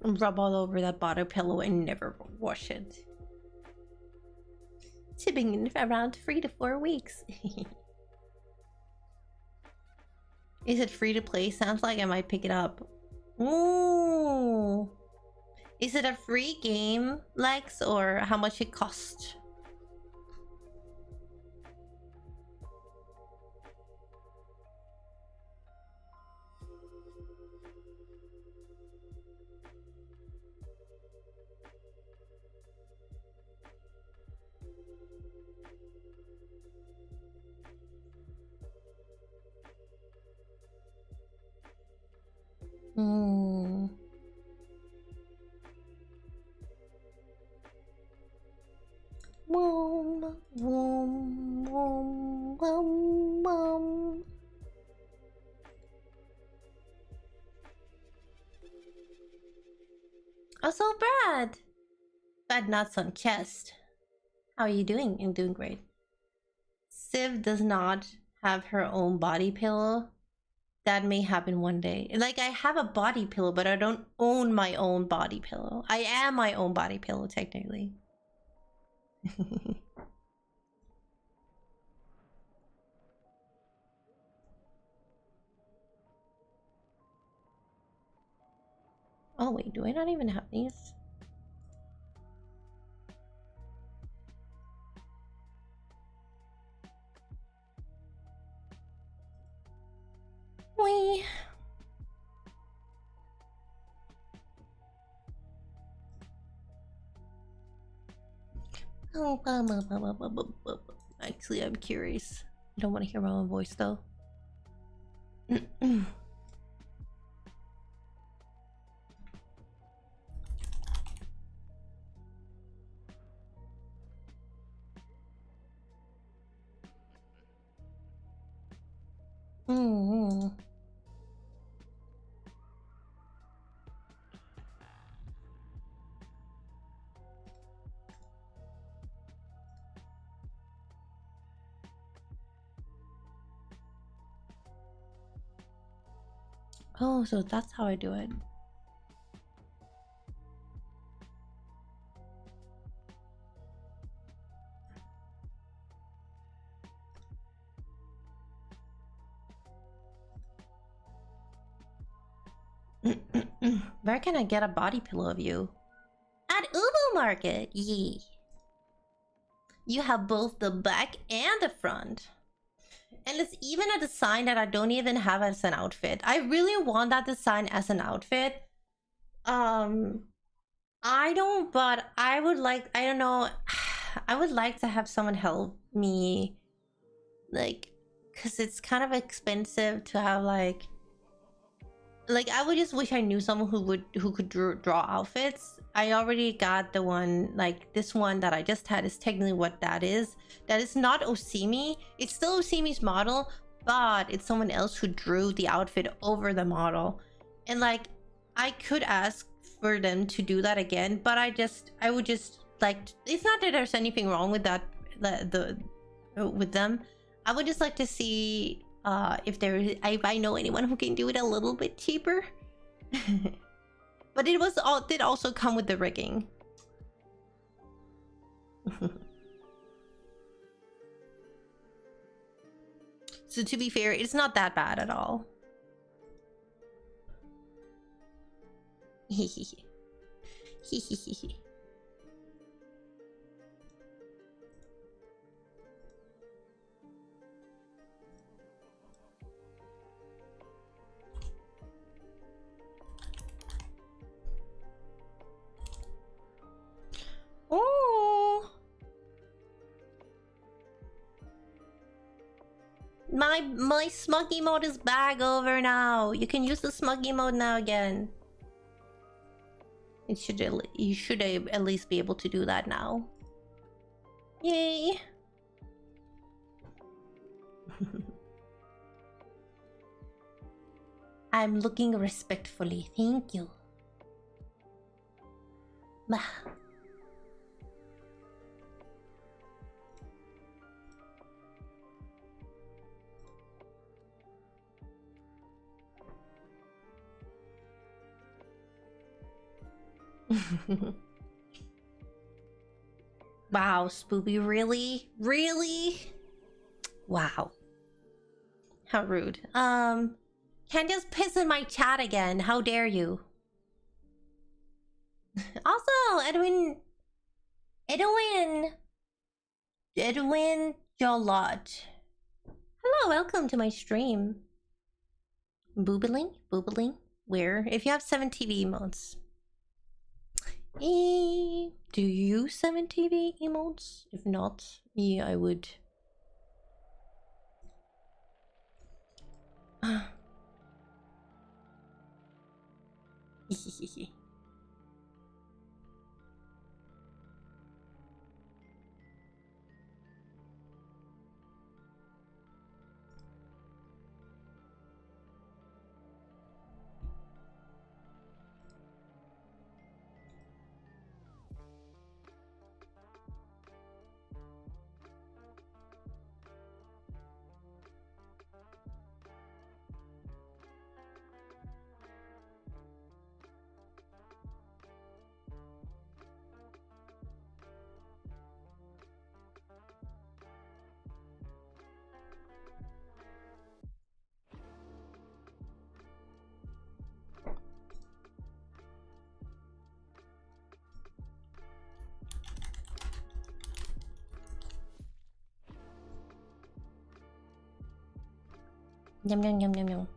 Rub all over that body pillow and never wash it. Shipping in around 3 to 4 weeks. Is it free to play? Sounds like I might pick it up. Ooh. Is it a free game, Lex, or how much it cost? Hmm. Wom, wom, wom, wom, wom. Also, Brad. Bad nuts on chest. How are you doing? I'm doing great. Civ does not have her own body pillow. That may happen one day. Like, I have a body pillow, but I don't own my own body pillow. I am my own body pillow, technically. Oh wait, do I not even have these? Wee. Oh, actually, I'm curious. I don't want to hear my own voice though. Oh, so that's how I do it. Where can I get a body pillow of you? At Ubu Market! Yee. You have both the back and the front. And it's even a design that I don't even have as an outfit. I really want that design as an outfit. I don't, but I would like, I don't know, I would like to have someone help me, like, because it's kind of expensive to have like I would just wish I knew someone who could draw outfits. I already got the one, like this one that I just had is technically what that is. That is not Osimi. It's still Osimi's model, but it's someone else who drew the outfit over the model. And like, I could ask for them to do that again, but I would just like, it's not that there's anything wrong with that, with them. I would just like to see if I know anyone who can do it a little bit cheaper. But it did also come with the rigging. So to be fair, it's not that bad at all. Oh, my smug emote is back over now. You can use the smug emote now again. You should at least be able to do that now. Yay! I'm looking respectfully. Thank you. Bah. Wow, Spoopy, really? Really? Wow. How rude. Can't just piss in my chat again. How dare you? Also, Edwin Jolot. Hello, welcome to my stream. Boobling? Where? If you have 7 TV emotes. Do you use 7 TV emotes? If not, yeah, I would. Yum yum yum yum yum.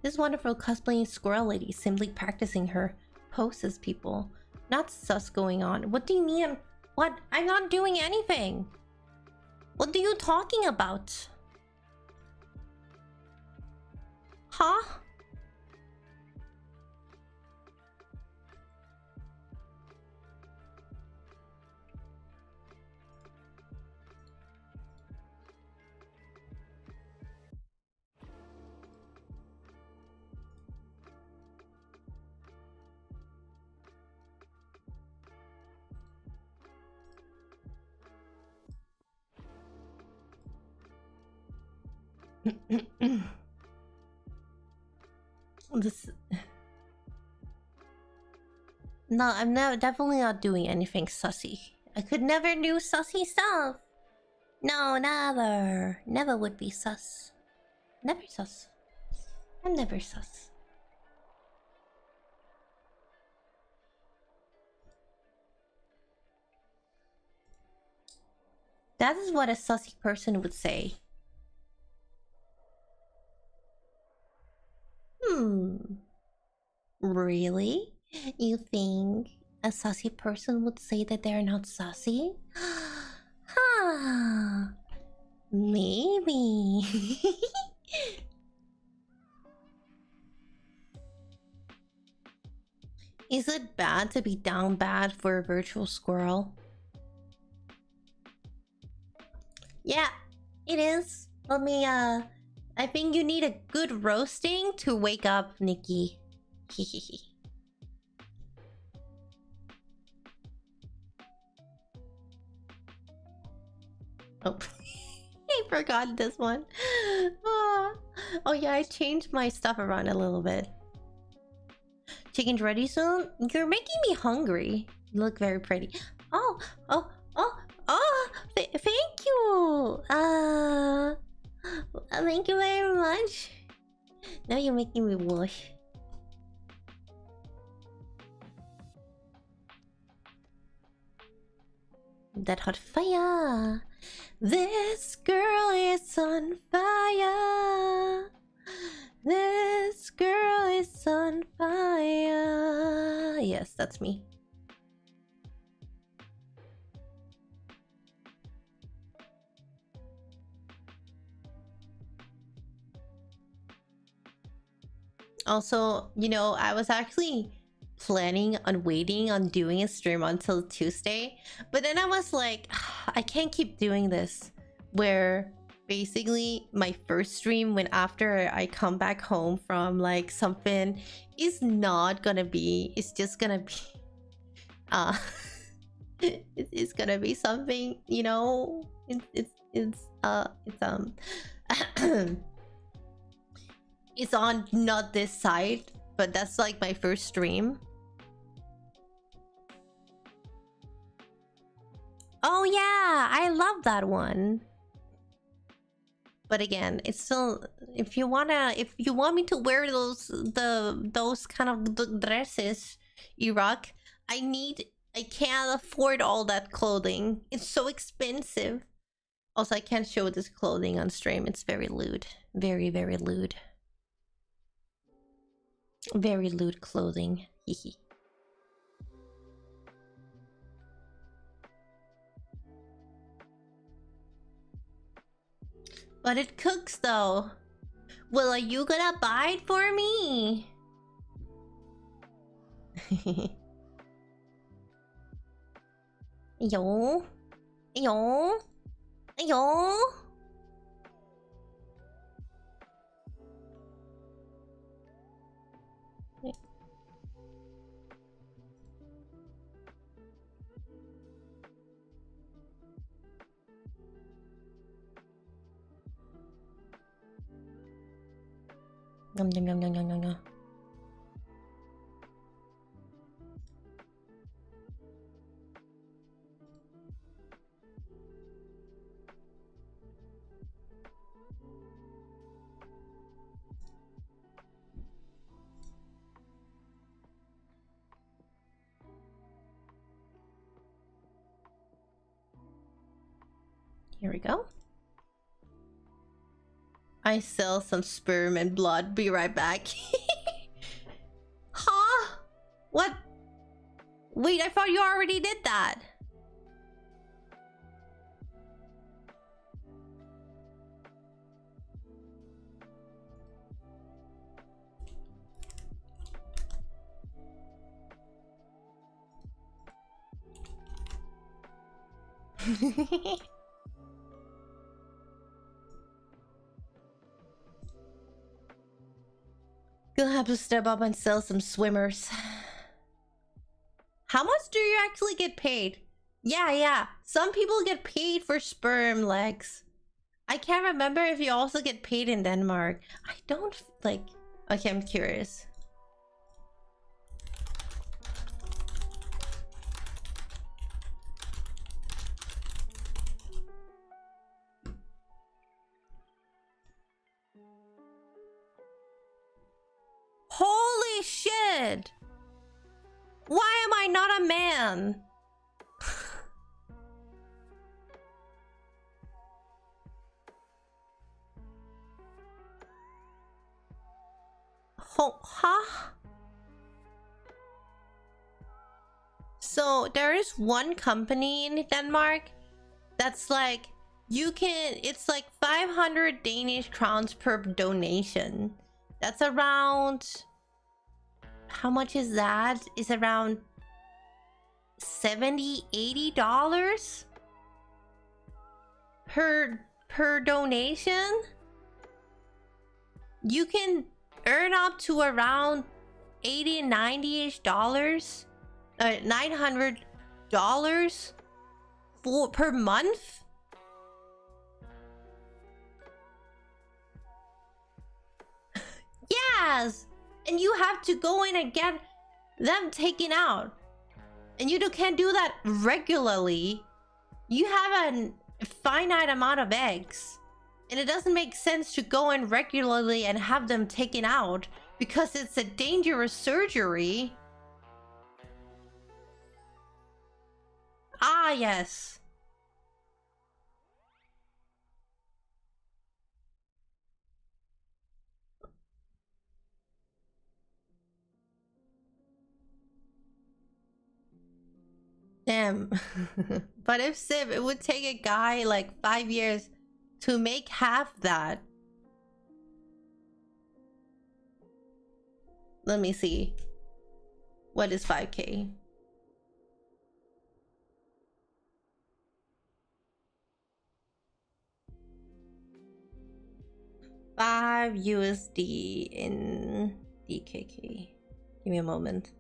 This wonderful cosplaying squirrel lady simply practicing her poses, people. Not sus going on. What do you mean? What? I'm not doing anything. What are you talking about? Huh? This... No, I'm definitely not doing anything sussy. I could never do sussy stuff. No, never. Never would be sus. Never sus. I'm never sus. That is what a sussy person would say. Really? You think a sussy person would say that they're not sussy? Huh. Maybe. Is it bad to be down bad for a virtual squirrel? Yeah, it is. Let me, I think you need a good roasting to wake up, Nikki. Hehehe. Oh, I forgot this one. Oh yeah, I changed my stuff around a little bit. Chicken's ready soon? You're making me hungry. You look very pretty. Oh, thank you. Thank you very much. Now you're making me blush. That hot fire. This girl is on fire. This girl is on fire. Yes, that's me. Also, you know, I was actually planning on waiting on doing a stream until Tuesday, but then I was like, I can't keep doing this where basically my first stream when after I come back home from like something is not gonna be, it's just gonna be it's gonna be something, you know, it's it's on not this side, but that's like my first stream. Oh yeah, I love that one. But again, it's still, if you want me to wear those kind of dresses, Iraq, I can't afford all that clothing. It's so expensive. Also, I can't show this clothing on stream. It's very lewd. Very, very lewd. Very lewd clothing. Hehe. But it cooks though. Well, are you gonna buy it for me? Yo. Yo. Yo. Yum, yum, yum, yum, yum, yum. Here we go. I sell some sperm and blood. Be right back. Huh? What? Wait, I thought you already did that. You'll have to step up and sell some swimmers. How much do you actually get paid? Yeah. Some people get paid for sperm legs. I can't remember if you also get paid in Denmark. I don't like... Okay, I'm curious. Holy shit! Why am I not a man? Huh? So there is one company in Denmark that's like, it's like 500 Danish crowns per donation. That's around, how much is that? It's around $70-$80 per donation. You can earn up to around $80-$90-ish, $900 per month. Yes, and you have to go in and get them taken out, and you can't do that regularly. You have a finite amount of eggs, and it doesn't make sense to go in regularly and have them taken out because it's a dangerous surgery. Ah, yes. Damn. But if Civ, it would take a guy like 5 years to make half that. Let me see. What is 5K? $5 in DKK. Give me a moment.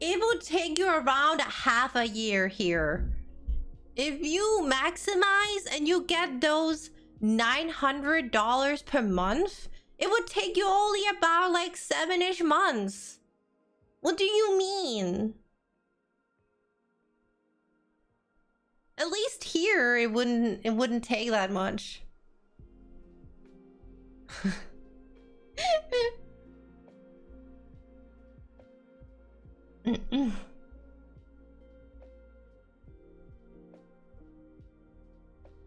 It would take you around half a year here. If you maximize and you get those $900 per month, it would take you only about like 7-ish months. What do you mean? At least here it wouldn't take that much.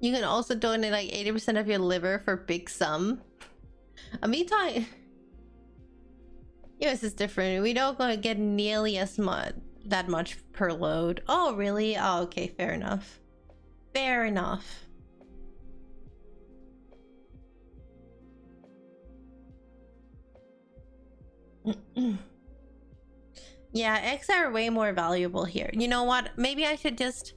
You can also donate like 80% of your liver for big sum. Me talking. US is different. We don't gonna get nearly as much per load. Oh really? Oh okay, fair enough. Fair enough. Yeah, eggs are way more valuable here. You know what? Maybe I should just...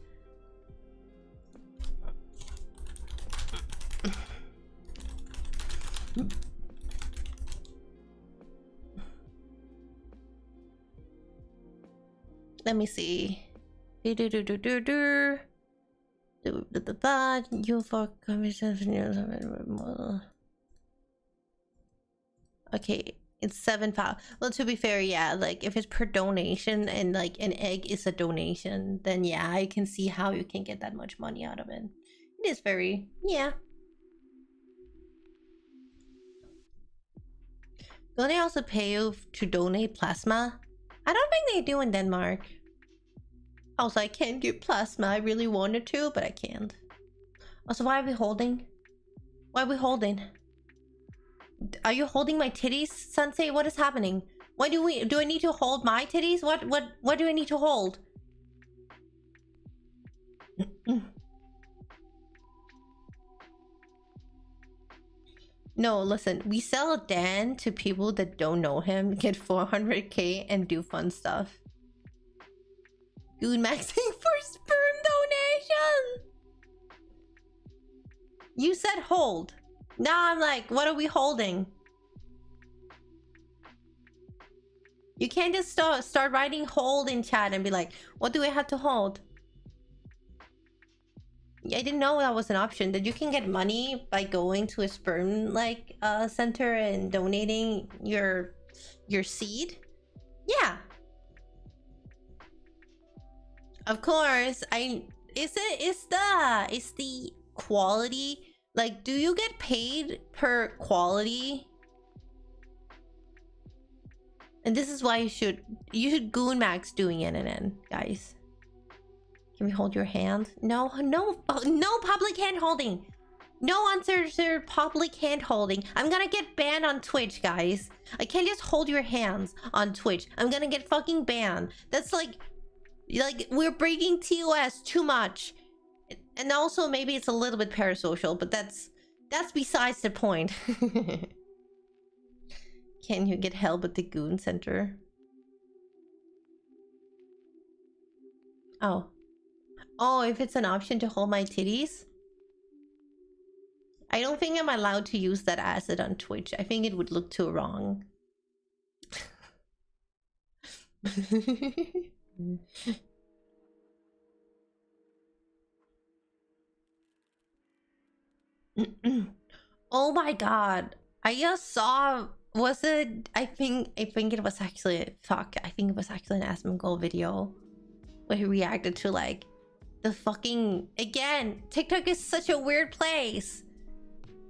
Let me see. You for commission. Okay, it's 7 pounds. Well, to be fair, yeah, like if it's per donation and like an egg is a donation, then yeah, I can see how you can get that much money out of it. It is very, yeah. Don't they also pay you to donate plasma? I don't think they do in Denmark. Also, I can't get plasma. I really wanted to, but I can't. Also, why are we holding? Why are we holding? Are you holding my titties, Sensei? What is happening? Why do I need to hold my titties? What do I need to hold? No, listen, we sell Dan to people that don't know him, get 400k and do fun stuff. Good maxing for sperm donation. You said hold. Now I'm like, what are we holding? You can't just start writing hold in chat and be like, what do I have to hold? I didn't know that was an option, that you can get money by going to a sperm like center and donating your seed. Yeah. Of course, it's the quality. Like, do you get paid per quality? And this is why you should goon max doing NNN, guys. Can we hold your hand? No public hand holding. No uncensored public hand holding. I'm gonna get banned on Twitch, guys. I can't just hold your hands on Twitch. I'm gonna get fucking banned. That's like we're breaking TOS too much. And also maybe it's a little bit parasocial, but that's besides the point. Can you get help at the Goon Center? Oh, if it's an option to hold my titties? I don't think I'm allowed to use that asset on Twitch. I think it would look too wrong. Oh my god. I just saw, was it, I think it was actually, fuck, I think it was actually an Asmongold video where he reacted to like the fucking, again, TikTok is such a weird place.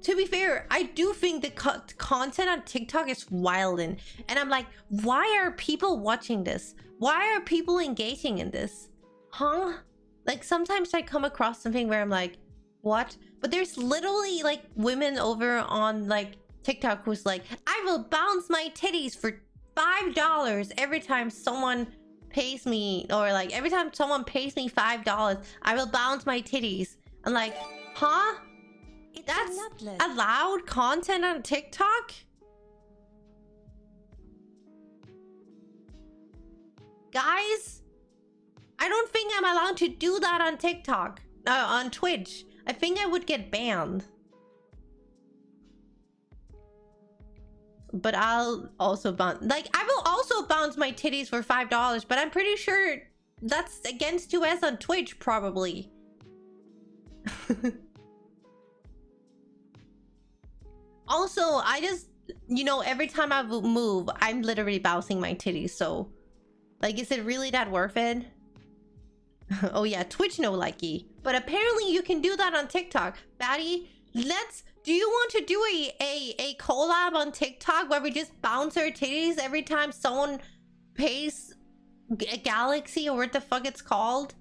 To be fair, I do think the content on TikTok is wildin', and I'm like, why are people watching this? Why are people engaging in this? Huh? Like, sometimes I come across something where I'm like, what? But there's literally like women over on like TikTok who's like, I will bounce my titties for $5 every time someone pays me, or like every time someone pays me $5, I will bounce my titties. I'm like, huh? That's allowed content on TikTok? Guys, I don't think I'm allowed to do that on TikTok. On Twitch. I think I would get banned. But I'll also bounce, like, I will also bounce my titties for $5, but I'm pretty sure that's against US on Twitch, probably. Also, I just, you know, every time I move, I'm literally bouncing my titties, so like, is it really that worth it? Oh yeah, Twitch no likey. But apparently you can do that on TikTok. Batty, do you want to do a collab on TikTok where we just bounce our titties every time someone pays a galaxy, or what the fuck it's called?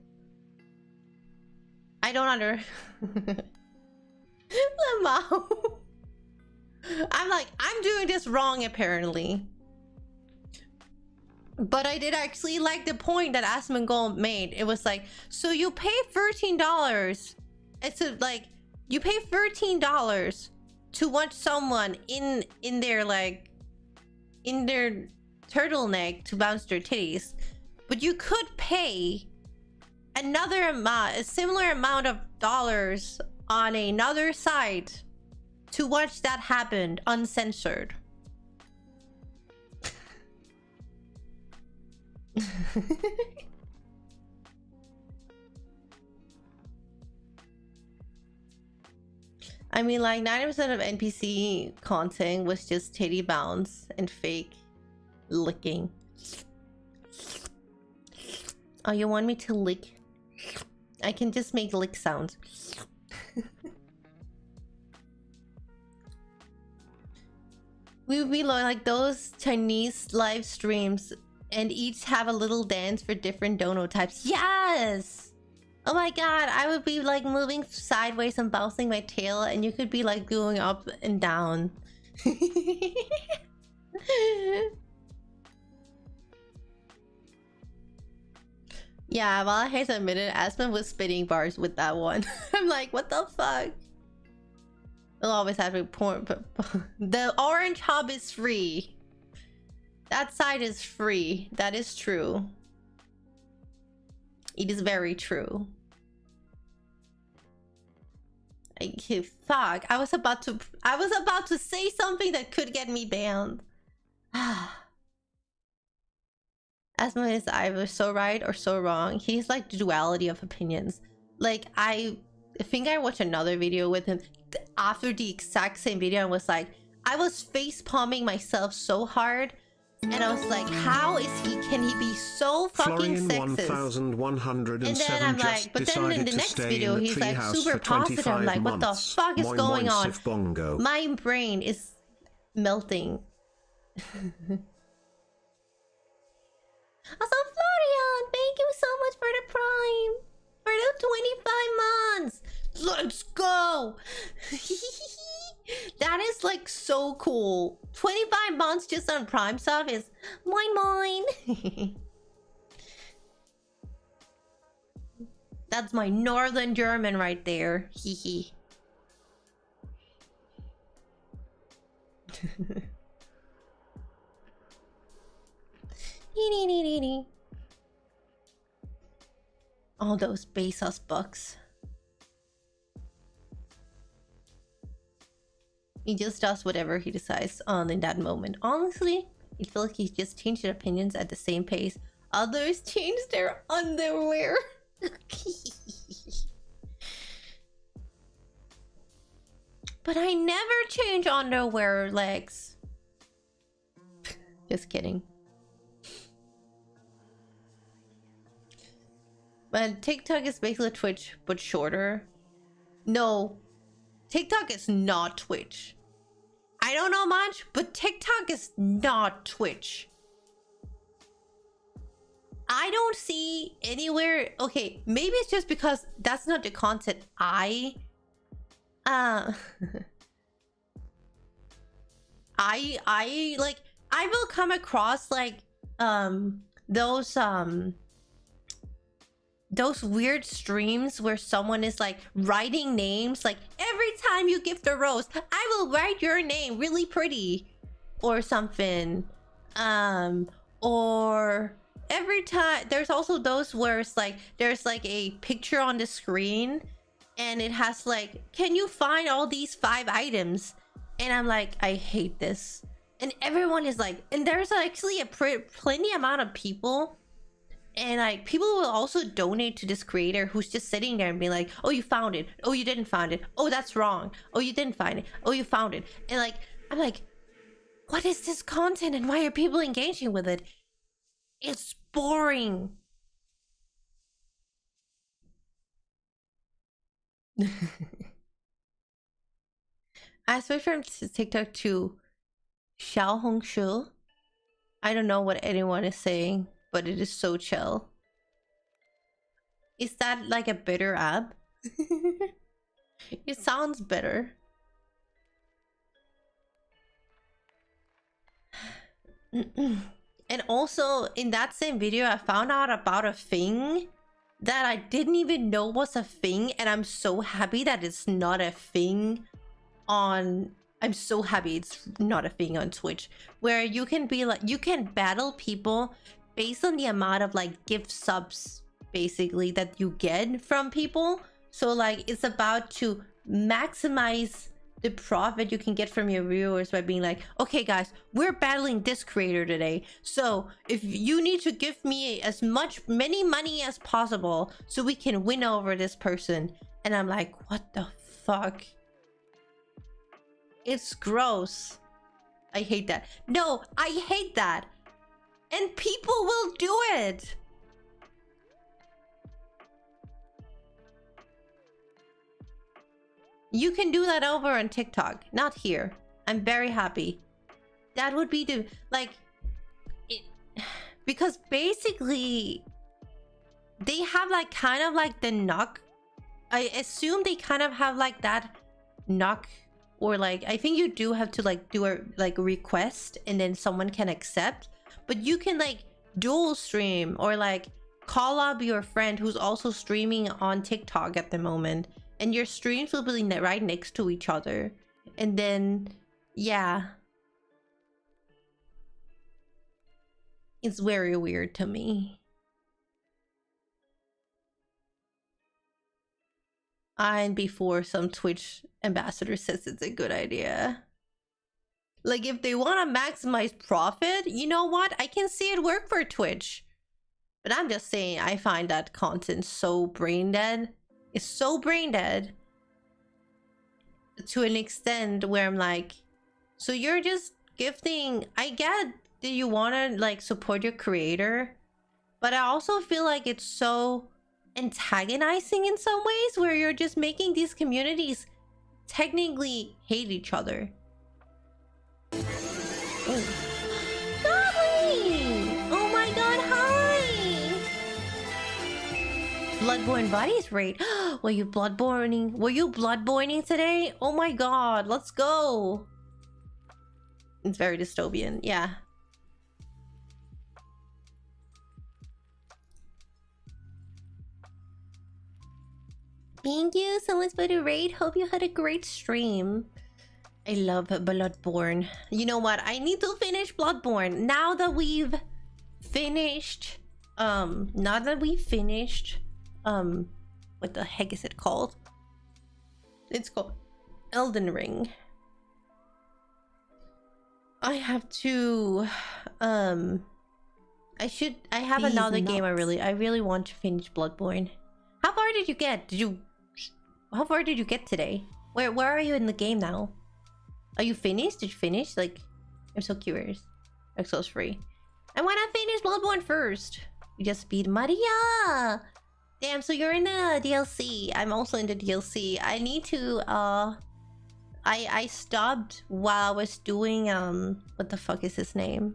I don't Lamau. I'm like, I'm doing this wrong apparently. But I did actually like the point that Asmongold made. It was like, so you pay $13. It's like, you pay $13 to watch someone in their like, in their turtleneck to bounce their titties. But you could pay another amount, a similar amount of dollars on another site to watch that happen uncensored. I mean, like 90% of NPC content was just titty bounce and fake licking. Oh, you want me to lick? I can just make lick sounds. We would be like those Chinese live streams and each have a little dance for different dono types. Yes! Oh my god, I would be like moving sideways and bouncing my tail, and you could be like going up and down. Yeah, well, I hate to admit it, Aspen was spitting bars with that one. I'm like, what the fuck? We'll always have a porn, but the orange hub is free. That side is free. That is true. It is very true. Fuck, I was about to say something that could get me banned. Asma is either so right or so wrong. He's like the duality of opinions. Like, I think I watched another video with him after the exact same video and was like, I was face palming myself so hard And I was like, how is can he be so fucking Florian sexist? 1107 And then I'm like, but then in the next video, he's like super positive. I'm like, what the fuck is going on? My brain is melting. Also, Florian, thank you so much for the Prime. For the 25 months. Let's go. That is like so cool. 25 months just on Prime stuff is mine. That's my northern German right there. Hee. All those Bezos bucks. He just does whatever he decides on in that moment. Honestly, I feel like he just changed their opinions at the same pace others change their underwear. But I never change underwear, Lex. Just kidding. But TikTok is basically Twitch, but shorter. No, TikTok is not Twitch. I don't know much, but TikTok is not Twitch. I don't see anywhere. Okay, maybe it's just because that's not the content I like. I will come across like those weird streams where someone is like writing names, like every time you gift a rose I will write your name really pretty or something, or every time. There's also those where it's like there's like a picture on the screen and it has like, can you find all these 5 items, and I'm like, I hate this. And everyone is like, and there's actually a plenty amount of people, and like people will also donate to this creator who's just sitting there and be like, oh, you found it, oh, you didn't find it, oh, that's wrong, oh, you didn't find it, oh, you found it. And like, I'm like, what is this content and why are people engaging with it? It's boring. I switched from TikTok to Xiaohongshu. I don't know what anyone is saying, but it is so chill. Is that like a better app? It sounds better. And also in that same video I found out about a thing that I didn't even know was a thing, and I'm so happy that it's not a thing on... I'm so happy it's not a thing on Twitch, where you can be like, you can battle people based on the amount of like gift subs basically that you get from people. So like it's about to maximize the profit you can get from your viewers by being like, okay guys, we're battling this creator today, so if you need to give me as many money as possible so we can win over this person. And I'm like, what the fuck? It's gross. I hate that. No, I hate that. And people will do it. You can do that over on TikTok, not here. I'm very happy. That would be the like it, because basically they have like kind of like the knock. I assume they kind of have like that knock, or like I think you do have to like do a like request and then someone can accept, but you can like dual stream or like call up your friend who's also streaming on TikTok at the moment, and your streams will be right next to each other. And then yeah, it's very weird to me. And before some Twitch ambassador says it's a good idea. Like if they want to maximize profit, you know what? I can see it work for Twitch. But I'm just saying, I find that content so brain dead. It's so brain dead. To an extent where I'm like, so you're just gifting... I get that you want to like support your creator, but I also feel like it's so antagonizing in some ways, where you're just making these communities technically hate each other. Oh. Goblin! Oh my god, hi! Bloodborne bodies raid. Were you bloodborning? Were you bloodborning today? Oh my god, let's go! It's very dystopian, yeah. Thank you so much for the raid. Hope you had a great stream. I love Bloodborne. You know what? I need to finish Bloodborne. Now that we've finished... what the heck is it called? It's called Elden Ring. I have to... I have another game I really want to finish Bloodborne. How far did you get? How far did you get today? Where are you in the game now? Are you finished? Did you finish? Like, I'm so curious. Exo's free. I want to finish Bloodborne first. You just beat Maria. Damn, so you're in the DLC. I'm also in the DLC. I need to, I stopped while I was doing, what the fuck is his name?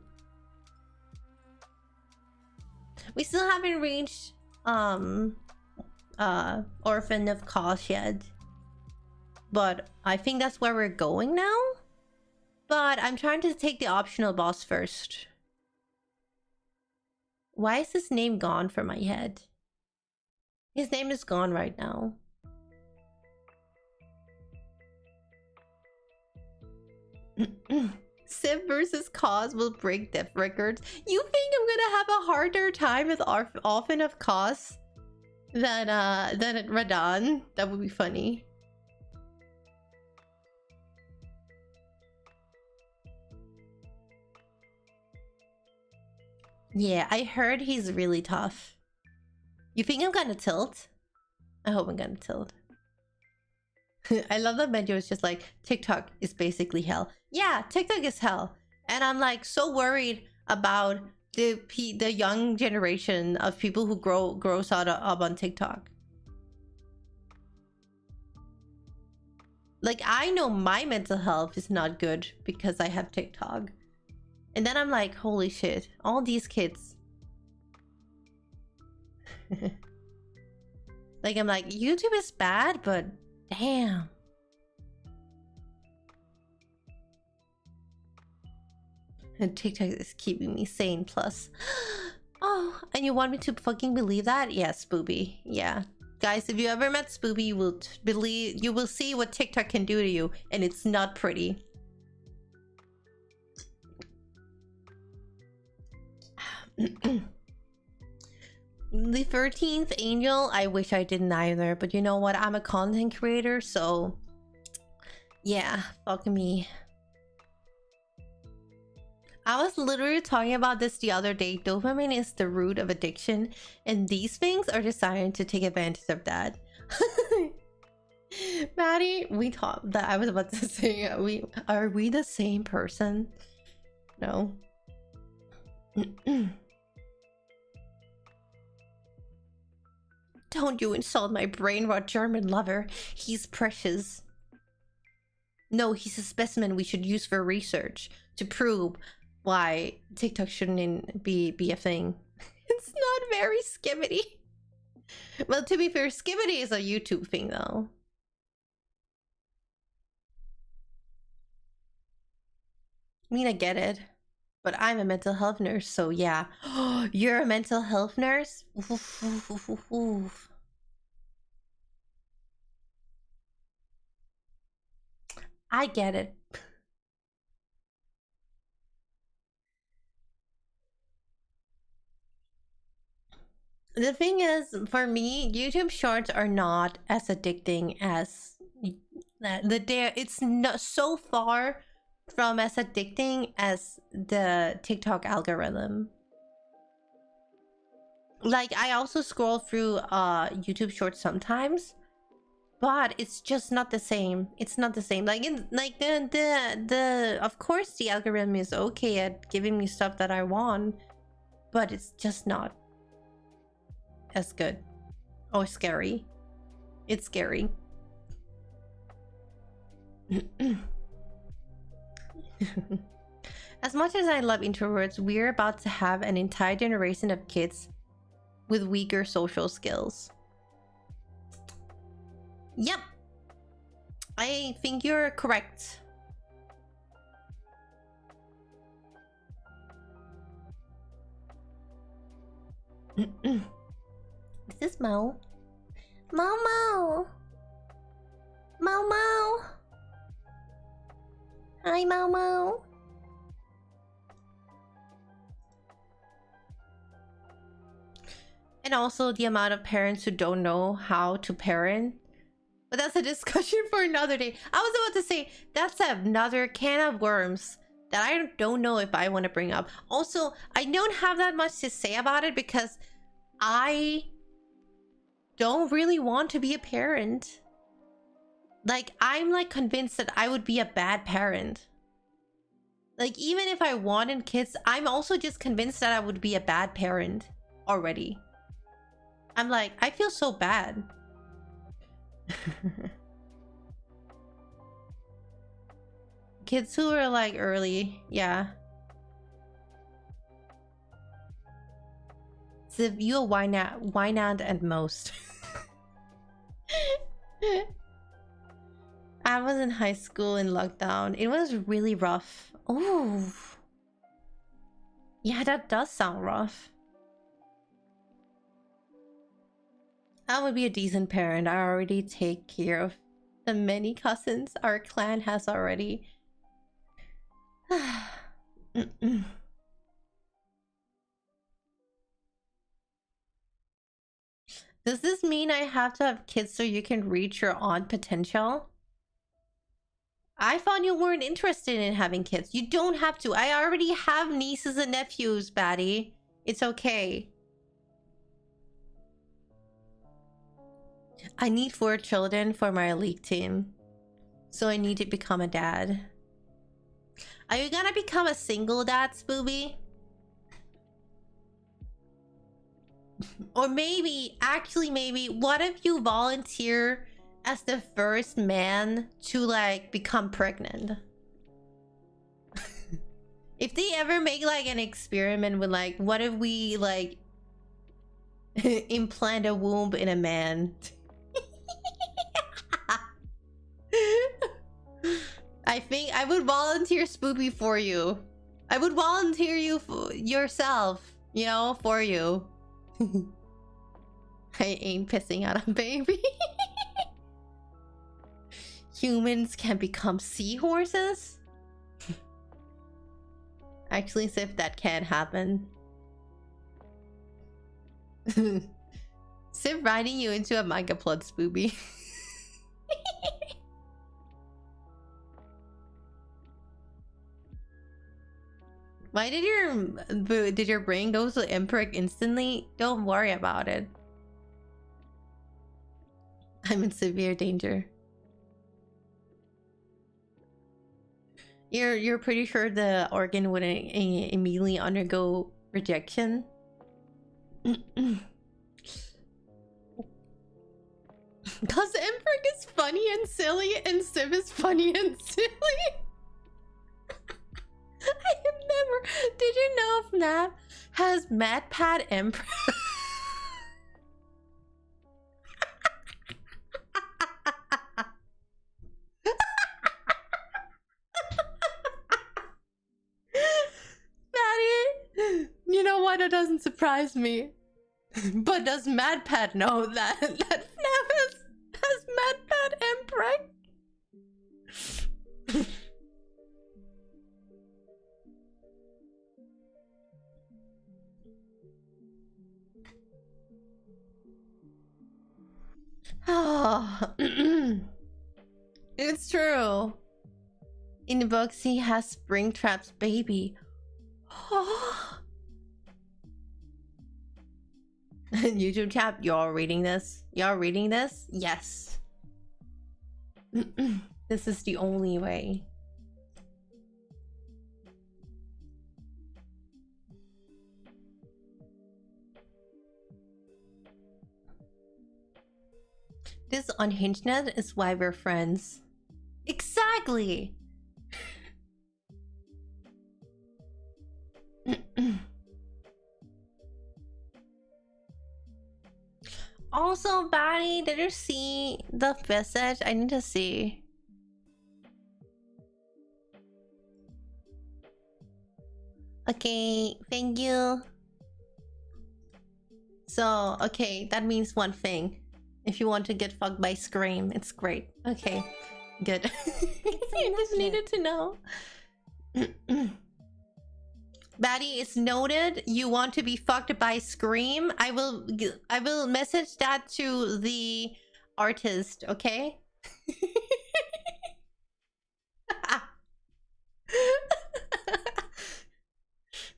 We still haven't reached, Orphan of Kos yet. But I think that's where we're going now. But I'm trying to take the optional boss first. Why is his name gone from my head? His name is gone right now. Civ versus Kos will break death records. You think I'm gonna have a harder time with Orphan of Kos than at Radahn? That would be funny. Yeah, I heard he's really tough. You think I'm gonna tilt? I hope I'm gonna tilt. I love that Benjo is just like, TikTok is basically hell. Yeah, TikTok is hell. And I'm like so worried about the young generation of people who grows up on TikTok. Like, I know my mental health is not good because I have TikTok. And then I'm like, holy shit, all these kids. Like, I'm like, YouTube is bad, but damn. And TikTok is keeping me sane, plus. Oh, and you want me to fucking believe that? Yes, Spoopy. Yeah. Guys, if you ever met Spoopy, you will see what TikTok can do to you, and it's not pretty. The 13th angel, I wish I didn't either, but you know what? I'm a content creator, so yeah, fuck me. I was literally talking about this the other day. Dopamine is the root of addiction, and these things are designed to take advantage of that. Maddie, we talked that I was about to say, are we the same person? No. Don't you insult my brain rot German lover. He's precious. No, he's a specimen we should use for research to prove why TikTok shouldn't be a thing. It's not very skibbity. Well, to be fair, skibbity is a YouTube thing though. I mean, I get it. But I'm a mental health nurse, so yeah. You're a mental health nurse? Oof, oof, oof, oof, oof. I get it. The thing is, for me, YouTube Shorts are not as addicting as it's not so far from as addicting as the TikTok algorithm. Like, I also scroll through YouTube Shorts sometimes, but it's just not the same. It's not the same. Like the of course the algorithm is okay at giving me stuff that I want, but it's just not as good or scary. It's scary. As much as I love introverts, we're about to have an entire generation of kids with weaker social skills. Yep. I think you're correct. Is this Mo? Mo. Mo. Hi, Mo. And also the amount of parents who don't know how to parent. But that's a discussion for another day. I was about to say, that's another can of worms that I don't know if I want to bring up. Also, I don't have that much to say about it because I don't really want to be a parent. Like, I'm like convinced that I would be a bad parent. Like, even if I wanted kids, I'm also just convinced that I would be a bad parent already. I'm like, I feel so bad. Kids who are like early, yeah. So you why not and most. I was in high school in lockdown. It was really rough. Oh, yeah, that does sound rough. I would be a decent parent. I already take care of the many cousins our clan has already. Does this mean I have to have kids so you can reach your own potential? I thought you weren't interested in having kids. You don't have to. I already have nieces and nephews, Batty. It's okay. I need 4 children for my elite team. So I need to become a dad. Are you gonna become a single dad, Spooby? Or maybe, actually maybe, what if you volunteer as the first man to like become pregnant? If they ever make like an experiment with like, what if we like implant a womb in a man? I think I would volunteer Spoopy for you. I would volunteer you for yourself, you know, for you. I ain't pissing out a baby. Humans can become seahorses? Actually, as if that can happen. Sip riding you into a manga plot, Spoopy. Why did your brain go to imperfect instantly? Don't worry about it. I'm in severe danger. You're pretty sure the organ wouldn't immediately undergo rejection? Cause Imperk is funny and silly and Civ is funny and silly. I have never. Did you know FNAF has MatPat Emperor? Fatty, you know what? It doesn't surprise me. But does MatPat know that FNAF has MatPat Emperor? Oh, it's true. In the books, he has Springtrap's baby. YouTube chat, y'all reading this? Y'all reading this? Yes. This is the only way. This unhingedness is why we're friends. Exactly! Also, Batty, did you see the message? I need to see. Okay, thank you. So, okay, that means one thing. If you want to get fucked by Scream, it's great. Okay, good. I just needed to know. Batty, it's noted. You want to be fucked by Scream. I will message that to the artist, okay?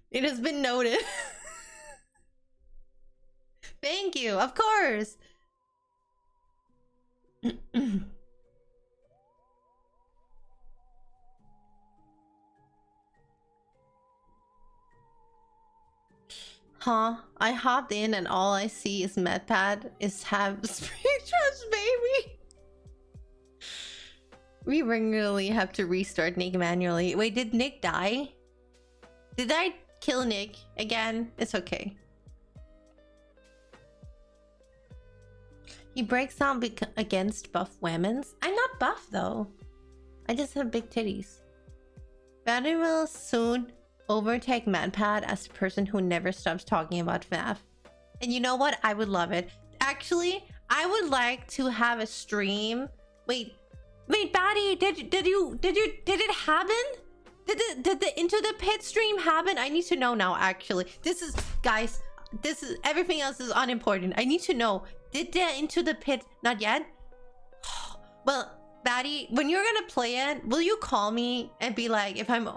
It has been noted. Thank you, of course. Huh? I hopped in and all I see is MedPad is have trust, baby. We regularly have to restart Nick manually. Wait, did Nick die? Did I kill Nick again? It's okay. He breaks down against buff women's. I'm not buff though. I just have big titties. Batty will soon overtake MedPad as the person who never stops talking about FNAF. And you know what? I would love it. Actually, I would like to have a stream. Wait, Batty, did it happen? Did the Into the Pit stream happen? I need to know now, actually. This is, guys, this is, everything else is unimportant. I need to know. Did the Into the Pit, not yet? Well, Batty, when you're gonna play it, will you call me and be like, if I'm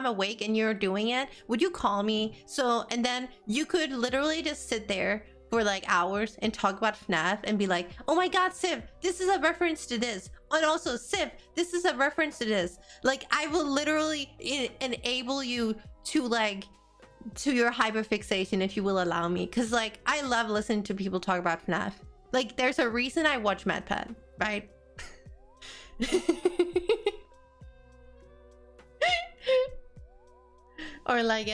awake and you're doing it, would you call me? So, and then you could literally just sit there for like hours and talk about FNAF and be like, oh my god, Sif, this is a reference to this. And also, Sif, this is a reference to this. Like, I will literally enable you to like, to your hyperfixation if you will allow me. Cause like, I love listening to people talk about FNAF. Like, there's a reason I watch MedPad, right? Or like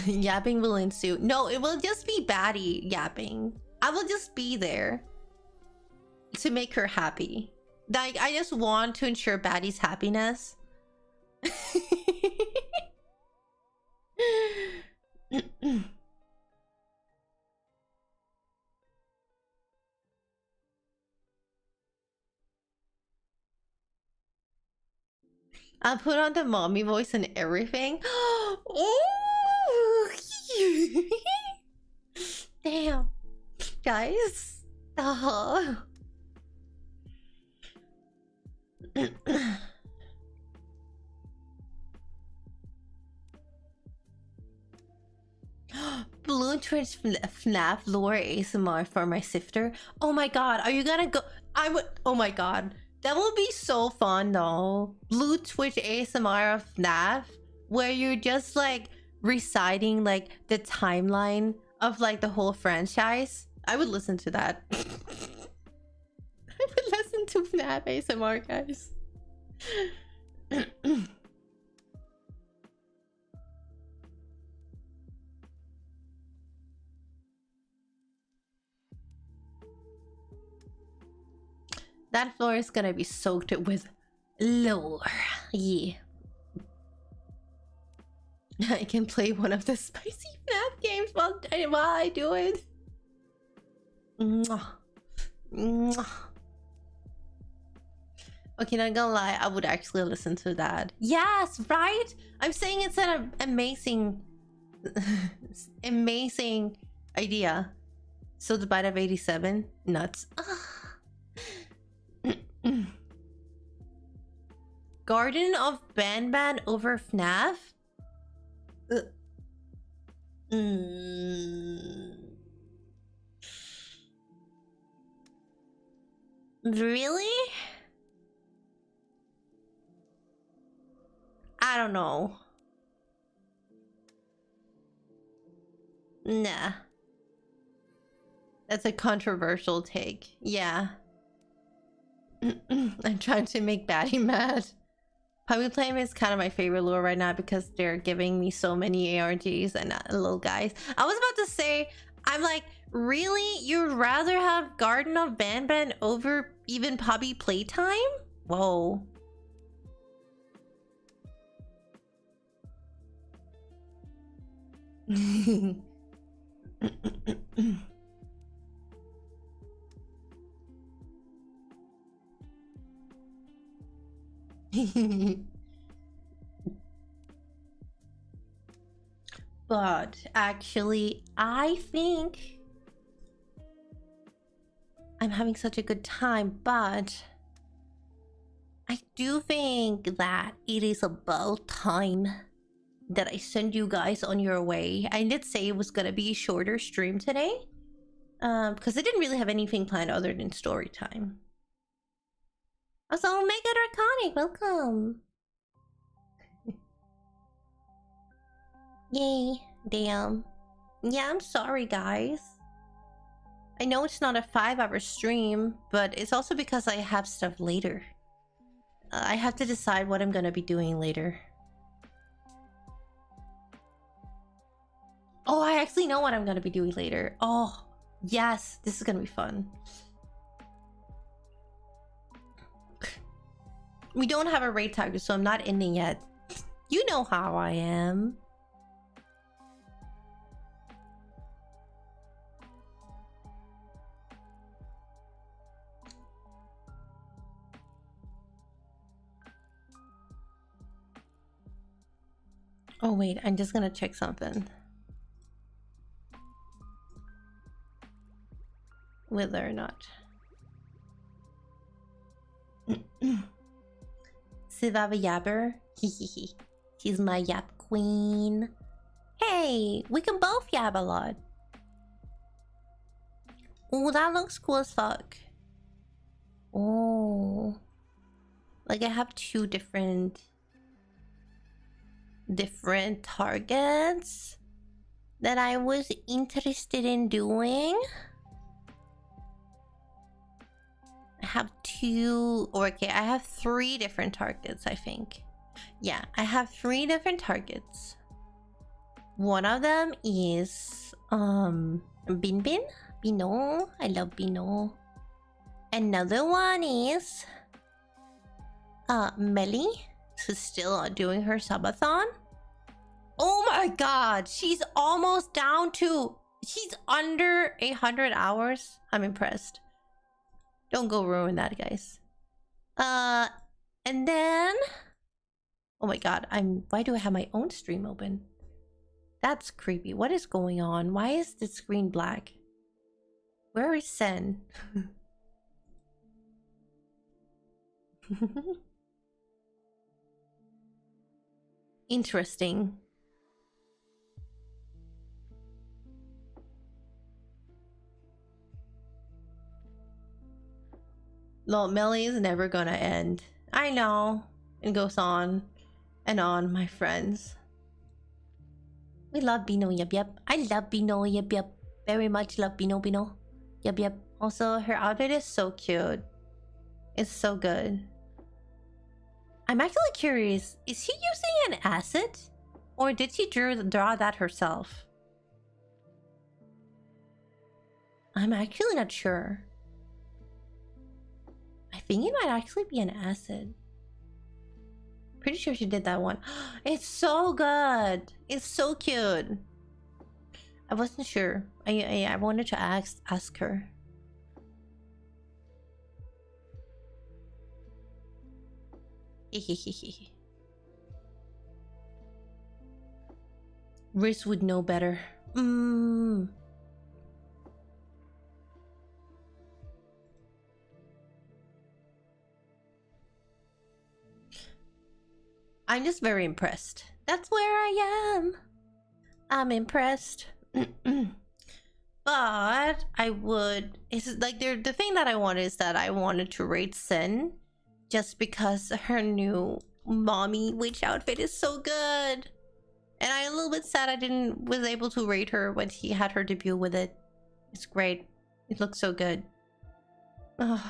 yapping will ensue. No, it will just be Batty yapping. I will just be there to make her happy. Like, I just want to ensure Batty's happiness. I'll put on the mommy voice and everything. Oh, damn, guys. Oh. Blue Twitch FNAF lore ASMR for my sifter. Oh my god, are you gonna go? I would. Oh my god. That will be so fun though. Blue Twitch ASMR of FNAF, where you're just like reciting like the timeline of like the whole franchise. I would listen to that. I would listen to FNAF ASMR, guys. That floor is gonna be soaked with lore. Yeah. I can play one of the spicy FNAF games while I do it. Mwah. Mwah. Okay, not gonna lie, I would actually listen to that. Yes, right? I'm saying it's an amazing, amazing idea. So the bite of 87? Nuts. Garden of Banban over FNAF? Really? I don't know. Nah. That's a controversial take. Yeah. I'm trying to make Batty mad. Puppy Flame is kind of my favorite lure right now because they're giving me so many ARGs and little guys. I was about to say, I'm like, really? You'd rather have Garden of Banban over even Puppy Playtime? Whoa. But actually, I think I'm having such a good time, but I do think that it is about time that I send you guys on your way. I did say it was gonna be a shorter stream today, because I didn't really have anything planned other than story time. Also, Mega Draconic, welcome. Yay, damn. Yeah, I'm sorry, guys. I know it's not a 5-hour stream, but it's also because I have stuff later. I have to decide what I'm gonna be doing later. Oh, I actually know what I'm gonna be doing later. Oh, yes, this is gonna be fun. We don't have a raid target, so I'm not ending yet. You know how I am. Oh wait, I'm just gonna check something. Whether or not. Sivava Yabber. Hehehe. She's my yap queen. Hey, we can both yab a lot. Oh, that looks cool as fuck. Oh. Like I have two different targets that I was interested in doing. I have two, or okay, I have 3 different targets, I think. Yeah, I have 3 different targets. One of them is Bino. I love Bino. Another one is Melly, who's still doing her subathon. Oh my god, she's almost down to, she's under 100 hours. I'm impressed. Don't go ruin that, guys. And then, oh my god, why do I have my own stream open? That's creepy. What is going on? Why is the screen black? Where is Sen? Interesting. No, Melly is never gonna end. I know. It goes on and on, my friends. We love Bino, yep, yep. I love Bino, yep, yep. Very much love Bino, Bino. Yep, yep. Also, her outfit is so cute. It's so good. I'm actually curious, is she using an acid? Or did she draw that herself? I'm actually not sure. I think it might actually be an acid. Pretty sure she did that one. It's so good. It's so cute. I wasn't sure. I wanted to ask her. Riz would know better. I'm just very impressed. That's where I am. I'm impressed. But I would. It's like the thing that I want is that I wanted to rate Sin, just because her new mommy witch outfit is so good, and I'm a little bit sad I was able to rate her when she had her debut with it. It's great. It looks so good. Ugh.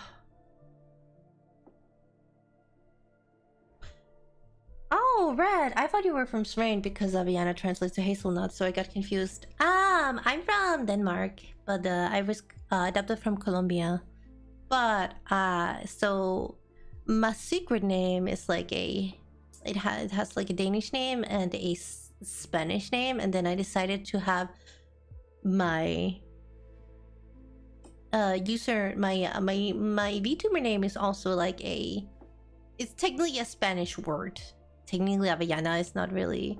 Oh, Red. I thought you were from Spain because Aviana translates to hazelnut, so I got confused. I'm from Denmark, but I was adopted from Colombia. But so my secret name is like it has like a Danish name and a Spanish name, and then I decided to have my my VTuber name is also like it's technically a Spanish word. Technically, Avellana is not really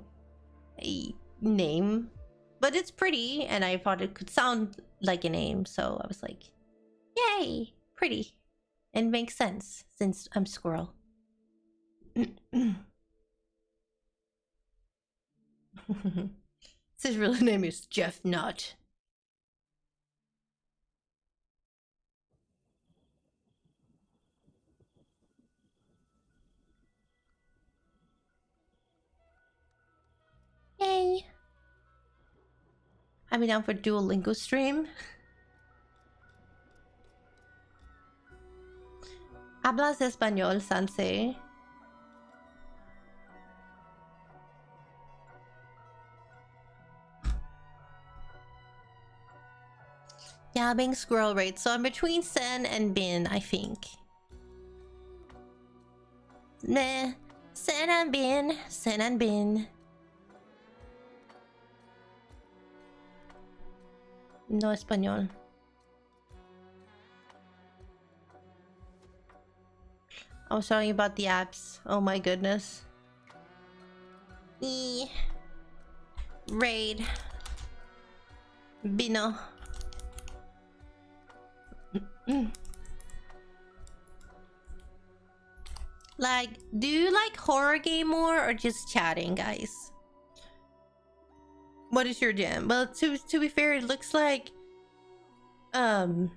a name, but it's pretty, and I thought it could sound like a name, so I was like, yay, pretty. And makes sense, since I'm Squirrel. His real name is Jeff Nut. Yay! I've been down for Duolingo stream. Hablas español, Sanse? Yeah, being squirrel rate. So I'm between Sen and Bin, I think. Meh. Sen and Bin. Sen and Bin. No español. I was talking about the apps. Oh my goodness. Raid. Bino. Like, do you like horror game more or just chatting, guys? What is your jam? Well, to be fair, it looks like Sen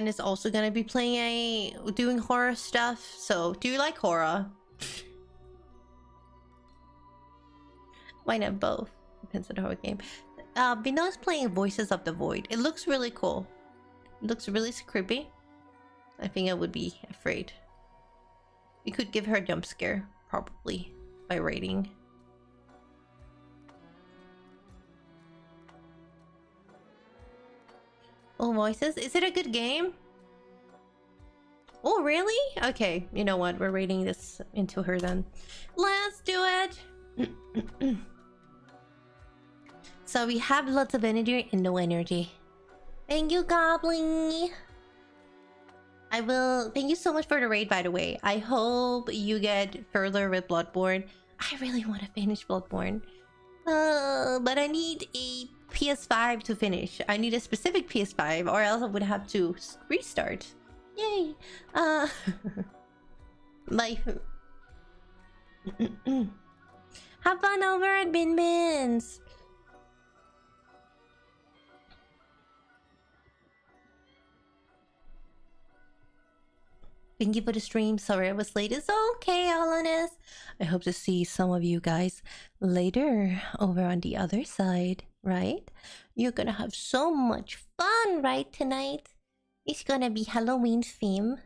is also gonna be doing horror stuff. So, do you like horror? Why not both? Depends on the horror game. Bino is playing Voices of the Void. It looks really cool. It looks really creepy. I think I would be afraid. We could give her a jump scare, probably, by rating. Oh, Voices? Is it a good game? Oh, really? Okay, you know what? We're rating this into her then. Let's do it! So we have lots of energy and no energy. Thank you, Goblin! Thank you so much for the raid, by the way. I hope you get further with Bloodborne. I really want to finish Bloodborne. But I need a PS5 to finish. I need a specific PS5 or else I would have to restart. Yay! Life. Have fun over at Bin Bin's! Thank you for the stream. Sorry I was late. It's okay, Alanis. I hope to see some of you guys later over on the other side, right? You're gonna have so much fun, right, tonight? It's gonna be Halloween theme.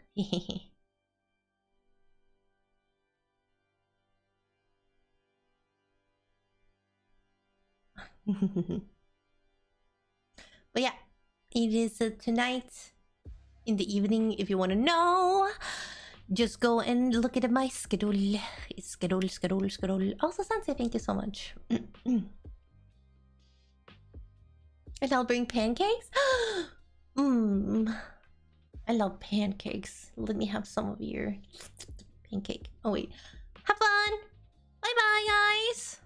But yeah, it is tonight. In the evening, if you want to know, just go and look at my schedule. Schedule. Also, Sanse, thank you so much. And I'll bring pancakes. I love pancakes. Let me have some of your pancake. Oh wait, have fun. Bye bye, guys.